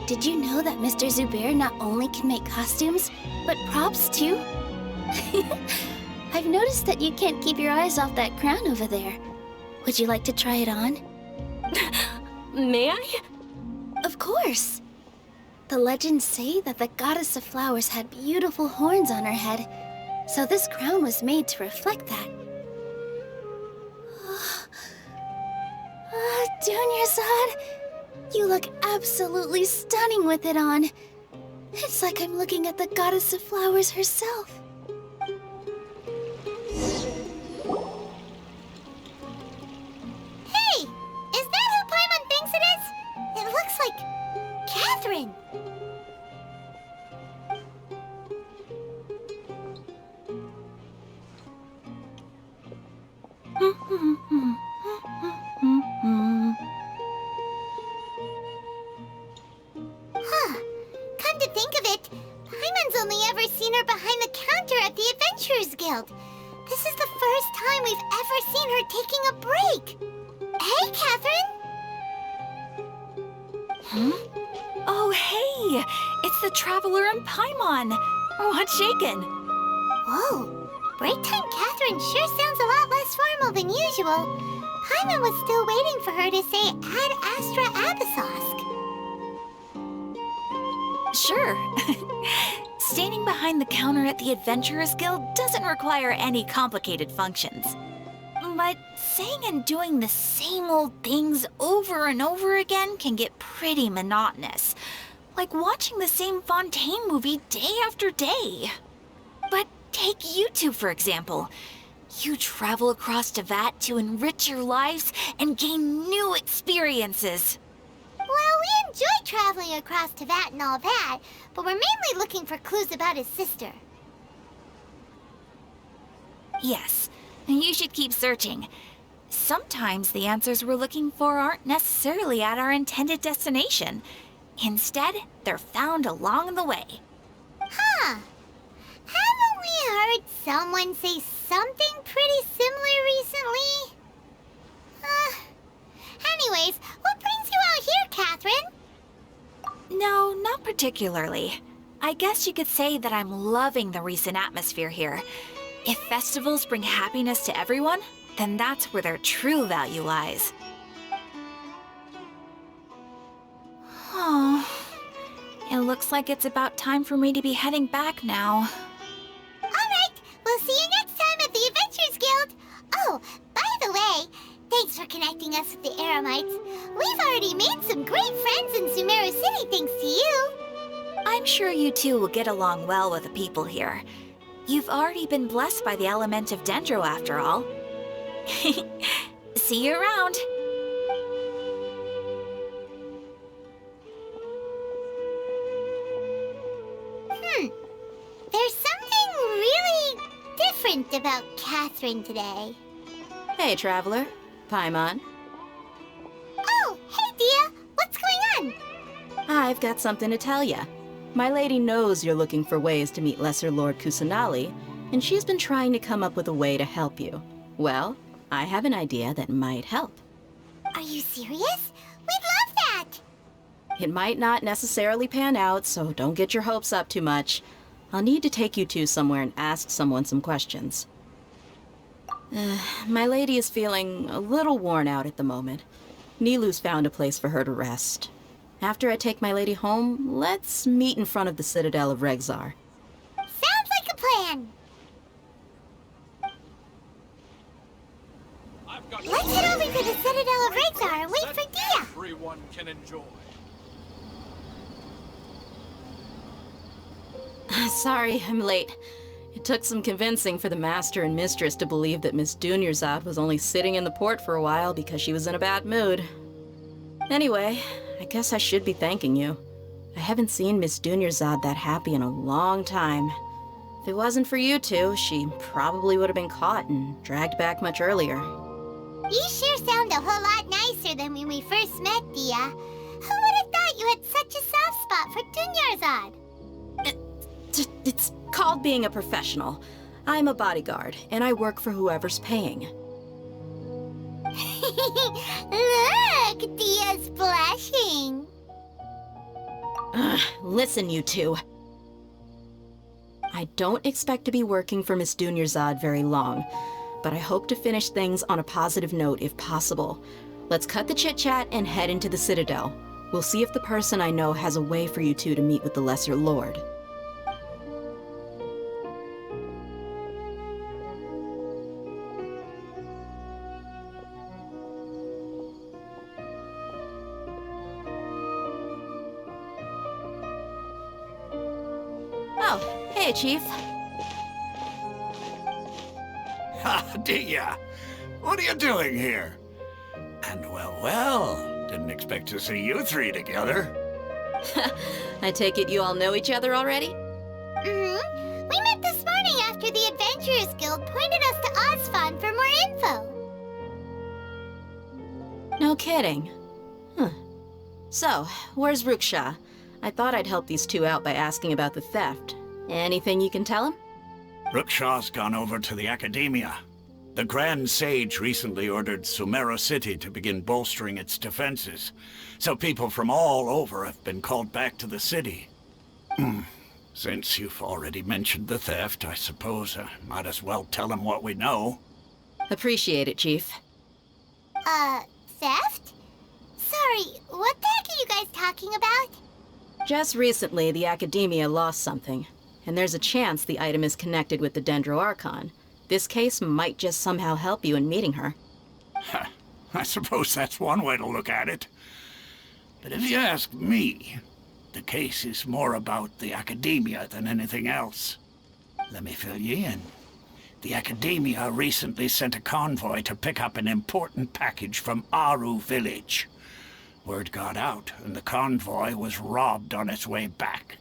Did you know that Mr. Zubair not only can make costumes, but props too? I've noticed that you can't keep your eyes off that crown over there. Would you like to try it on? May I? Of course. The legends say that the Goddess of Flowers had beautiful horns on her head, so this crown was made to reflect that. Dunya-san, you look absolutely stunning with it on. It's like I'm looking at the Goddess of Flowers herself. Hey! Is that who Paimon thinks it is? It looks like Catherine. Come to think of it, Paimon's only ever seen her behind the counter at the Adventurers Guild. This is the first time we've ever seen her taking a break. Hey, Catherine! Oh, hey! It's the Traveler and Paimon! What's shaken? Whoa, break time Catherine sure sounds a lot less formal than usual. Paimon was still waiting for her to say Ad Astra Abyssosk. Sure. Standing behind the counter at the Adventurers Guild doesn't require any complicated functions. But saying and doing the same old things over and over again can get pretty monotonous. Like watching the same Fontaine movie day after day. But take you two, for example. You travel across Tevat to enrich your lives and gain new experiences. Well, we enjoy traveling across Tevat and all that, but we're mainly looking for clues about his sister. Yes, you should keep searching. Sometimes the answers we're looking for aren't necessarily at our intended destination. Instead, they're found along the way. Huh. Haven't we heard someone say something pretty similar recently? Anyways, what brings you out here, Catherine? No, not particularly. I guess you could say that I'm loving the recent atmosphere here. If festivals bring happiness to everyone, then that's where their true value lies. Oh, it looks like it's about time for me to be heading back now. Alright, we'll see you next time at the Adventurers Guild. Oh, by the way, thanks for connecting us with the Eremites. We've already made some great friends in Sumero City thanks to you. I'm sure you two will get along well with the people here. You've already been blessed by the element of Dendro after all. See you around. There's something really different about Catherine today. Hey, Traveler. Paimon. Oh, hey, Dia. What's going on? I've got something to tell ya. My lady knows you're looking for ways to meet Lesser Lord Kusanali, and she's been trying to come up with a way to help you. Well, I have an idea that might help. Are you serious? We'd love that! It might not necessarily pan out, so don't get your hopes up too much. I'll need to take you two somewhere and ask someone some questions. My lady is feeling a little worn out at the moment. Nilu's found a place for her to rest. After I take my lady home, let's meet in front of the Citadel of Regzar. Sounds like a plan! Let's head over to the Citadel of Regzar and wait for Dia! Everyone can enjoy. Sorry, I'm late. It took some convincing for the Master and Mistress to believe that Miss Dunyarzad was only sitting in the port for a while because she was in a bad mood. Anyway, I guess I should be thanking you. I haven't seen Miss Dunyarzad that happy in a long time. If it wasn't for you two, she probably would have been caught and dragged back much earlier. You sure sound a whole lot nicer than when we first met, Dia. Who would have thought you had such a soft spot for Dunyarzad? It's called being a professional. I'm a bodyguard, and I work for whoever's paying. Look, Dia's blushing. Listen, you two. I don't expect to be working for Miss Dunyarzad very long, but I hope to finish things on a positive note if possible. Let's cut the chit-chat and head into the Citadel. We'll see if the person I know has a way for you two to meet with the Lesser Lord. Oh, hey, Chief. Ha, Dia! What are you doing here? And well, didn't expect to see you three together. I take it you all know each other already? Mm-hmm. We met this morning after the Adventurers Guild pointed us to Osfon for more info. No kidding. Huh. So, where's Ruksha? I thought I'd help these two out by asking about the theft. Anything you can tell him? Ruksha's gone over to the Academia. The Grand Sage recently ordered Sumero City to begin bolstering its defenses, so people from all over have been called back to the city. Since you've already mentioned the theft, I suppose I might as well tell him what we know. Appreciate it, Chief. Theft? Sorry, what the heck are you guys talking about? Just recently, the Academia lost something, and there's a chance the item is connected with the Dendro Archon. This case might just somehow help you in meeting her. I suppose that's one way to look at it. But if you ask me, the case is more about the Academia than anything else. Let me fill you in. The Academia recently sent a convoy to pick up an important package from Aru village. Word got out, and the convoy was robbed on its way back.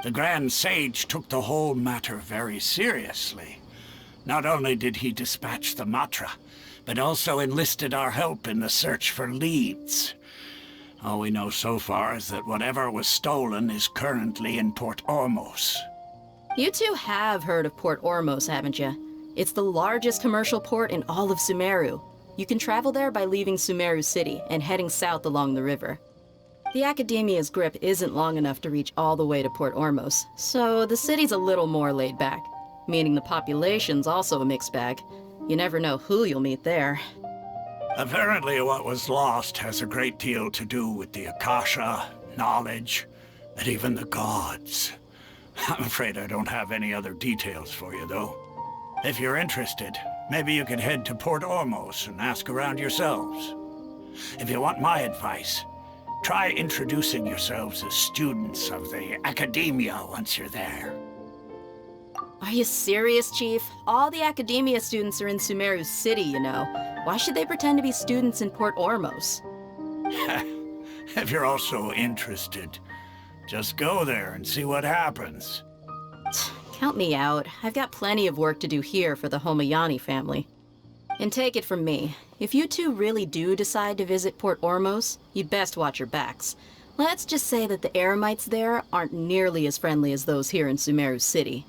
The Grand Sage took the whole matter very seriously. Not only did he dispatch the Matra, but also enlisted our help in the search for leads. All we know so far is that whatever was stolen is currently in Port Ormos. You two have heard of Port Ormos, haven't you? It's the largest commercial port in all of Sumeru. You can travel there by leaving Sumeru City and heading south along the river. The Academia's grip isn't long enough to reach all the way to Port Ormos, so the city's a little more laid back, meaning the population's also a mixed bag. You never know who you'll meet there. Apparently what was lost has a great deal to do with the Akasha, knowledge, and even the gods. I'm afraid I don't have any other details for you, though. If you're interested, maybe you could head to Port Ormos and ask around yourselves. If you want my advice, try introducing yourselves as students of the Academia once you're there. Are you serious, Chief? All the Academia students are in Sumeru City, you know. Why should they pretend to be students in Port Ormos? If you're also interested, just go there and see what happens. Count me out. I've got plenty of work to do here for the Homayani family. And take it from me, if you two really do decide to visit Port Ormos, you'd best watch your backs. Let's just say that the Eremites there aren't nearly as friendly as those here in Sumeru City.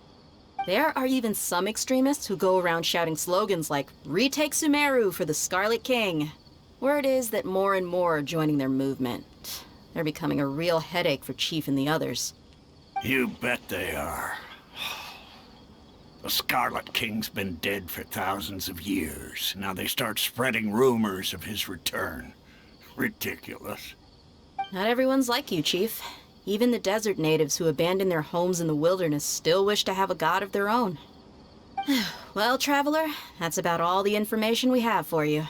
There are even some extremists who go around shouting slogans like, "Retake Sumeru for the Scarlet King." Word is that more and more are joining their movement. They're becoming a real headache for Chief and the others. You bet they are. The Scarlet King's been dead for thousands of years. Now they start spreading rumors of his return. Ridiculous. Not everyone's like you, Chief. Even the desert natives who abandoned their homes in the wilderness still wish to have a god of their own. Well, Traveler, that's about all the information we have for you.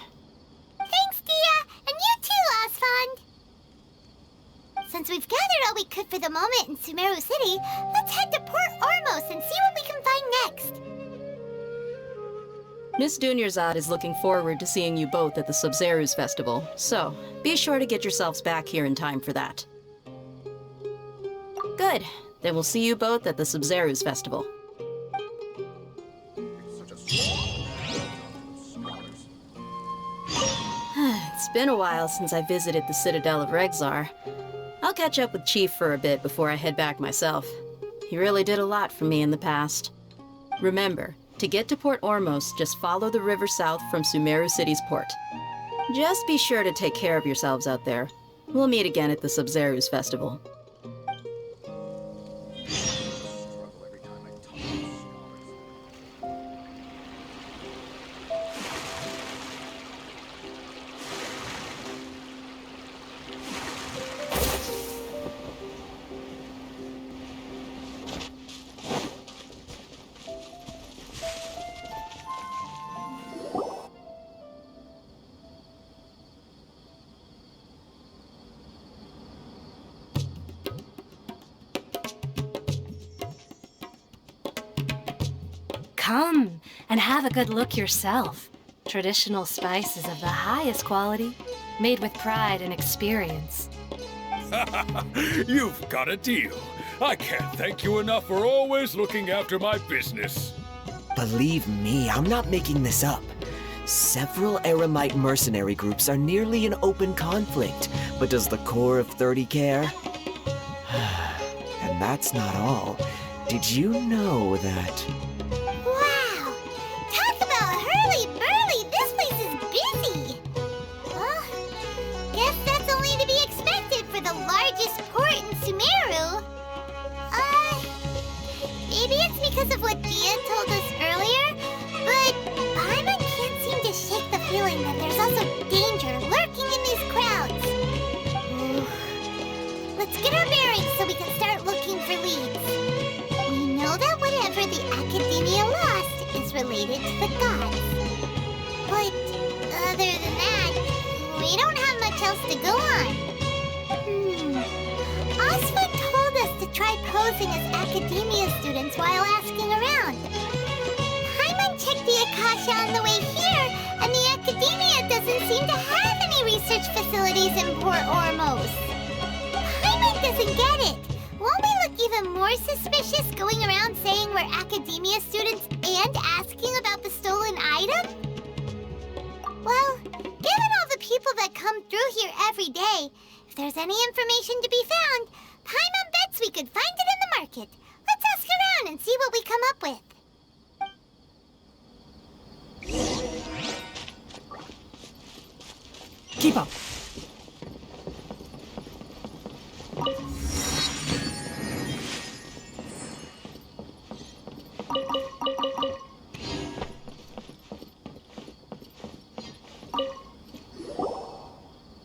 Thanks, Dia, and you too, Osfond. Since we've gathered all we could for the moment in Sumeru City, let's head to Port Ormos and see what we can find next. Miss Dunyarzad is looking forward to seeing you both at the Subzeros Festival, so be sure to get yourselves back here in time for that. Good. Then we'll see you both at the Subzeros Festival. It's been a while since I visited the Citadel of Regzar. I'll catch up with Chief for a bit before I head back myself. He really did a lot for me in the past. Remember, to get to Port Ormos, just follow the river south from Sumeru City's port. Just be sure to take care of yourselves out there. We'll meet again at the Subzeros Festival. Come and have a good look yourself. Traditional spices of the highest quality, made with pride and experience. You've got a deal. I can't thank you enough for always looking after my business. Believe me, I'm not making this up. Several Eremite mercenary groups are nearly in open conflict, but does the core of 30 care? And that's not all. Did you know that... Wow! Talk about hurly-burly! This place is busy! Well, guess that's only to be expected for the largest port in Sumeru. Maybe it's because of what Dia told us earlier, but Paimon can't seem to shake the feeling that there's also danger lurking in these crowds. Let's get our bearings so we can related to the gods. But other than that, we don't have much else to go on. Oswald told us to try posing as academia students while asking around. Paimon checked the Akasha on the way here, and the academia doesn't seem to have any research facilities in Port Ormos. Paimon doesn't get it. Won't we look even more suspicious going around saying we're academia students and asking about the stolen item? Well, given all the people that come through here every day, if there's any information to be found, Paimon bets we could find it in the market. Let's ask around and see what we come up with. Keep up.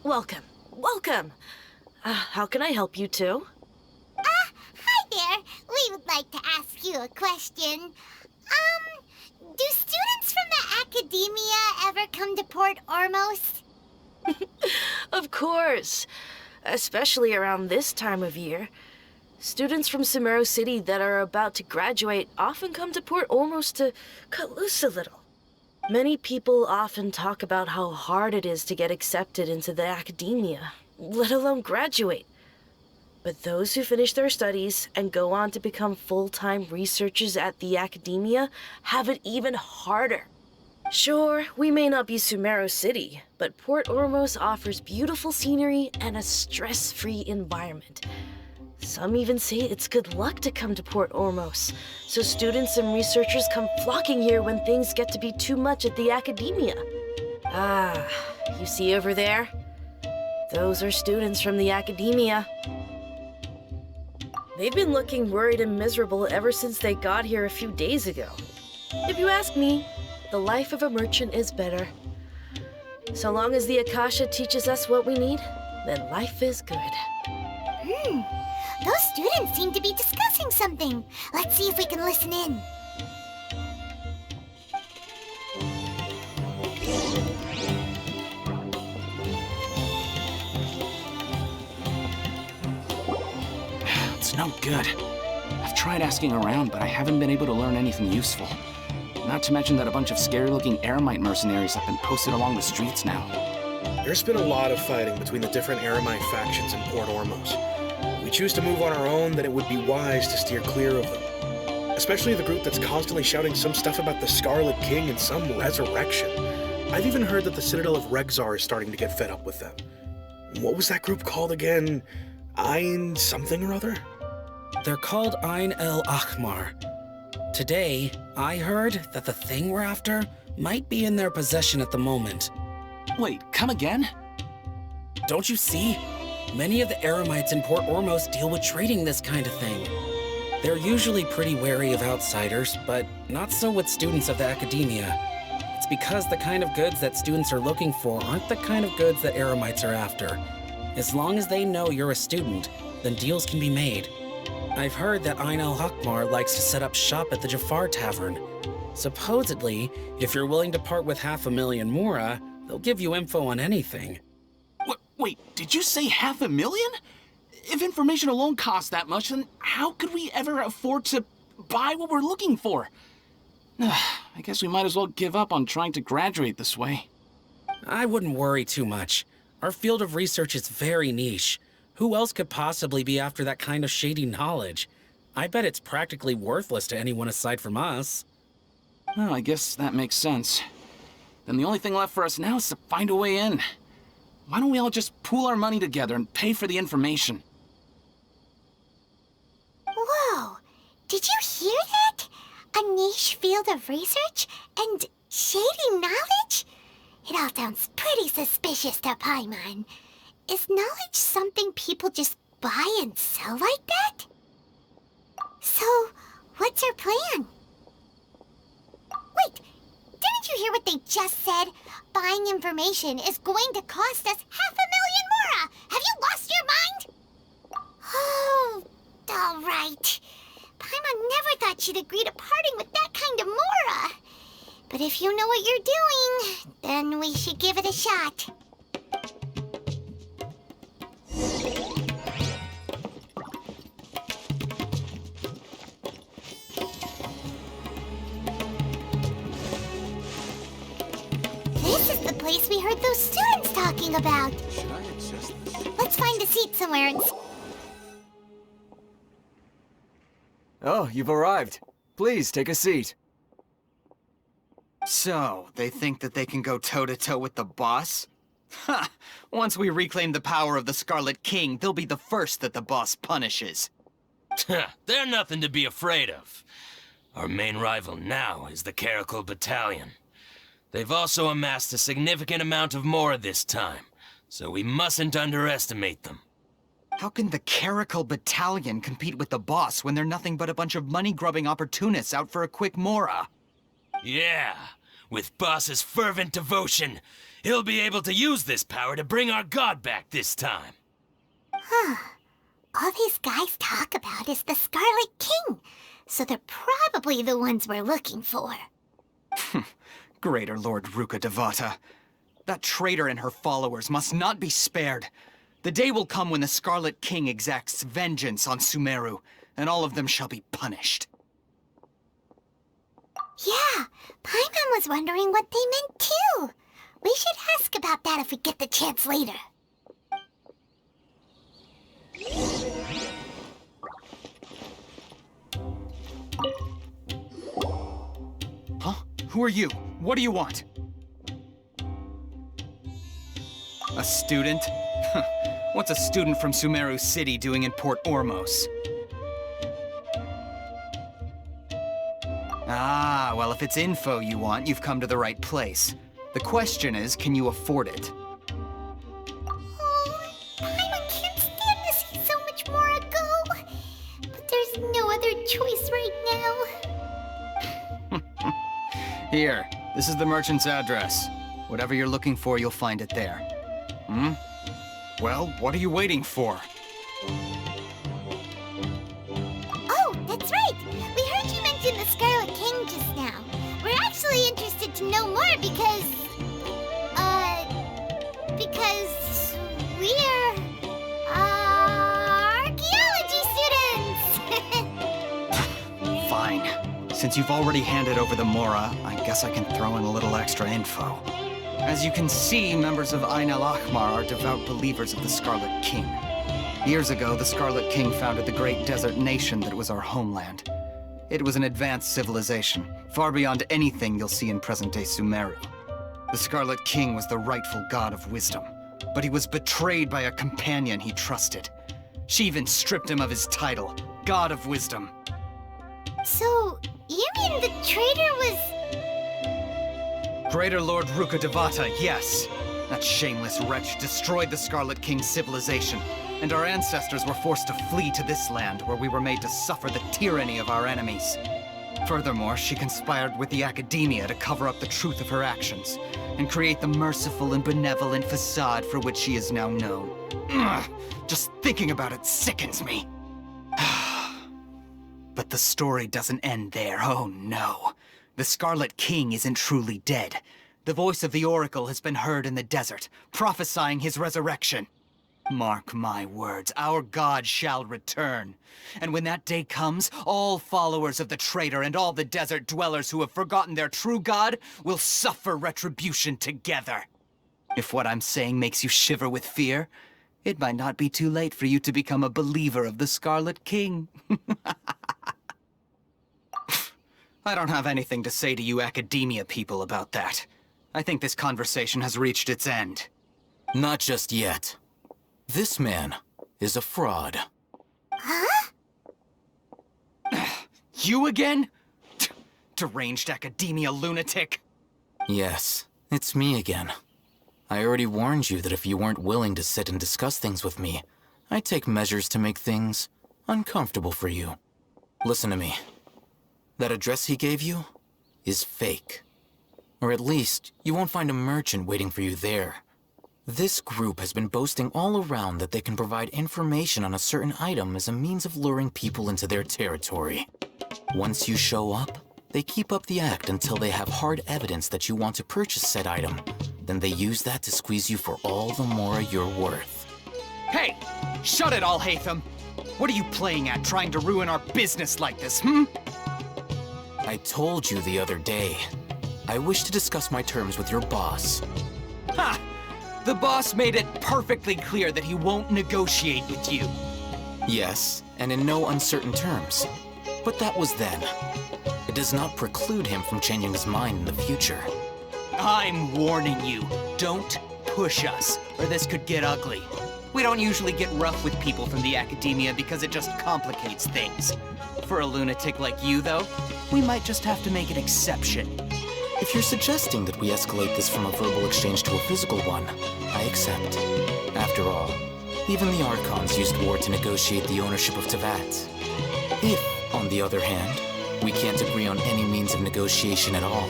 Welcome. Welcome. How can I help you two? Hi there. We would like to ask you a question. Do students from the academia ever come to Port Ormos? Of course. Especially around this time of year. Students from Sumero City that are about to graduate often come to Port Ormos to cut loose a little. Many people often talk about how hard it is to get accepted into the academia, let alone graduate. But those who finish their studies and go on to become full-time researchers at the academia have it even harder. Sure, we may not be Sumero City, but Port Ormos offers beautiful scenery and a stress-free environment. Some even say it's good luck to come to Port Ormos, so students and researchers come flocking here when things get to be too much at the academia. Ah, you see over there? Those are students from the academia. They've been looking worried and miserable ever since they got here a few days ago. If you ask me, the life of a merchant is better. So long as the Akasha teaches us what we need, then life is good. Those students seem to be discussing something. Let's see if we can listen in. It's no good. I've tried asking around, but I haven't been able to learn anything useful. Not to mention that a bunch of scary-looking Eremite mercenaries have been posted along the streets now. There's been a lot of fighting between the different Eremite factions in Port Ormos. If we choose to move on our own, then it would be wise to steer clear of them. Especially the group that's constantly shouting some stuff about the Scarlet King and some resurrection. I've even heard that the Citadel of Regzar is starting to get fed up with them. What was that group called again? Ein something or other? They're called Ein El Ahmar. Today, I heard that the thing we're after might be in their possession at the moment. Wait, come again? Don't you see? Many of the Eremites in Port Ormos deal with trading this kind of thing. They're usually pretty wary of outsiders, but not so with students of the academia. It's because the kind of goods that students are looking for aren't the kind of goods that Eremites are after. As long as they know you're a student, then deals can be made. I've heard that Ein El Ahmar likes to set up shop at the Jafar Tavern. Supposedly, if you're willing to part with 500,000 Mora, they'll give you info on anything. Wait, did you say 500,000? If information alone costs that much, then how could we ever afford to buy what we're looking for? I guess we might as well give up on trying to graduate this way. I wouldn't worry too much. Our field of research is very niche. Who else could possibly be after that kind of shady knowledge? I bet it's practically worthless to anyone aside from us. Well, I guess that makes sense. Then the only thing left for us now is to find a way in. Why don't we all just pool our money together and pay for the information? Whoa! Did you hear that? A niche field of research and shady knowledge? It all sounds pretty suspicious to Paimon. Is knowledge something people just buy and sell like that? So, what's our plan? Wait, didn't you hear what they just said? Buying information is going to cost us 500,000 Mora! Have you lost your mind? Oh, all right. Paimon never thought she'd agree to parting with that kind of Mora. But if you know what you're doing, then we should give it a shot. This is the place we heard those students talking about. Should I adjust this? Let's find a seat somewhere and... Oh, you've arrived. Please, take a seat. So, they think that they can go toe-to-toe with the boss? Ha! Once we reclaim the power of the Scarlet King, they'll be the first that the boss punishes. They're nothing to be afraid of. Our main rival now is the Caracal Battalion. They've also amassed a significant amount of Mora this time, so we mustn't underestimate them. How can the Caracal Battalion compete with the boss when they're nothing but a bunch of money-grubbing opportunists out for a quick Mora? Yeah, with Boss's fervent devotion, he'll be able to use this power to bring our god back this time. Huh. All these guys talk about is the Scarlet King, so they're probably the ones we're looking for. Greater Lord Ruka Devata. That traitor and her followers must not be spared. The day will come when the Scarlet King exacts vengeance on Sumero, and all of them shall be punished. Yeah, Paimon was wondering what they meant too. We should ask about that if we get the chance later. Huh? Who are you? What do you want? A student? What's a student from Sumeru City doing in Port Ormos? Ah, well, if it's info you want, you've come to the right place. The question is, can you afford it? Oh, Paimon can't stand to see so much more go. But there's no other choice right now. Here, this is the merchant's address. Whatever you're looking for, you'll find it there. Hmm? Well, what are you waiting for? Oh, that's right! We heard you mention the Scarlet King just now. We're actually interested to know more because we're, archaeology students! Fine. Since you've already handed over the Mora, I guess I can throw in a little extra info. As you can see, members of Ain al-Ahmar are devout believers of the Scarlet King. Years ago, the Scarlet King founded the great desert nation that was our homeland. It was an advanced civilization, far beyond anything you'll see in present-day Sumeru. The Scarlet King was the rightful god of wisdom, but he was betrayed by a companion he trusted. She even stripped him of his title, God of Wisdom. So, you mean the traitor was... Greater Lord Ruka Devata, yes. That shameless wretch destroyed the Scarlet King's civilization, and our ancestors were forced to flee to this land where we were made to suffer the tyranny of our enemies. Furthermore, she conspired with the Academia to cover up the truth of her actions, and create the merciful and benevolent facade for which she is now known. Ugh, just thinking about it sickens me. But the story doesn't end there, oh no. The Scarlet King isn't truly dead. The voice of the Oracle has been heard in the desert, prophesying his resurrection. Mark my words, our god shall return. And when that day comes, all followers of the traitor and all the desert dwellers who have forgotten their true god will suffer retribution together. If what I'm saying makes you shiver with fear, it might not be too late for you to become a believer of the Scarlet King. I don't have anything to say to you Academia people about that. I think this conversation has reached its end. Not just yet. This man is a fraud. Huh? You again? Deranged Academia lunatic? Yes, it's me again. I already warned you that if you weren't willing to sit and discuss things with me, I'd take measures to make things uncomfortable for you. Listen to me. That address he gave you is fake. Or at least, you won't find a merchant waiting for you there. This group has been boasting all around that they can provide information on a certain item as a means of luring people into their territory. Once you show up, They keep up the act until they have hard evidence that you want to purchase said item. Then they use that to squeeze you for all the more you're worth. Hey! Shut it, Al-Hайтамом! What are you playing at, trying to ruin our business like this, hmm? I told you the other day. I wish to discuss my terms with your boss. Ha! The boss made it perfectly clear that he won't negotiate with you. Yes, and in no uncertain terms. But that was then. It does not preclude him from changing his mind in the future. I'm warning you, don't push us, or this could get ugly. We don't usually get rough with people from the academia because it just complicates things. For a lunatic like you, though, we might just have to make an exception. If you're suggesting that we escalate this from a verbal exchange to a physical one, I accept. After all, even the Archons used war to negotiate the ownership of Teyvat. If, on the other hand, we can't agree on any means of negotiation at all,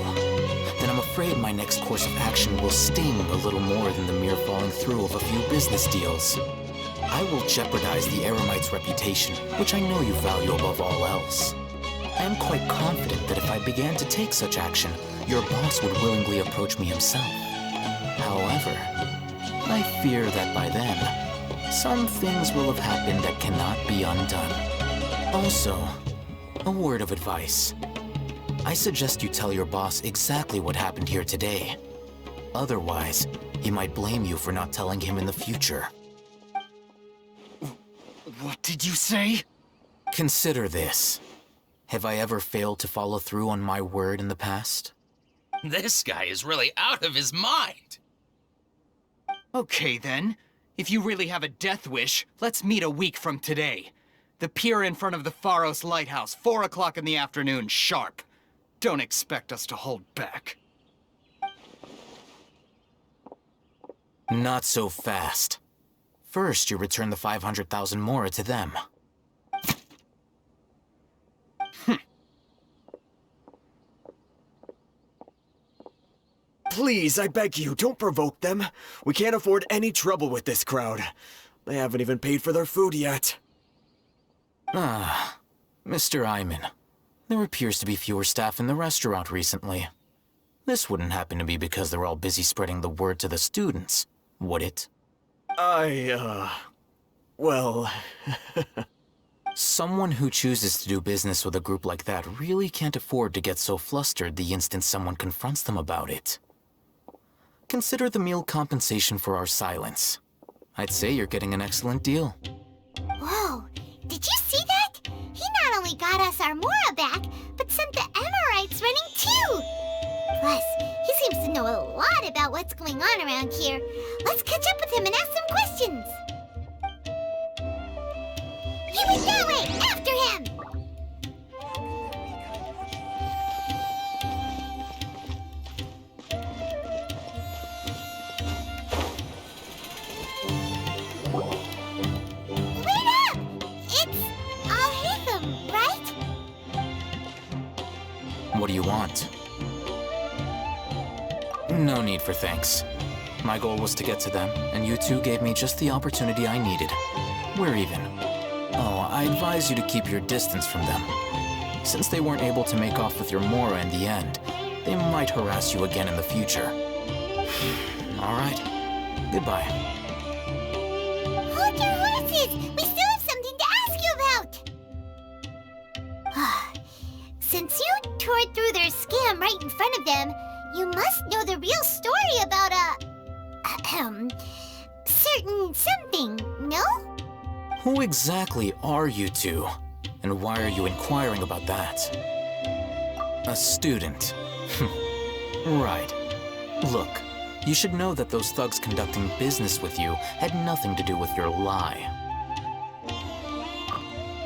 then I'm afraid my next course of action will sting a little more than the mere following through of a few business deals. I will jeopardize the Eremite's reputation, which I know you value above all else. I am quite confident that if I began to take such action, your boss would willingly approach me himself. However, I fear that by then, some things will have happened that cannot be undone. Also, a word of advice. I suggest you tell your boss exactly what happened here today. Otherwise, he might blame you for not telling him in the future. What did you say? Consider this. Have I ever failed to follow through on my word in the past? This guy is really out of his mind. Okay then. If you really have a death wish, let's meet a week from today. The pier in front of the Pharos Lighthouse, 4 o'clock in the afternoon, sharp. Don't expect us to hold back. Not so fast. First, you return the 500,000 mora to them. Please, I beg you, don't provoke them. We can't afford any trouble with this crowd. They haven't even paid for their food yet. Ah, Mr. Iman. There appears to be fewer staff in the restaurant recently. This wouldn't happen to be because they're all busy spreading the word to the students, would it? Well... Someone who chooses to do business with a group like that really can't afford to get so flustered the instant someone confronts them about it. Consider the meal compensation for our silence. I'd say you're getting an excellent deal. Whoa, did you see that? He not only got us our Mora back, but sent the Amorites running too! Plus, he seems to know a lot about what's going on around here. Let's catch up with him and ask some questions! He went that way! After him! Wait up! It's Al-Hайтамом, right? What do you want? No need for thanks. My goal was to get to them, and you two gave me just the opportunity I needed. We're even. Oh, I advise you to keep your distance from them. Since they weren't able to make off with your Mora in the end, they might harass you again in the future. All right. Goodbye. Hold your horses! We still have something to ask you about! Since you tore through their scam right in front of them, you must know the real story about certain something, no? Who exactly are you two? And why are you inquiring about that? A student. Right. Look, you should know that those thugs conducting business with you had nothing to do with your lie.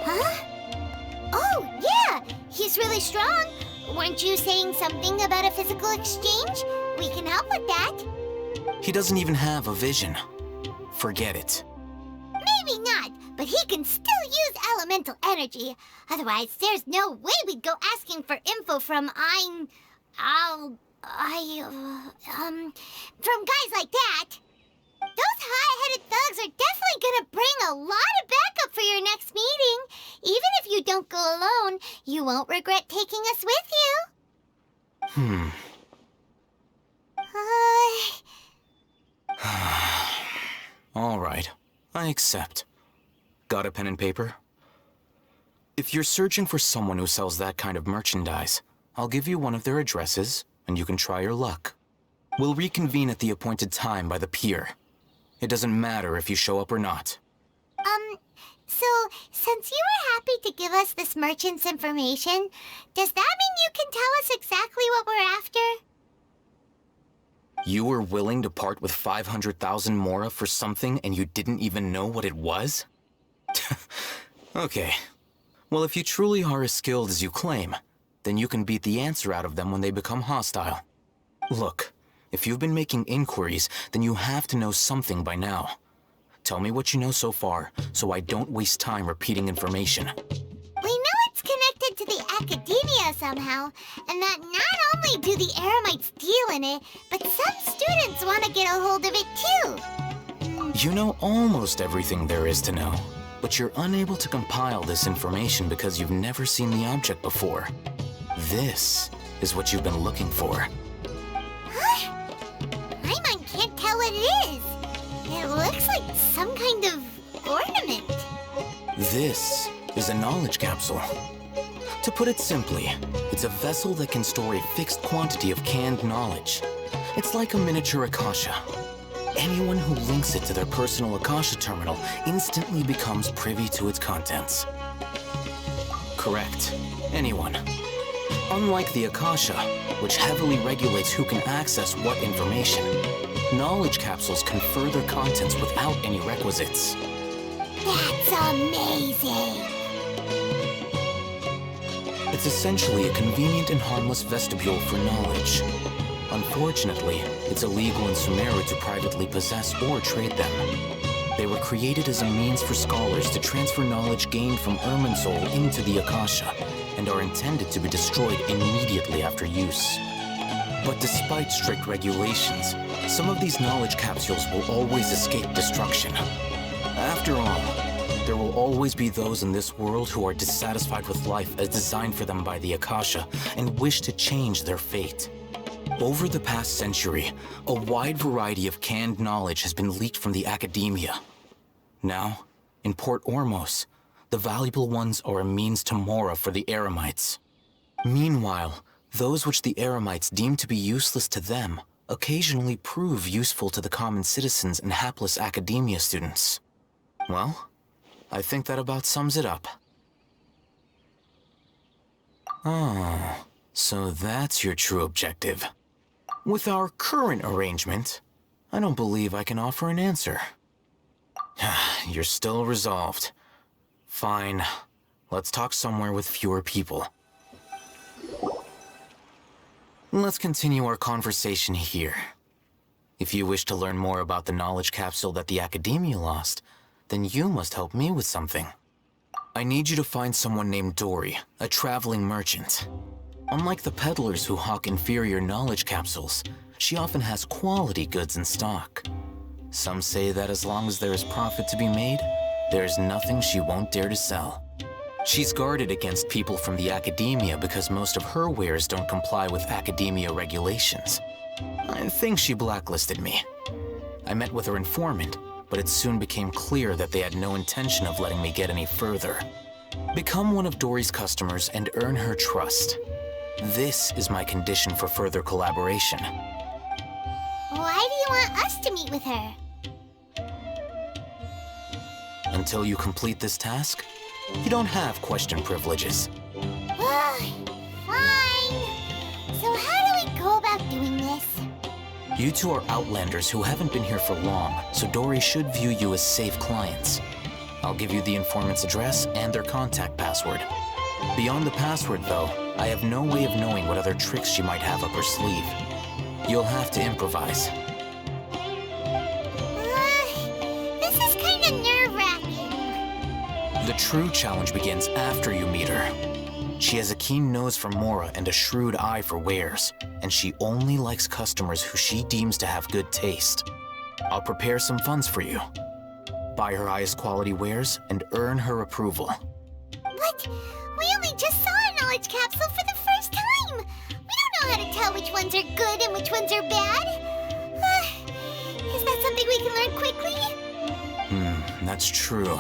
Huh? Oh, yeah! He's really strong. Weren't you saying something about a physical exchange? We can help with that. He doesn't even have a vision. Forget it. Maybe not, but he can still use elemental energy. Otherwise, there's no way we'd go asking for info from from guys like that. Those hot-headed thugs are definitely gonna bring a lot of backup for your next meeting. Even if you don't go alone, you won't regret taking us with you. All right, I accept. Got a pen and paper? If you're searching for someone who sells that kind of merchandise, I'll give you one of their addresses, and you can try your luck. We'll reconvene at the appointed time by the pier. It doesn't matter if you show up or not. So, since you were happy to give us this merchant's information, does that mean you can tell us exactly what we're after? You were willing to part with 500,000 mora for something and you didn't even know what it was? Okay. Well, if you truly are as skilled as you claim, then you can beat the answer out of them when they become hostile. Look, if you've been making inquiries, then you have to know something by now. Tell me what you know so far, so I don't waste time repeating information. We know it's connected to the academia somehow, and that not only do the Eremites deal in it, but some students want to get a hold of it too. You know almost everything there is to know, but you're unable to compile this information because you've never seen the object before. This is what you've been looking for. Huh? Paimon can't tell what it is. It looks like some kind of ornament. This is a knowledge capsule. To put it simply, it's a vessel that can store a fixed quantity of canned knowledge. It's like a miniature Akasha. Anyone who links it to their personal Akasha Terminal instantly becomes privy to its contents. Correct. Anyone. Unlike the Akasha, which heavily regulates who can access what information, knowledge capsules confer their contents without any requisites. That's amazing! It's essentially a convenient and harmless vestibule for knowledge. Unfortunately, it's illegal in Sumera to privately possess or trade them. They were created as a means for scholars to transfer knowledge gained from Irminsul into the Akasha, and are intended to be destroyed immediately after use. But despite strict regulations, some of these knowledge capsules will always escape destruction. After all, there will always be those in this world who are dissatisfied with life as designed for them by the Akasha and wish to change their fate. Over the past century, a wide variety of canned knowledge has been leaked from the academia. Now, in Port Ormos, the valuable ones are a means to mora for the Eremites. Meanwhile, those which the Eremites deem to be useless to them occasionally prove useful to the common citizens and hapless academia students. Well, I think that about sums it up. Oh, so that's your true objective. With our current arrangement, I don't believe I can offer an answer. You're still resolved. Fine. Let's talk somewhere with fewer people. Let's continue our conversation here. If you wish to learn more about the knowledge capsule that the Academia lost, then you must help me with something. I need you to find someone named Dory, a traveling merchant. Unlike the peddlers who hawk inferior knowledge capsules, she often has quality goods in stock. Some say that as long as there is profit to be made, there is nothing she won't dare to sell. She's guarded against people from the Academia because most of her wares don't comply with Academia regulations. I think she blacklisted me. I met with her informant, but it soon became clear that they had no intention of letting me get any further. Become one of Dory's customers and earn her trust. This is my condition for further collaboration. Why do you want us to meet with her? Until you complete this task, you don't have question privileges. Fine. So how do we go about doing this? You two are outlanders who haven't been here for long, so Dory should view you as safe clients. I'll give you the informant's address and their contact password. Beyond the password, though, I have no way of knowing what other tricks she might have up her sleeve. You'll have to improvise. This is kind of nerve-wracking. The true challenge begins after you meet her. She has a keen nose for mora and a shrewd eye for wares, and she only likes customers who she deems to have good taste. I'll prepare some funds for you. Buy her highest quality wares and earn her approval. But we only just saw a knowledge capsule for the first time. We don't know how to tell which ones are good and which ones are bad. Is that something we can learn quickly? That's true.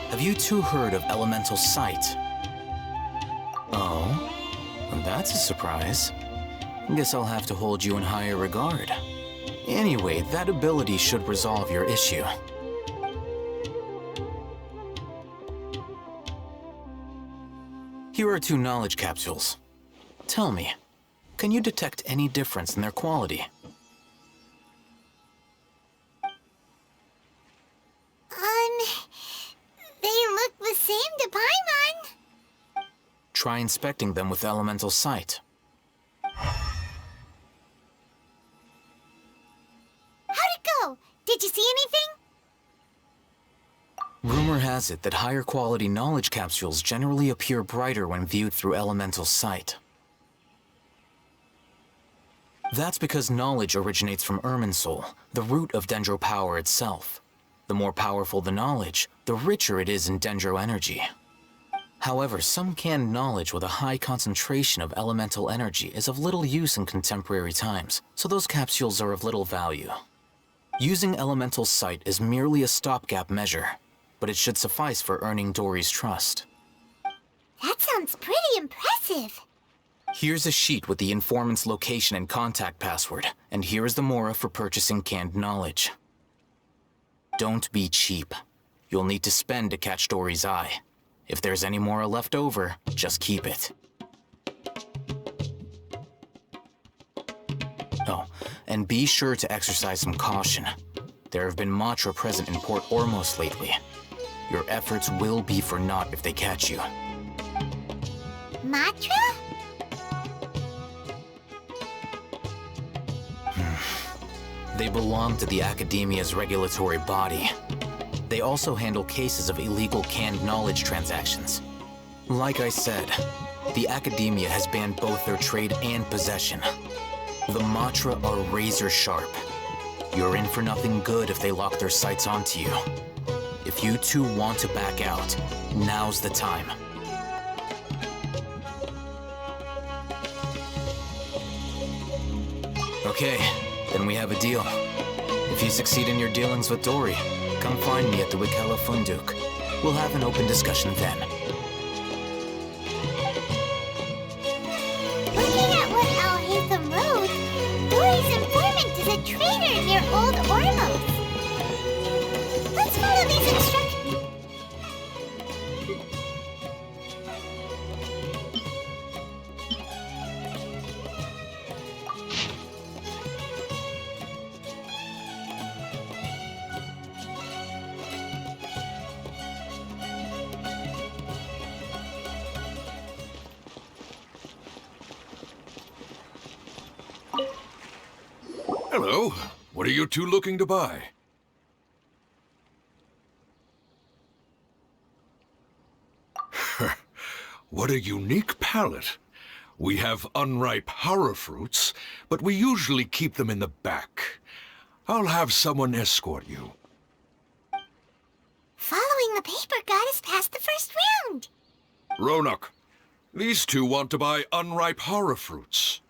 Have you two heard of elemental sight? Oh, well, that's a surprise. Guess I'll have to hold you in higher regard. Anyway, that ability should resolve your issue. Here are 2 knowledge capsules. Tell me, can you detect any difference in their quality? They look the same to Paimon. Try inspecting them with elemental sight. How'd it go? Did you see anything? Rumor has it that higher quality knowledge capsules generally appear brighter when viewed through elemental sight. That's because knowledge originates from Irminsul, the root of Dendro power itself. The more powerful the knowledge, the richer it is in Dendro energy. However, some canned knowledge with a high concentration of elemental energy is of little use in contemporary times, so those capsules are of little value. Using elemental sight is merely a stopgap measure, but it should suffice for earning Dory's trust. That sounds pretty impressive. Here's a sheet with the informant's location and contact password, and here is the Mora for purchasing canned knowledge. Don't be cheap. You'll need to spend to catch Dory's eye. If there's any Mora left over, just keep it. Oh, and be sure to exercise some caution. There have been Matra present in Port Ormos lately. Your efforts will be for naught if they catch you. Matra? They belong to the Academia's regulatory body. They also handle cases of illegal canned knowledge transactions. Like I said, the Academia has banned both their trade and possession. The Matra are razor sharp. You're in for nothing good if they lock their sights onto you. If you two want to back out, now's the time. Okay, then we have a deal. If you succeed in your dealings with Dory, come find me at the Wikela Funduk. We'll have an open discussion then. Looking at what Al-Haytham wrote, Dory's informant is a traitor near Old Ormos. Let's follow these instructions. Hello. What are you two looking to buy? What a unique palette. We have unripe horror fruits, but we usually keep them in the back. I'll have someone escort you. Following the paper got us past the first round. Ronak, these two want to buy unripe horror fruits.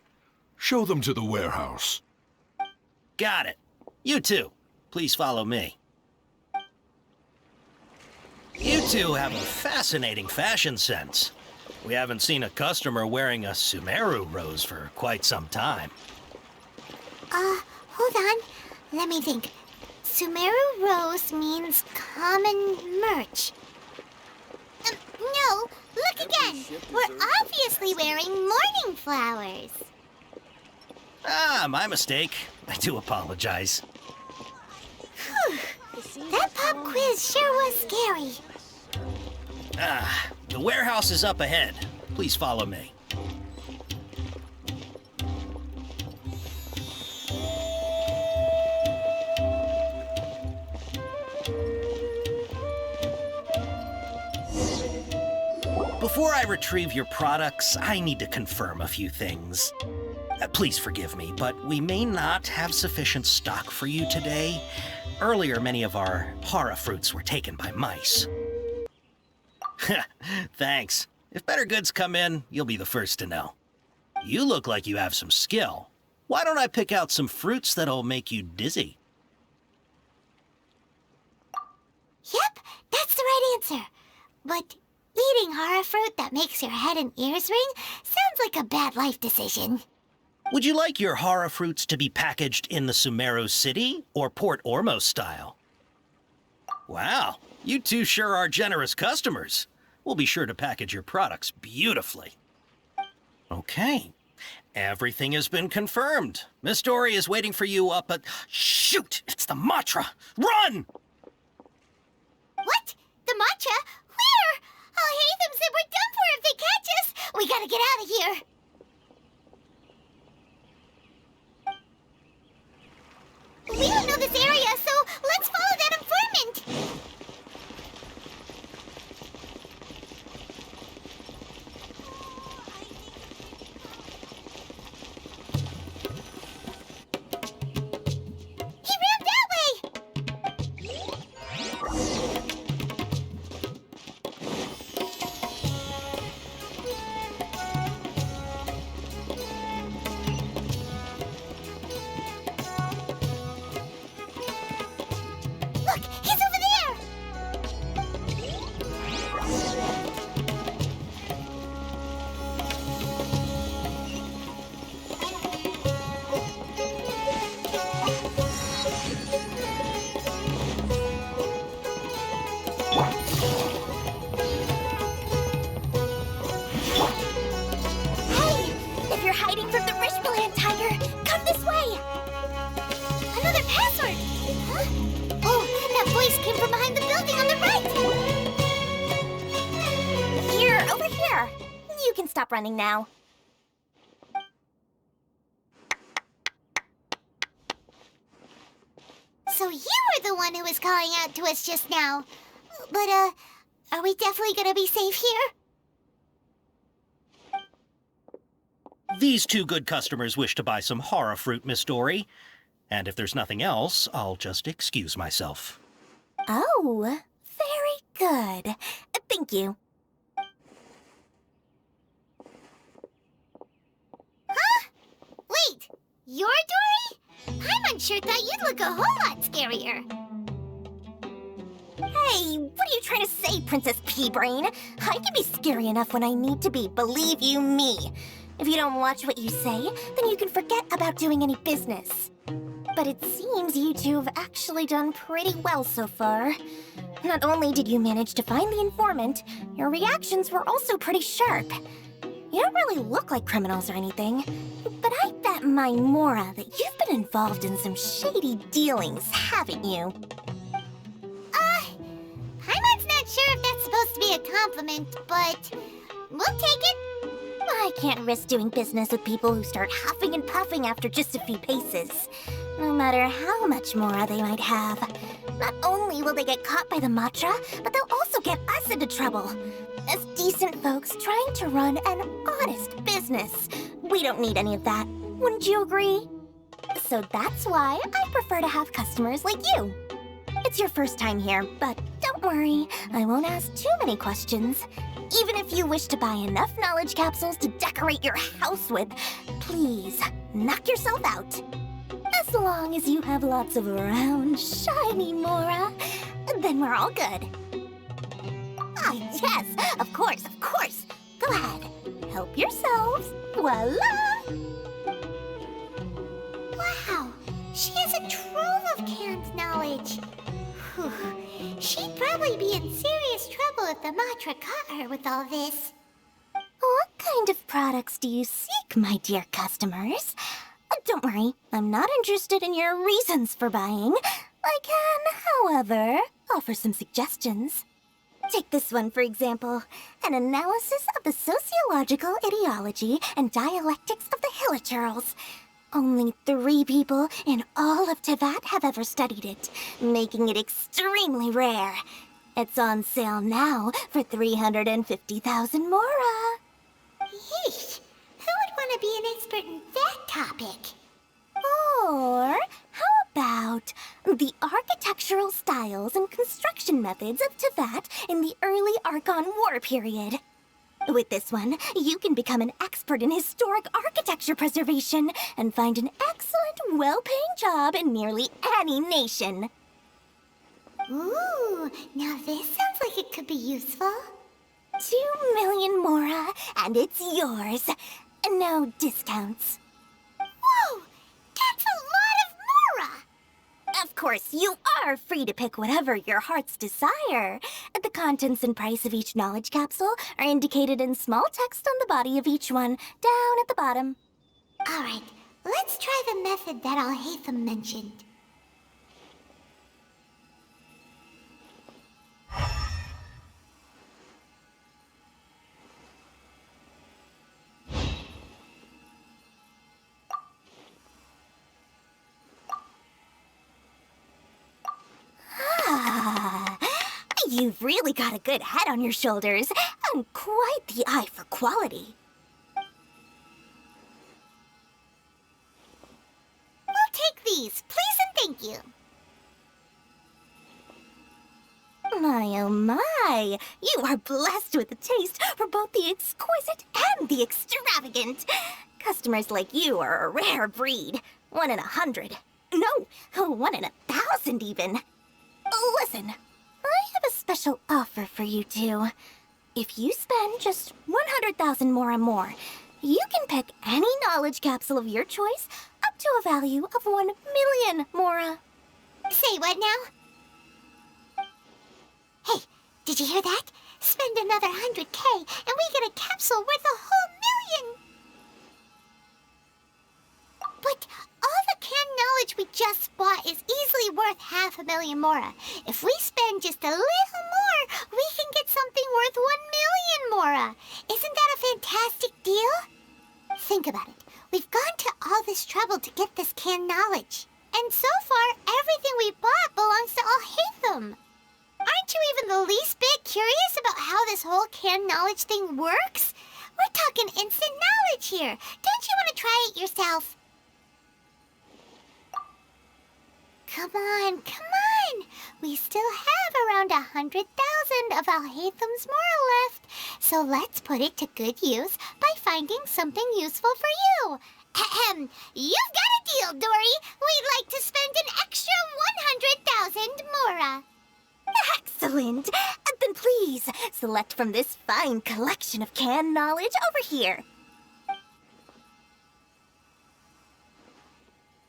Show them to the warehouse. Got it. You two, please follow me. You two have a fascinating fashion sense. We haven't seen a customer wearing a Sumero rose for quite some time. Hold on. Let me think. Sumero rose means common merch. No, look again. We're obviously wearing mourning flowers. Ah, my mistake. I do apologize. Whew. That pop quiz sure was scary. The warehouse is up ahead. Please follow me. Before I retrieve your products, I need to confirm a few things. Please forgive me, but we may not have sufficient stock for you today. Earlier, many of our hara fruits were taken by mice. Thanks. If better goods come in, you'll be the first to know. You look like you have some skill. Why don't I pick out some fruits that'll make you dizzy? Yep, that's the right answer. But eating hara fruit that makes your head and ears ring sounds like a bad life decision. Would you like your hara fruits to be packaged in the Sumero City or Port Ormos style? Wow, you two sure are generous customers. We'll be sure to package your products beautifully. Okay, everything has been confirmed. Miss Dory is waiting for you up at... Shoot! It's the Matra! Run! What? The matcha? Where? Al-Heytham said we're done for if they catch us. We gotta get out of here. We don't know this area, so let's follow that informant. He ran that way. Look, he's over there! Hey! If you're hiding from the Rishbaland tiger, come this way! Another password! Huh? Oh, that voice came from behind the building on the right! Here, over here. You can stop running now. So you were the one who was calling out to us just now. But, are we definitely gonna be safe here? These two good customers wish to buy some hara fruit, Miss Dory. And if there's nothing else, I'll just excuse myself. Oh, very good. Thank you. Huh? Wait, you're Dory? Paimon sure thought you'd look a whole lot scarier. Hey, what are you trying to say, Princess Pea-Brain? I can be scary enough when I need to be, believe you me. If you don't watch what you say, then you can forget about doing any business. But it seems you two have actually done pretty well so far. Not only did you manage to find the informant, your reactions were also pretty sharp. You don't really look like criminals or anything, but I bet my Mora that you've been involved in some shady dealings, haven't you? Paimon's not sure if that's supposed to be a compliment, but we'll take it. I can't risk doing business with people who start huffing and puffing after just a few paces. No matter how much Mora they might have. Not only will they get caught by the Matra, but they'll also get us into trouble. As decent folks trying to run an honest business. We don't need any of that. Wouldn't you agree? So that's why I prefer to have customers like you. It's your first time here, but don't worry, I won't ask too many questions. Even if you wish to buy enough knowledge capsules to decorate your house with, please, knock yourself out. As long as you have lots of round, shiny Mora, then we're all good. Ah, yes, of course, of course. Go ahead, help yourselves. Voila! Wow, she has a trove of canned knowledge. Whew. She'd probably be in serious trouble if the Matra caught her with all this. What kind of products do you seek, my dear customers? Don't worry, I'm not interested in your reasons for buying. I can, however, offer some suggestions. Take this one, for example. An analysis of the sociological ideology and dialectics of the Hilichurls. Only 3 people in all of Teyvat have ever studied it, making it extremely rare. It's on sale now for 350,000 Mora. Yeesh, who would want want to be an expert in that topic. Or how about the architectural styles and construction methods of Teyvat in the early Archon War period? With this one, you can become an expert in historic architecture preservation and find an excellent, well-paying job in nearly any nation. Ooh, now this sounds like it could be useful. 2 million Mora, and it's yours. No discounts. Whoa! That's a lot of Mora! Of course, you are free to pick whatever your heart's desire. The contents and price of each knowledge capsule are indicated in small text on the body of each one, down at the bottom. Alright, let's try the method that Al-Haytham mentioned. You've really got a good head on your shoulders, and quite the eye for quality. We'll take these, please and thank you. My oh my, you are blessed with a taste for both the exquisite and the extravagant. Customers like you are a rare breed. 1 in 100. No, 1 in 1,000 even. Listen, I have a special offer for you two. If you spend just 100,000 Mora more, you can pick any knowledge capsule of your choice up to a value of 1 million Mora. Say what now? Hey, did you hear that? Spend another 100K and we get a capsule worth a whole 1 million! But all the canned knowledge we just bought is easily worth 500,000 Mora. If we spend just a little more, we can get something worth 1 million Mora. Isn't that a fantastic deal? Think about it. We've gone to all this trouble to get this canned knowledge. And so far, everything we bought belongs to Al-Haytham. Aren't you even the least bit curious about how this whole canned knowledge thing works? We're talking instant knowledge here. Don't you want to try it yourself? Come on, come on! We still have around 100,000 of Al-Haytham's Mora left, so let's put it to good use by finding something useful for you. Ahem, you've got a deal, Dory! We'd like to spend an extra 100,000 Mora. Excellent! Then please, select from this fine collection of canned knowledge over here.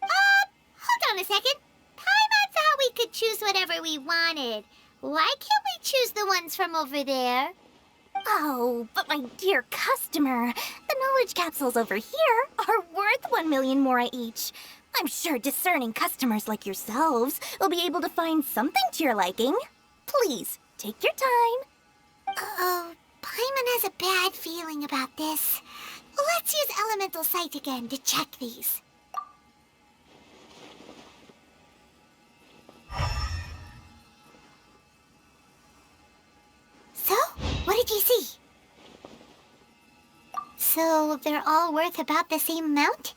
Hold on a second. Paimon thought we could choose whatever we wanted. Why can't we choose the ones from over there? Oh, but my dear customer, the knowledge capsules over here are worth 1 million Mora each. I'm sure discerning customers like yourselves will be able to find something to your liking. Please, take your time. Uh-oh, Paimon has a bad feeling about this. Let's use Elemental Sight again to check these. So, what did you see? So, they're all worth about the same amount?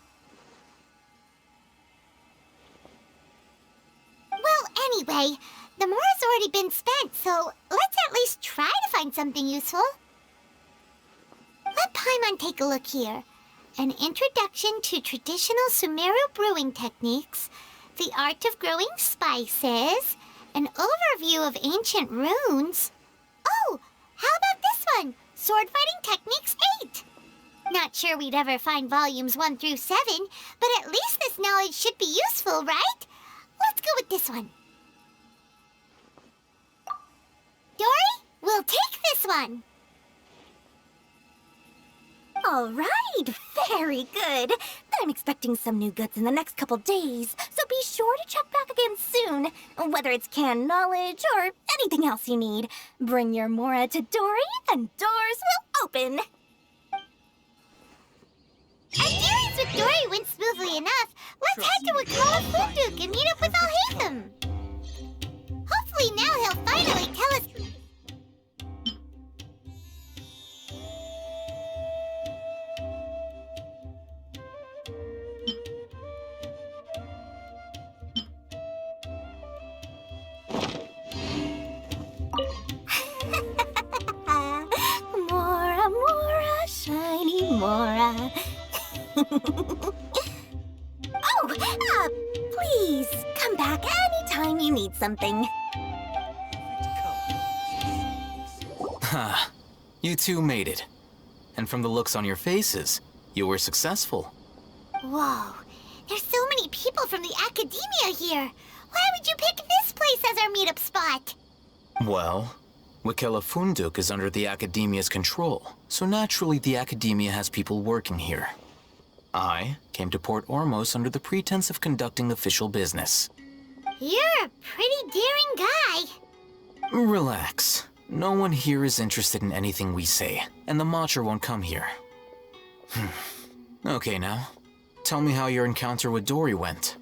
Well, anyway, the Mora's already been spent, so let's at least try to find something useful. Let Paimon take a look here. An introduction to traditional Sumeru brewing techniques, the art of growing spices, an overview of ancient runes. Oh, how about this one? Sword Fighting Techniques 8. Not sure we'd ever find volumes 1 through 7, but at least this knowledge should be useful, right? Let's go with this one. Dory, we'll take this one. All right, very good. I'm expecting some new goods in the next couple days, so be sure to check back again soon. Whether it's canned knowledge or anything else you need, bring your Mora to Dory and doors will open. Our dealings with Dory went smoothly enough. Let's head to Wakala Funduk and meet up with Al-Haytham. Hopefully now he'll finally tell us... Please, come back anytime you need something. Ha, you two made it. And from the looks on your faces, you were successful. Whoa, there's so many people from the academia here. Why would you pick this place as our meetup spot? Well, Wikela Funduk is under the Academia's control, so naturally the Academia has people working here. I came to Port Ormos under the pretense of conducting official business. You're a pretty daring guy. Relax. No one here is interested in anything we say, and the Matcher won't come here. Okay now, tell me how your encounter with Dory went.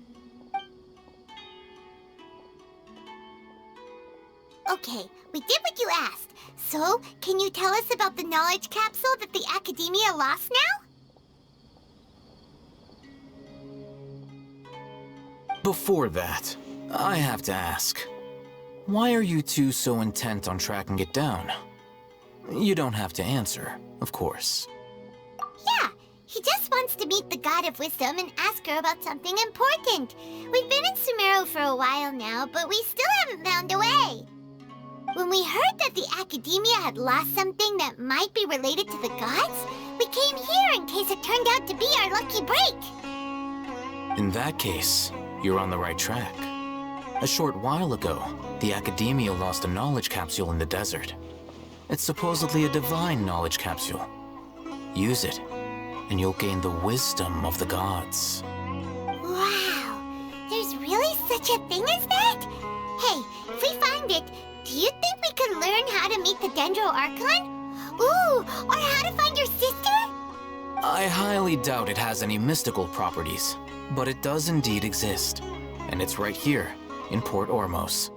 Okay, we did what you asked. So, can you tell us about the knowledge capsule that the Academia lost now? Before that, I have to ask, why are you two so intent on tracking it down? You don't have to answer, of course. Yeah, he just wants to meet the God of Wisdom and ask her about something important. We've been in Sumero for a while now, but we still haven't found a way. When we heard that the Academia had lost something that might be related to the gods, we came here in case it turned out to be our lucky break. In that case, you're on the right track. A short while ago, the Academia lost a knowledge capsule in the desert. It's supposedly a divine knowledge capsule. Use it, and you'll gain the wisdom of the gods. Wow, there's really such a thing as that? Hey, if we find it, do you think we could learn how to meet the Dendro Archon? Ooh, or how to find your sister? I highly doubt it has any mystical properties, but it does indeed exist. And it's right here, in Port Ormos.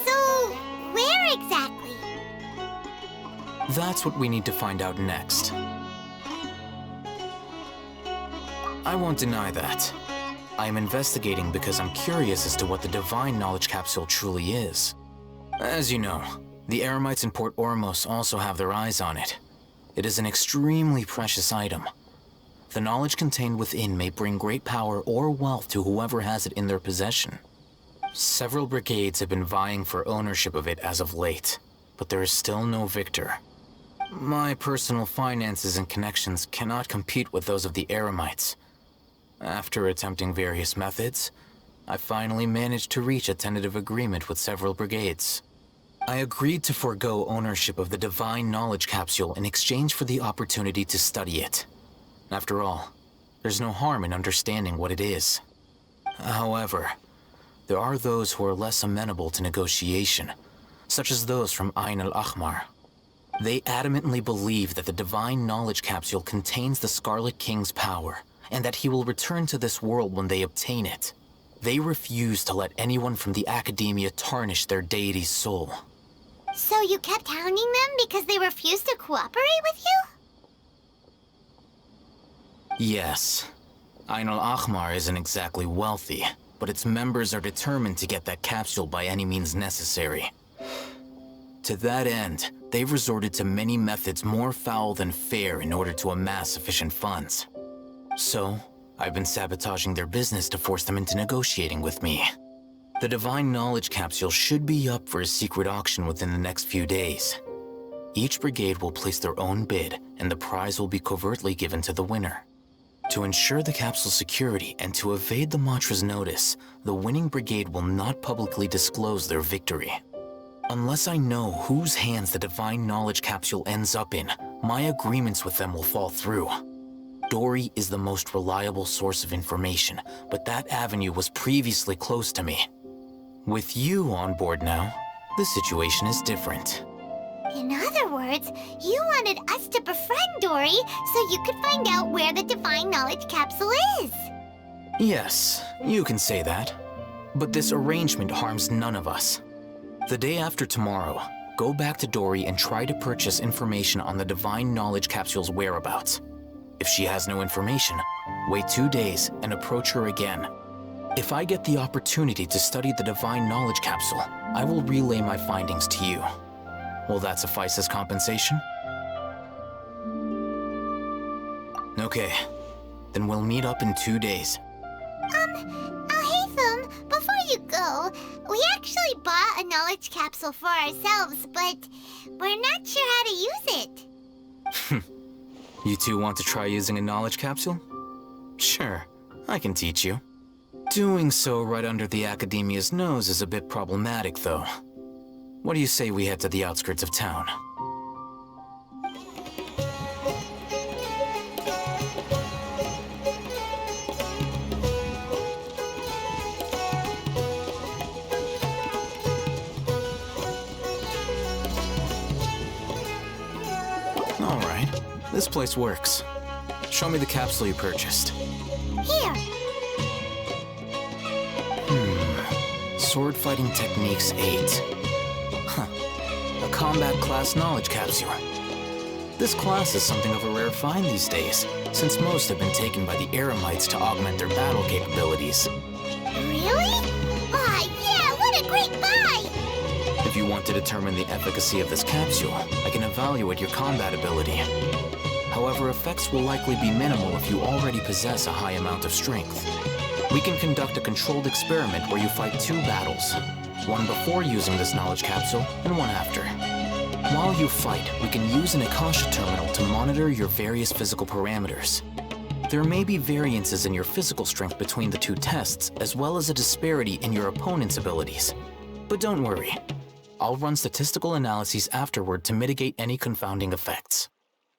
So, where exactly? That's what we need to find out next. I won't deny that. I am investigating because I'm curious as to what the divine knowledge capsule truly is. As you know, the Eremites in Port Ormos also have their eyes on it. It is an extremely precious item. The knowledge contained within may bring great power or wealth to whoever has it in their possession. Several brigades have been vying for ownership of it as of late, but there is still no victor. My personal finances and connections cannot compete with those of the Eremites. After attempting various methods, I finally managed to reach a tentative agreement with several brigades. I agreed to forego ownership of the divine knowledge capsule in exchange for the opportunity to study it. After all, there's no harm in understanding what it is. However, there are those who are less amenable to negotiation, such as those from Ain al-Ahmar. They adamantly believe that the divine knowledge capsule contains the Scarlet King's power, and that he will return to this world when they obtain it. They refuse to let anyone from the Academia tarnish their deity's soul. So you kept hounding them because they refused to cooperate with you? Yes. Ain al-Ahmar isn't exactly wealthy, but its members are determined to get that capsule by any means necessary. To that end, they've resorted to many methods more foul than fair in order to amass sufficient funds. So, I've been sabotaging their business to force them into negotiating with me. The divine knowledge capsule should be up for a secret auction within the next few days. Each brigade will place their own bid, and the prize will be covertly given to the winner. To ensure the capsule's security and to evade the mantra's notice, the winning brigade will not publicly disclose their victory. Unless I know whose hands the divine knowledge capsule ends up in, my agreements with them will fall through. Dory is the most reliable source of information, but that avenue was previously closed to me. With you on board now, the situation is different. In other words, you wanted us to befriend Dory so you could find out where the divine knowledge capsule is. Yes, you can say that. But this arrangement harms none of us. The day after tomorrow, go back to Dory and try to purchase information on the divine knowledge capsule's whereabouts. If she has no information, wait 2 days and approach her again. If I get the opportunity to study the divine knowledge capsule, I will relay my findings to you. Will that suffice as compensation? Okay, Then we'll meet up in 2 days. Al-Haytham, before you go, we actually bought a knowledge capsule for ourselves, but we're not sure how to use it. You two want to try using a knowledge capsule? Sure, I can teach you. Doing so right under the Academia's nose is a bit problematic, though. What do you say we head to the outskirts of town? All right, this place works. Show me the capsule you purchased. Here. Sword Fighting Techniques 8. Huh. A combat class knowledge capsule. This class is something of a rare find these days, since most have been taken by the Eremites to augment their battle capabilities. Really? Aw, yeah, what a great buy! If you want to determine the efficacy of this capsule, I can evaluate your combat ability. However, effects will likely be minimal if you already possess a high amount of strength. We can conduct a controlled experiment where you fight 2 battles, one before using this knowledge capsule and one after. While you fight, we can use an Akasha Terminal to monitor your various physical parameters. There may be variances in your physical strength between the 2 tests, as well as a disparity in your opponent's abilities. But don't worry, I'll run statistical analyses afterward to mitigate any confounding effects.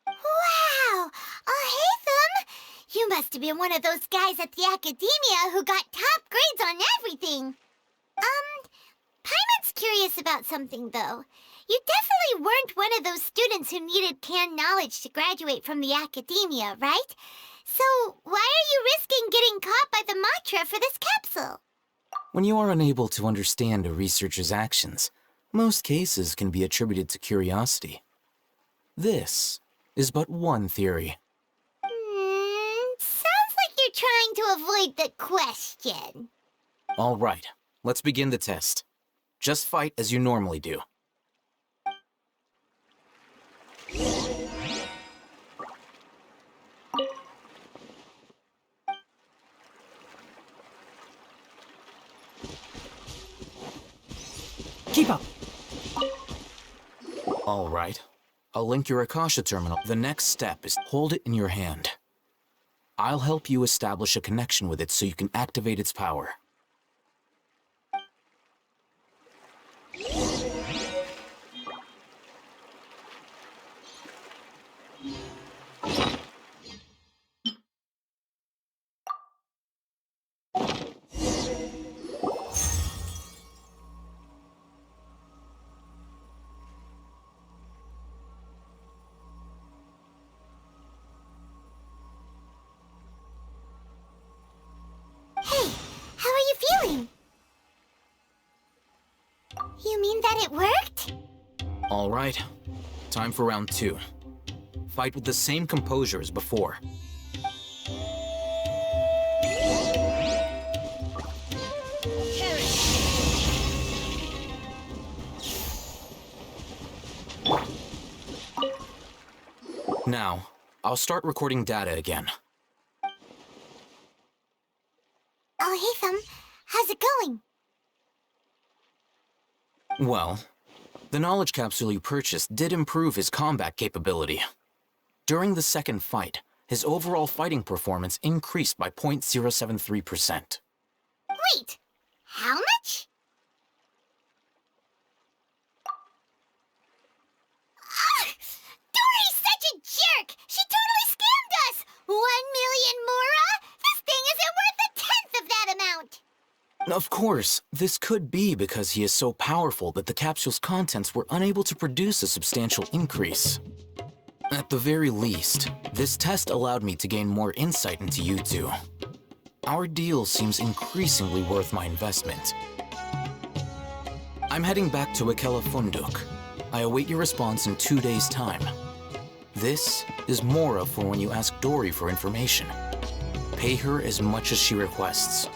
Wow! Al-Haytham! You must have been one of those guys at the Academia who got top grades on everything. Paimon's curious about something, though. You definitely weren't one of those students who needed canned knowledge to graduate from the Academia, right? So why are you risking getting caught by the mantra for this capsule? When you are unable to understand a researcher's actions, most cases can be attributed to curiosity. This is but one theory. Sounds like you're trying to avoid the question. All right, let's begin the test. Just fight as you normally do. Keep up. All right. I'll link your Akasha Terminal. The next step is hold it in your hand. I'll help you establish a connection with it so you can activate its power. You mean that it worked? All right. Time for round 2. Fight with the same composure as before. Now, I'll start recording data again. Al-Haytham, how's it going? Well, the knowledge capsule you purchased did improve his combat capability. During the second fight, his overall fighting performance increased by 0.073%. Wait, how much? Dory's such a jerk! She totally scammed us! 1 million Mora? This thing isn't worth a tenth of that amount! Of course, this could be because he is so powerful that the capsule's contents were unable to produce a substantial increase. At the very least, this test allowed me to gain more insight into you two. Our deal seems increasingly worth my investment. I'm heading back to Akela Funduk. I await your response in 2 days' time. This is Mora for when you ask Dory for information. Pay her as much as she requests.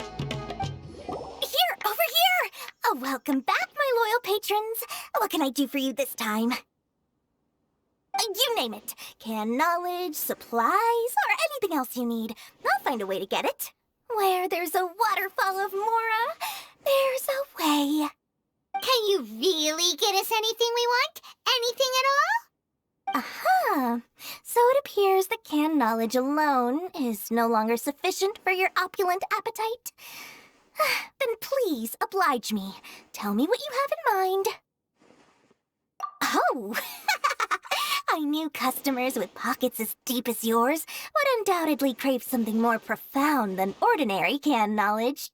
Welcome back, my loyal patrons. What can I do for you this time? You name it. Canned knowledge, supplies, or anything else you need. I'll find a way to get it. Where there's a waterfall of Mora, there's a way. Can you really get us anything we want? Anything at all? Aha! So it appears that canned knowledge alone is no longer sufficient for your opulent appetite. Then please oblige me. Tell me what you have in mind. Oh! I knew customers with pockets as deep as yours would undoubtedly crave something more profound than ordinary canned knowledge.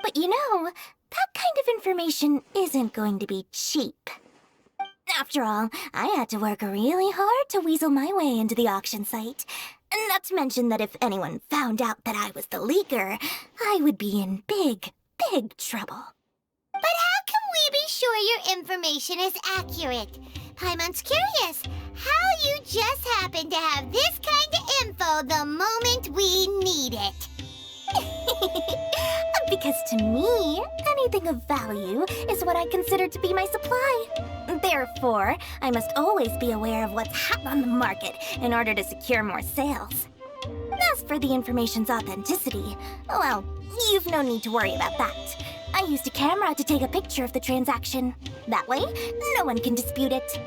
But you know, that kind of information isn't going to be cheap. After all, I had to work really hard to weasel my way into the auction site. Not to mention that if anyone found out that I was the leaker, I would be in big, big trouble. But how can we be sure your information is accurate? Paimon's curious how you just happen to have this kind of info the moment we need it. Because to me, anything of value is what I consider to be my supply. Therefore, I must always be aware of what's hot on the market in order to secure more sales. As for the information's authenticity, well, you've no need to worry about that. I used a camera to take a picture of the transaction. That way, no one can dispute it.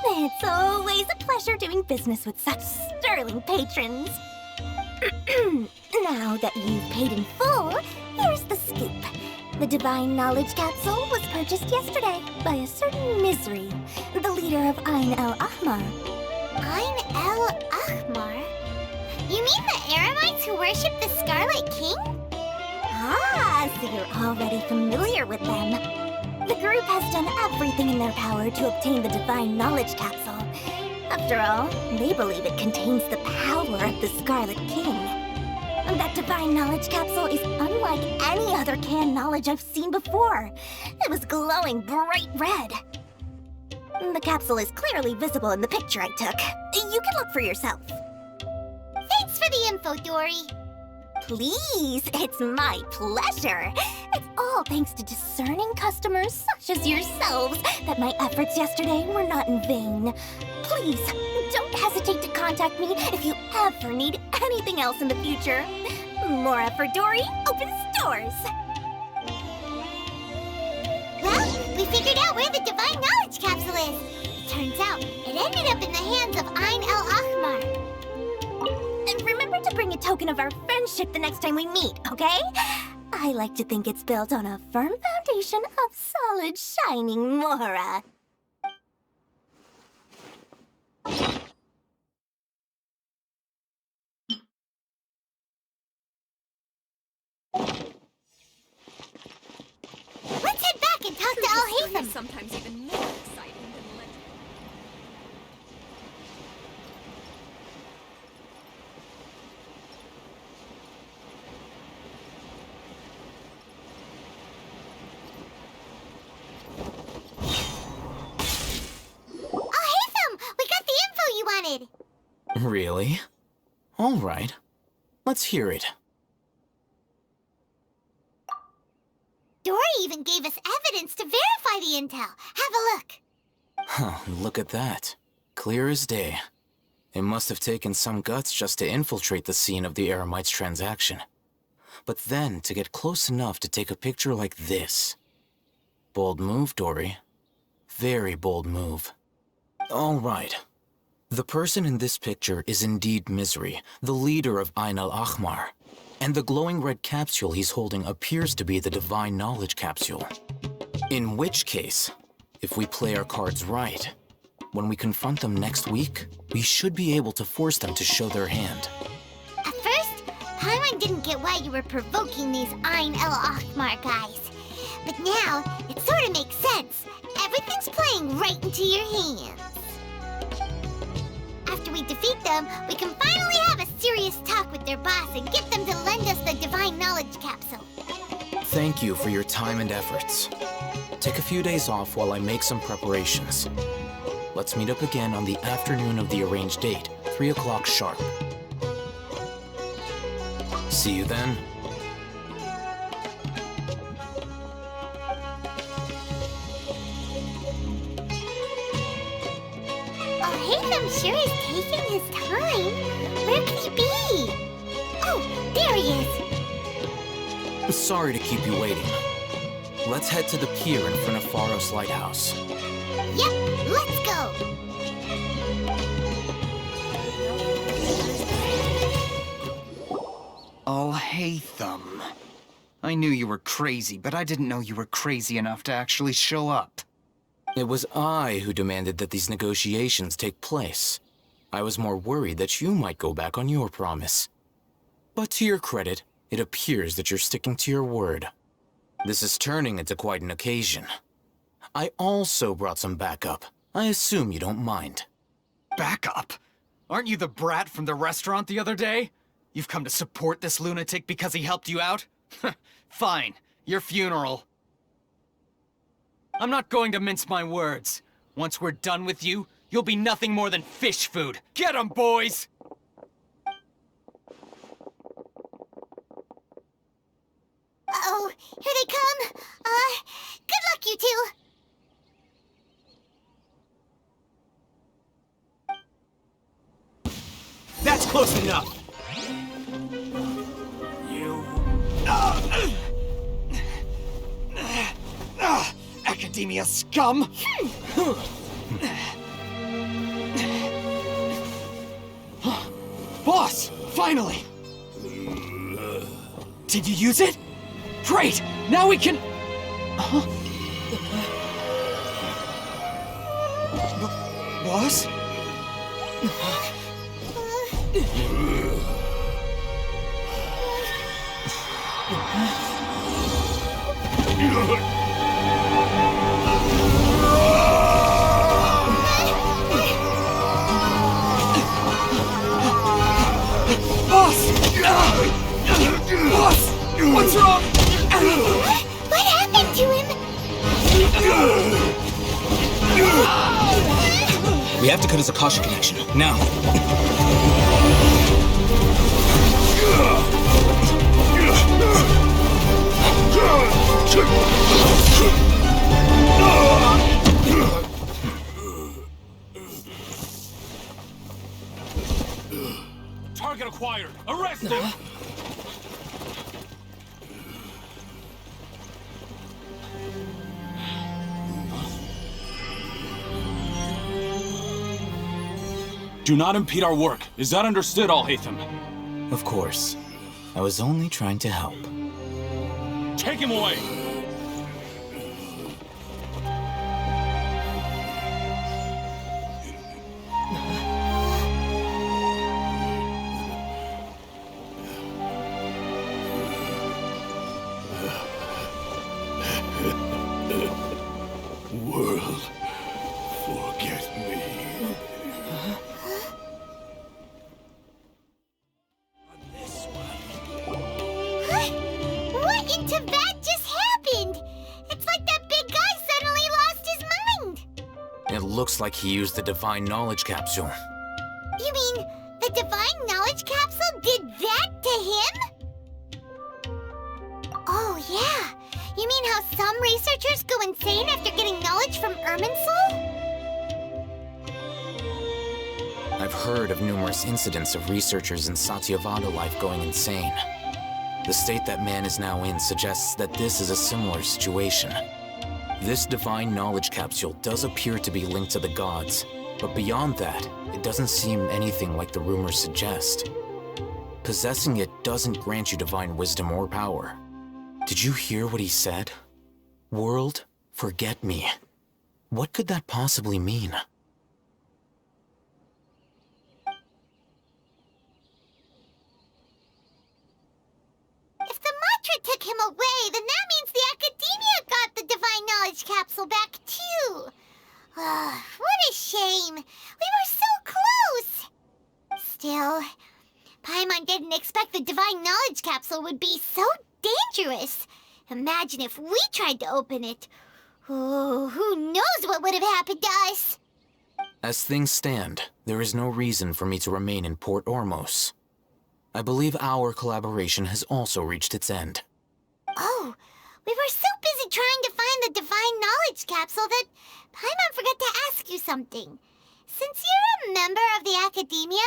It's always a pleasure doing business with such sterling patrons. Now that you've paid in full, here's the scoop. The Divine Knowledge Capsule was purchased yesterday by a certain Misery, the leader of Ain el-Ahmar. Ain el-Ahmar? You mean the Eremites who worship the Scarlet King? Ah, so you're already familiar with them. The group has done everything in their power to obtain the Divine Knowledge Capsule. After all, they believe it contains the power of the Scarlet King. That Divine Knowledge Capsule is unlike any other canned knowledge I've seen before. It was glowing bright red. The capsule is clearly visible in the picture I took. You can look for yourself. Thanks for the info, Dory. Please, it's my pleasure. It's all thanks to discerning customers such as yourselves that my efforts yesterday were not in vain. Please, don't hesitate to contact me if you ever need anything else in the future. Mora for Dory opens doors. Well, we figured out where the Divine Knowledge Capsule is. Turns out, it ended up in the hands of Ain el-Ahmar. And remember to bring a token of our friendship the next time we meet, okay? I like to think it's built on a firm foundation of solid, shining Mora. Let's head back and talk to Al-Haytham. Sometimes even more exciting than legend. Al-Haytham, we got the info you wanted. Really? All right. Let's hear it. Dory even gave us evidence to verify the intel. Have a look. Huh, look at that. Clear as day. It must have taken some guts just to infiltrate the scene of the Eremites' transaction. But then to get close enough to take a picture like this. Bold move, Dory. Very bold move. All right. The person in this picture is indeed Misery, the leader of Ain el-Ahmar. And the glowing red capsule he's holding appears to be the Divine Knowledge Capsule. In which case, if we play our cards right, when we confront them next week, we should be able to force them to show their hand. At first, Paimon didn't get why you were provoking these Ain el-Ahmar guys. But now, it sort of makes sense. Everything's playing right into your hands. After we defeat them, we can finally have a serious talk with their boss and get them to lend us the Divine Knowledge Capsule. Thank you for your time and efforts. Take a few days off while I make some preparations. Let's meet up again on the afternoon of the arranged date, 3 o'clock sharp. See you then. Alhaytam sure is taking his time. Where could he be? Oh, there he is. Sorry to keep you waiting. Let's head to the pier in front of Pharos Lighthouse. Yep, let's go. Alhaytam. I knew you were crazy, but I didn't know you were crazy enough to actually show up. It was I who demanded that these negotiations take place. I was more worried that you might go back on your promise. But to your credit, it appears that you're sticking to your word. This is turning into quite an occasion. I also brought some backup. I assume you don't mind. Backup? Aren't you the brat from the restaurant the other day? You've come to support this lunatic because he helped you out? Fine, your funeral. I'm not going to mince my words. Once we're done with you, you'll be nothing more than fish food. Get 'em, boys! Uh-oh, here they come. Good luck, you two. That's close enough. Academia scum! Boss! Finally! Did you use it? Great! Now we can... Boss? Boss! What's wrong? What happened to him? We have to cut his Akasha connection, now. Target acquired! Arrest him! Do not impede our work. Is that understood, Alhaytam? Of course. I was only trying to help. Take him away! World, forget me. What in Tibet just happened? It's like that big guy suddenly lost his mind. It looks like he used the Divine Knowledge Capsule. You mean the Divine Knowledge Capsule did that to him? Oh, yeah. You mean how some researchers go insane after getting knowledge from Irminsul? I've heard of numerous incidents of researchers in Satyavada life going insane. The state that man is now in suggests that this is a similar situation. This Divine Knowledge Capsule does appear to be linked to the gods, but beyond that, it doesn't seem anything like the rumors suggest. Possessing it doesn't grant you divine wisdom or power. Did you hear what he said? World, forget me. What could that possibly mean? If the mantra took him away, then that means the Academia got the Divine Knowledge Capsule back, too. What a shame. We were so close. Still, Paimon didn't expect the Divine Knowledge Capsule would be so dangerous. Imagine if we tried to open it. Oh, who knows what would have happened to us? As things stand, there is no reason for me to remain in Port Ormos. I believe our collaboration has also reached its end. Oh, we were so busy trying to find the Divine Knowledge Capsule that Paimon forgot to ask you something. Since you're a member of the Academia,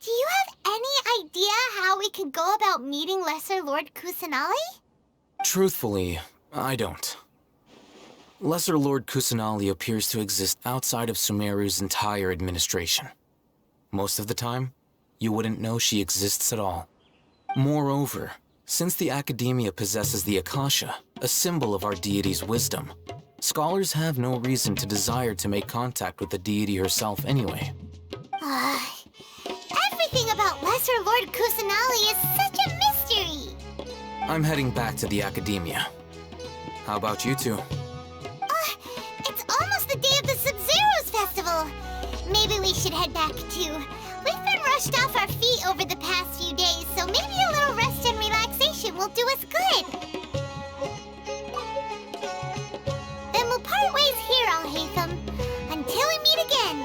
do you have any idea how we could go about meeting Lesser Lord Kusanali? Truthfully, I don't. Lesser Lord Kusanali appears to exist outside of Sumeru's entire administration. Most of the time, you wouldn't know she exists at all. Moreover, since the Academia possesses the Akasha, a symbol of our deity's wisdom, scholars have no reason to desire to make contact with the deity herself anyway. Everything about Lesser Lord Kusanali is such a mystery! I'm heading back to the Academia. How about you two? It's almost the day of the Subzeros Festival! Maybe we should head back too. We've been rushed off our feet over the past few days, so maybe a little rest and relaxation will do us good. Then we'll part ways here, Al-Haytham, until we meet again.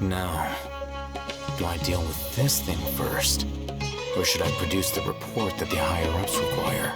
Now, do I deal with this thing first? Or should I produce the report that the higher-ups require?